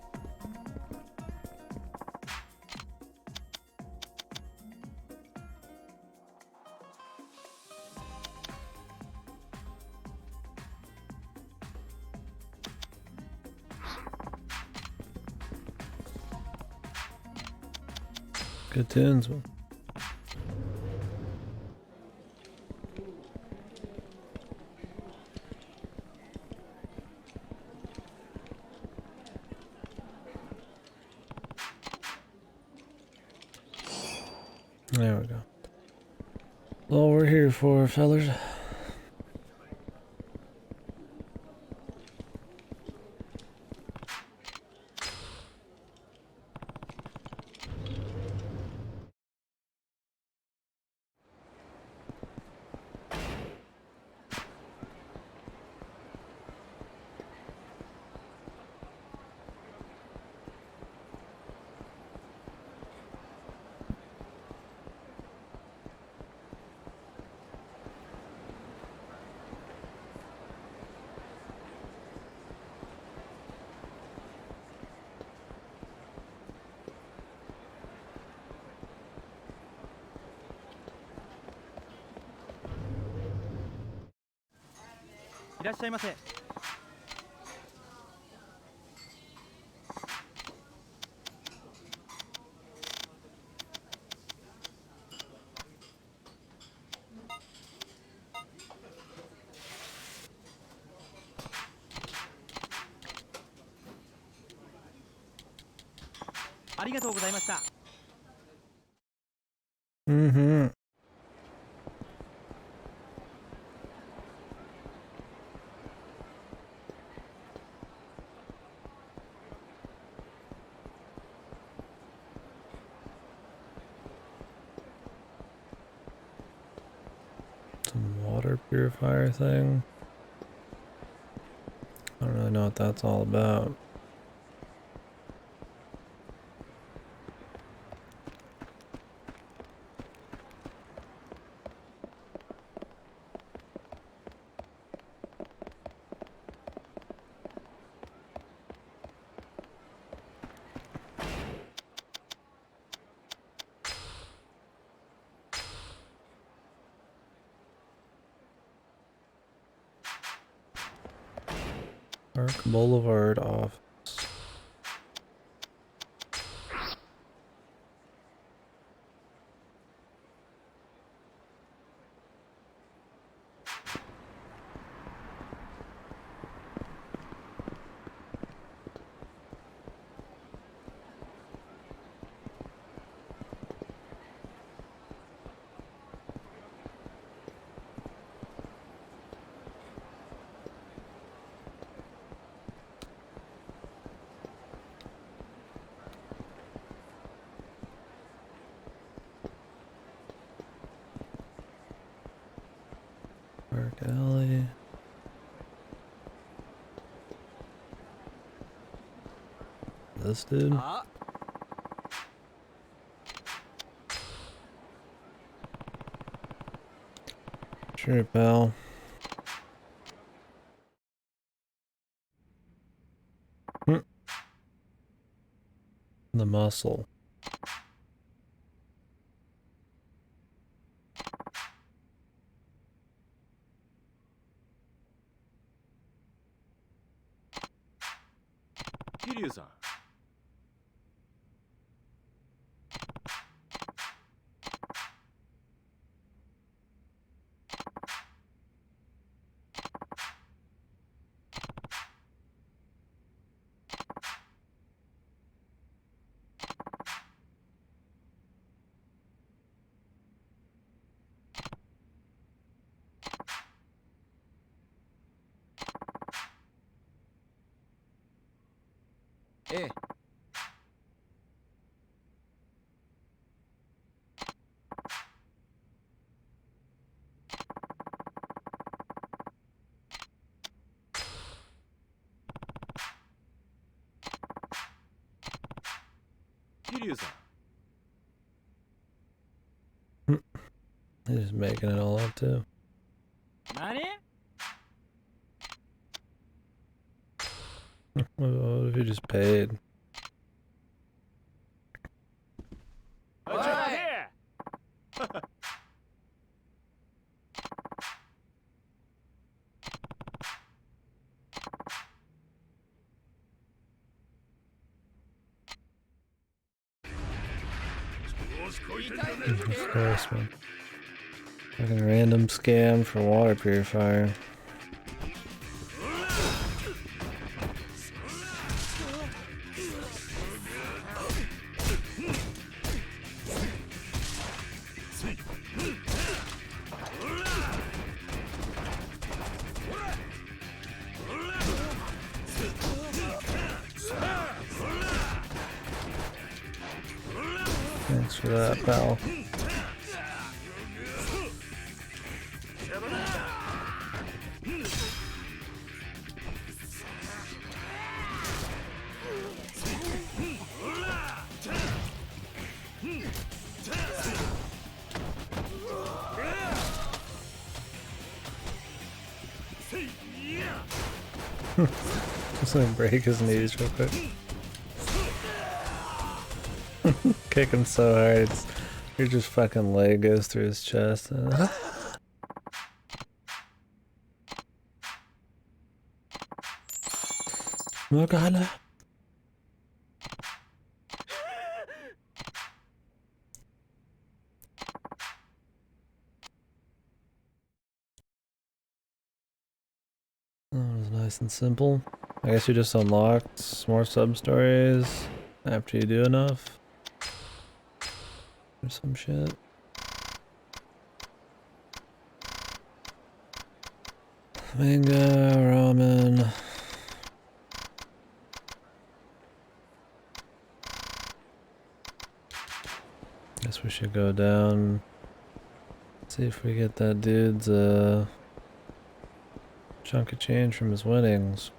Speaker 1: Good tunes, man. There we go. All we're here for, fellers. Mm-hmm. Some water purifier thing. I don't really know what that's all about. Park Boulevard office. Park Alley. This dude? Sure, pal. The muscle.
Speaker 2: Kiryu-san. ええ。桐生さん。
Speaker 1: He's just making it all up too.
Speaker 2: 何？
Speaker 1: What if he just paid?
Speaker 2: おい、ちょっと待て。
Speaker 1: Of course, man. Fucking random scam for water purifier. Thanks for that, pal. Just like break his knees real quick. Kick him so hard, your just fucking leg goes through his chest. Morgana. That was nice and simple. I guess you just unlocked more sub-stories after you do enough. Or some shit. Manga, ramen. Guess we should go down. See if we get that dude's chunk of change from his winnings.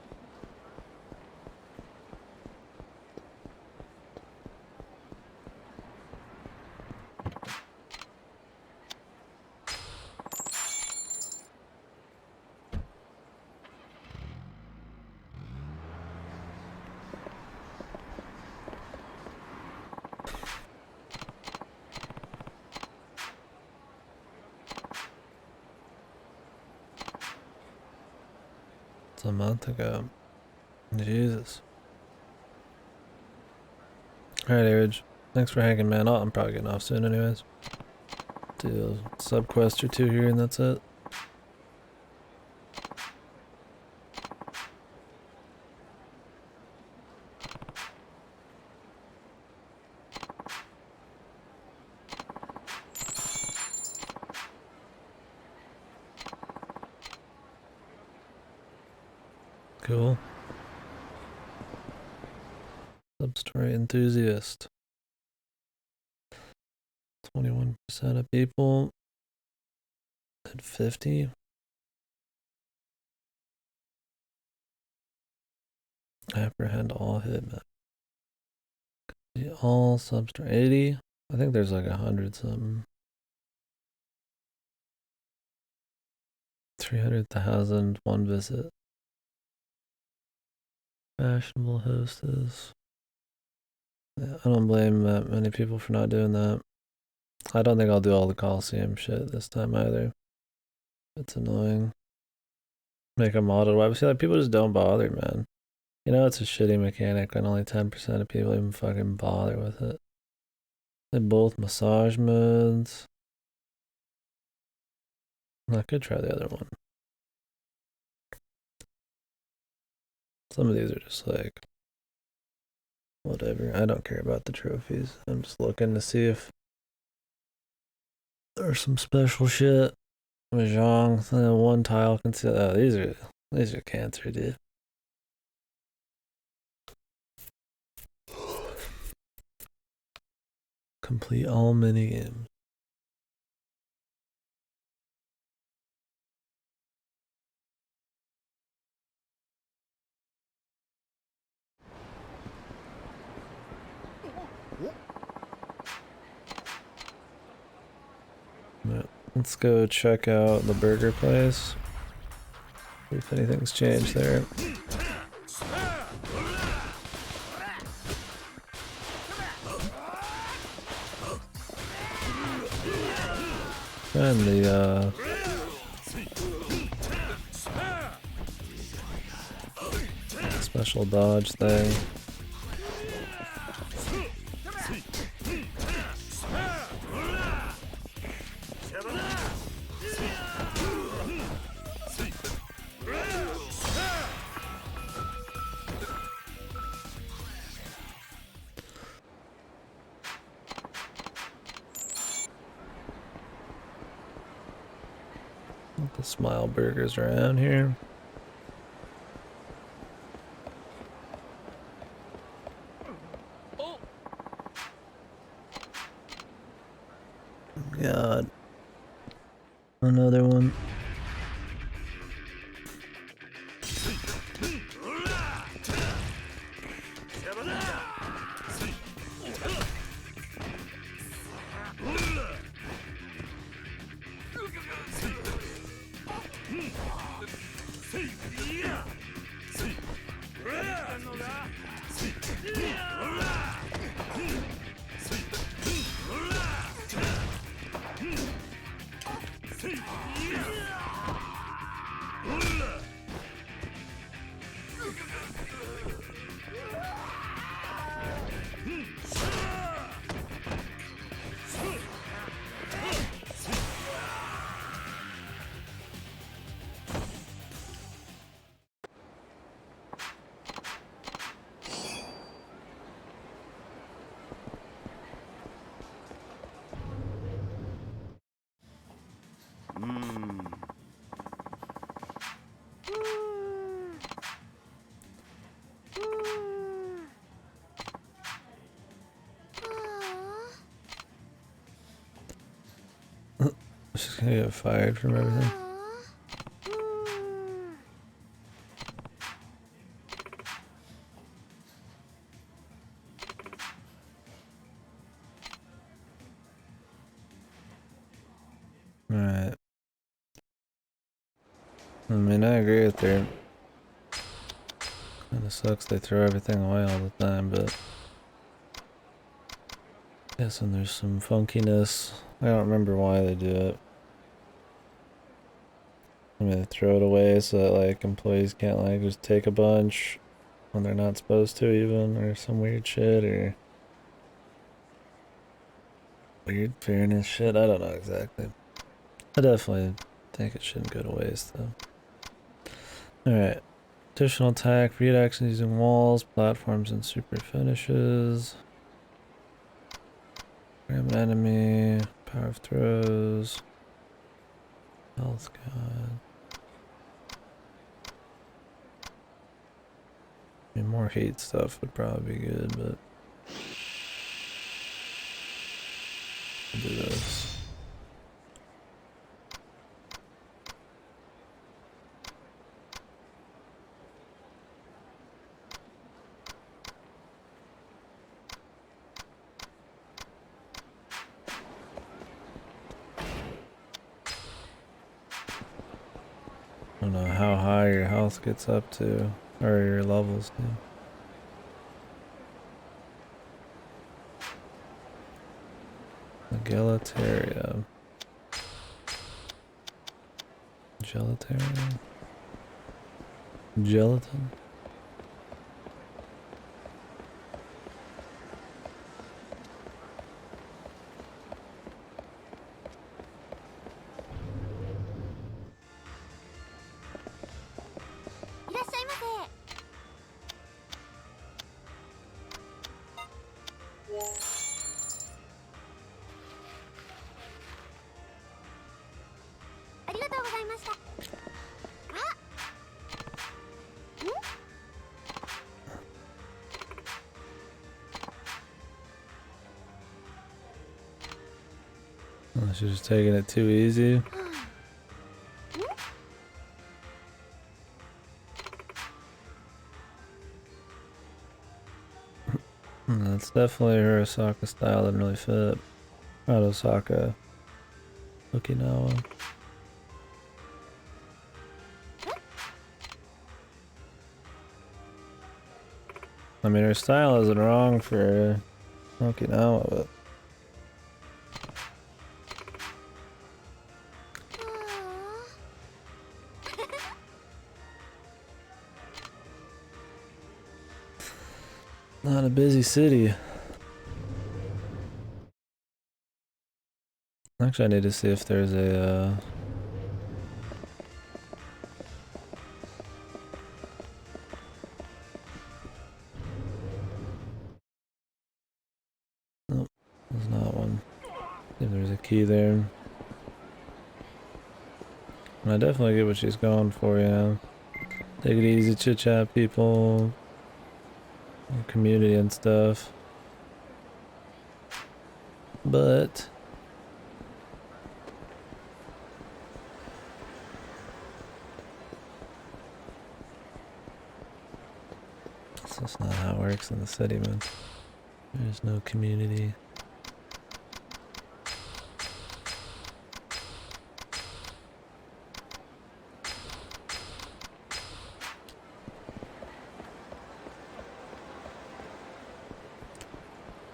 Speaker 1: It's a month ago. Jesus. Alright, Average. Thanks for hanging, man. I'm probably getting off soon anyways. Do a sub quest or two here and that's it. Cool. Sub-story enthusiast. 21% of people at 50. Apprehend all hitmen. All sub-story 80. I think there's like 100 something. 300,000 one visit. Fashionable hostess. Yeah, I don't blame that many people for not doing that. I don't think I'll do all the Coliseum shit this time either. It's annoying. Make a modded web. See, like, people just don't bother, man. You know, it's a shitty mechanic when only 10% of people even fucking bother with it. They're both massage modes. I could try the other one. Some of these are just like, whatever. I don't care about the trophies. I'm just looking to see if there's some special shit. Mahjong, one tile can see. Oh, these are cancer, dude. Complete all mini games. Let's go check out the burger place. See if anything's changed there. And the special dodge thing. The Smile Burgers around here. God. Another one. She's gonna get fired from everything. Alright. I mean, I agree with her. Kinda sucks they throw everything away all the time, but guessing there's some funkiness. I don't remember why they do it. I mean, they throw it away so that like employees can't like just take a bunch when they're not supposed to even, or some weird shit, or weird fairness shit. I don't know exactly. I definitely think it shouldn't go to waste though. Alright. Additional attack, read actions using walls, platforms, and super finishes. Grab an enemy, power of throws, health god. I mean, more heat stuff would probably be good, but I'll do this. I don't know how high your health gets up to, or your levels do. Egalitarian. Gelitarian? Gelatin? She's just taking it too easy. That's definitely her Osaka style. Didn't really fit. Not Osaka. Okinawa. I mean, her style isn't wrong for Okinawa, but not a busy city. Actually, I need to see if there's a nope, there's not one. See if there's a key there. And I definitely get what she's going for, you know. Take it easy, chit chat, people, community and stuff. But that's just not how it works in the city, man. There's no community.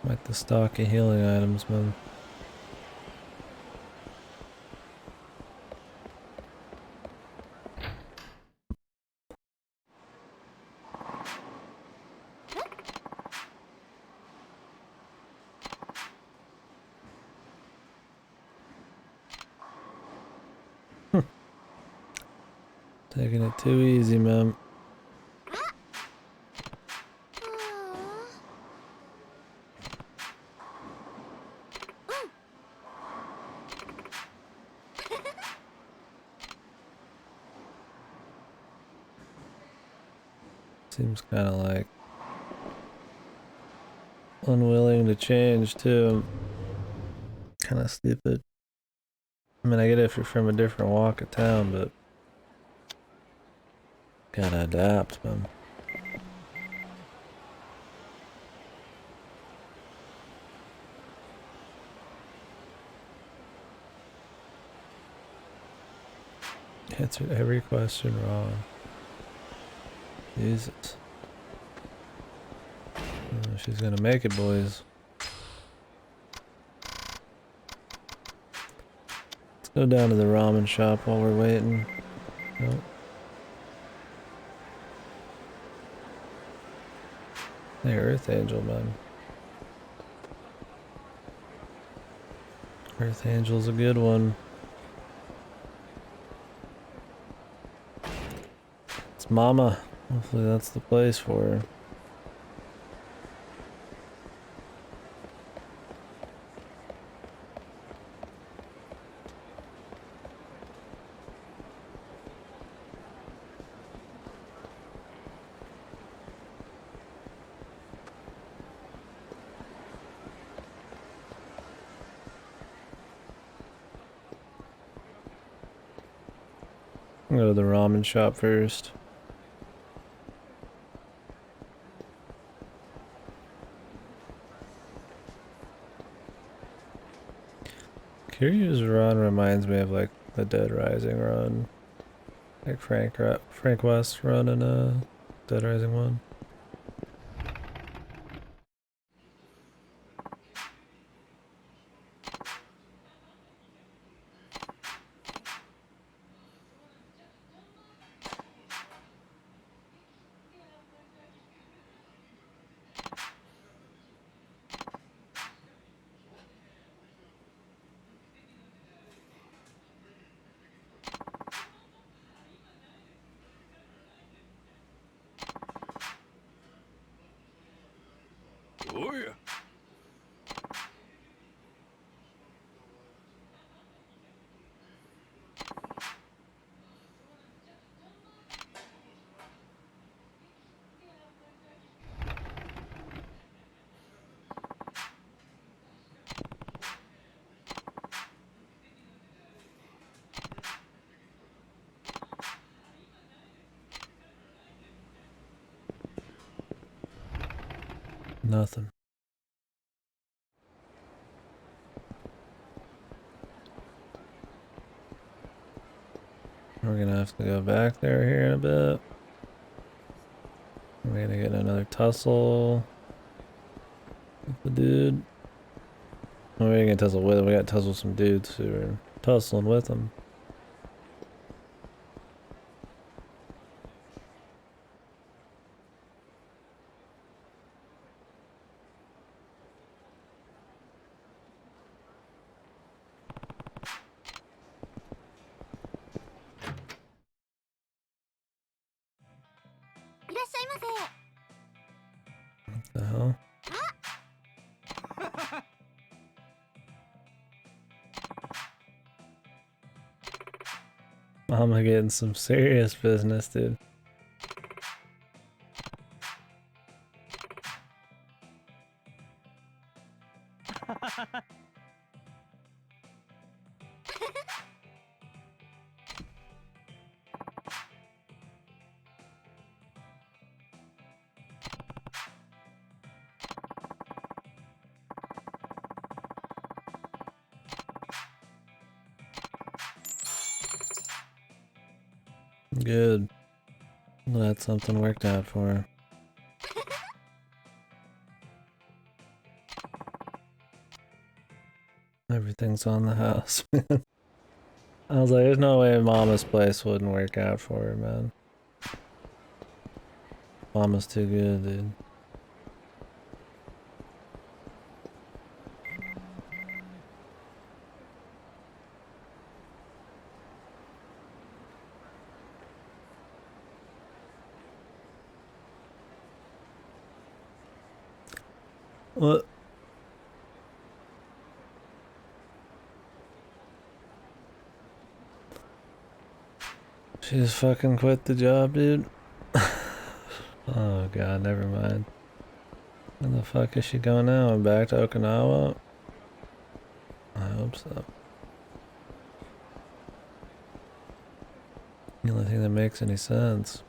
Speaker 1: Like the stock of healing items, man. Taking it too easy, man. Seems kind of like unwilling to change too. Kind of stupid. I mean, I get it if you're from a different walk of town, but gotta adapt, man. Answered every question wrong. Jesus. Oh, she's gonna make it, boys. Let's go down to the ramen shop while we're waiting. Nope. Hey, Earth Angel, man. Earth Angel's a good one. It's Mama. Hopefully that's the place for her. I'll go to the ramen shop first. Kiryu's run reminds me of like the Dead Rising run. Like Frank West run in Dead Rising 1.
Speaker 3: Oh yeah.
Speaker 1: Nothing. We're gonna have to go back there here in a bit. We're gonna get another tussle with the dude. Well, we ain't gonna tussle with him. We gotta tussle with some dudes who are tussling with him. What the hell? I'm getting some serious business, dude. Good. Glad something worked out for her. Everything's on the house. I was like, there's no way Mama's place wouldn't work out for her, man. Mama's too good, dude. What? She just fucking quit the job, dude. Oh god, never mind. Where the fuck is she going now? Back to Okinawa? I hope so. The only thing that makes any sense.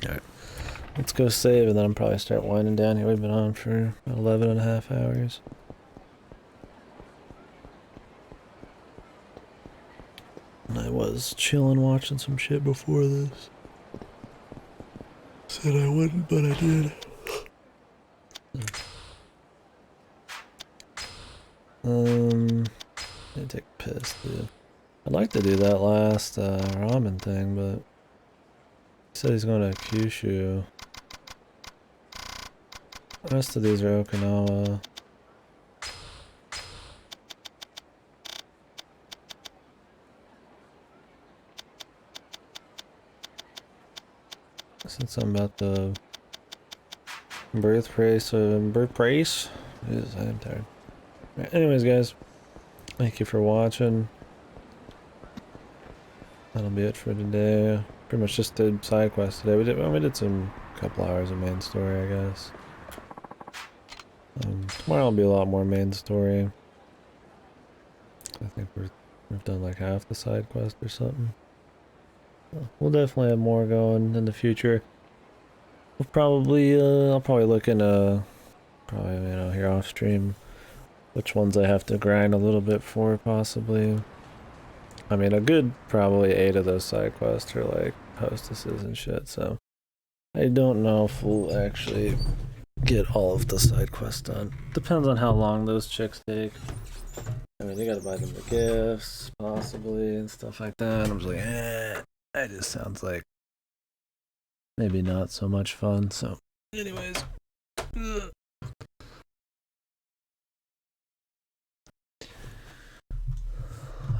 Speaker 1: Alright. Let's go save and then I'll probably start winding down here. We've been on for 11 and a half hours. And I was chilling watching some shit before this. Said I wouldn't, but I did. I take a piss, dude. I'd like to do that last ramen thing, but he said he's going to Kyushu. The rest of these are Okinawa. I said something about the birthplace. Birthplace? Jesus, I am tired. Right, anyways, guys, thank you for watching. That'll be it for today. Pretty much just did side quests today. We did some couple hours of main story, I guess. Tomorrow will be a lot more main story. I think we've done like half the side quest or something. We'll definitely have more going in the future. We'll probably I'll probably look into here off stream which ones I have to grind a little bit for possibly. I mean, a good probably 8 of those side quests are like hostesses and shit, so I don't know if we'll actually get all of the side quests done. Depends on how long those chicks take. I mean, you gotta buy them the gifts, possibly, and stuff like that. I'm just like, that just sounds like maybe not so much fun, so anyways.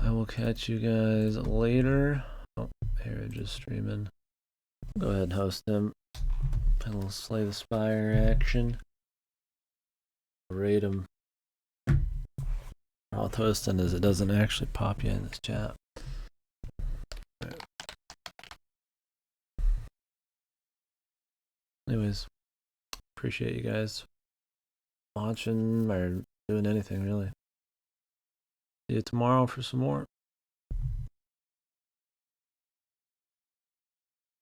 Speaker 1: I will catch you guys later. Oh, here, just streaming. Go ahead and host him. A little Slay the Spire action. Rate him. All hosting is it doesn't actually pop you in this chat. Anyways, appreciate you guys watching or doing anything really. See you tomorrow for some more.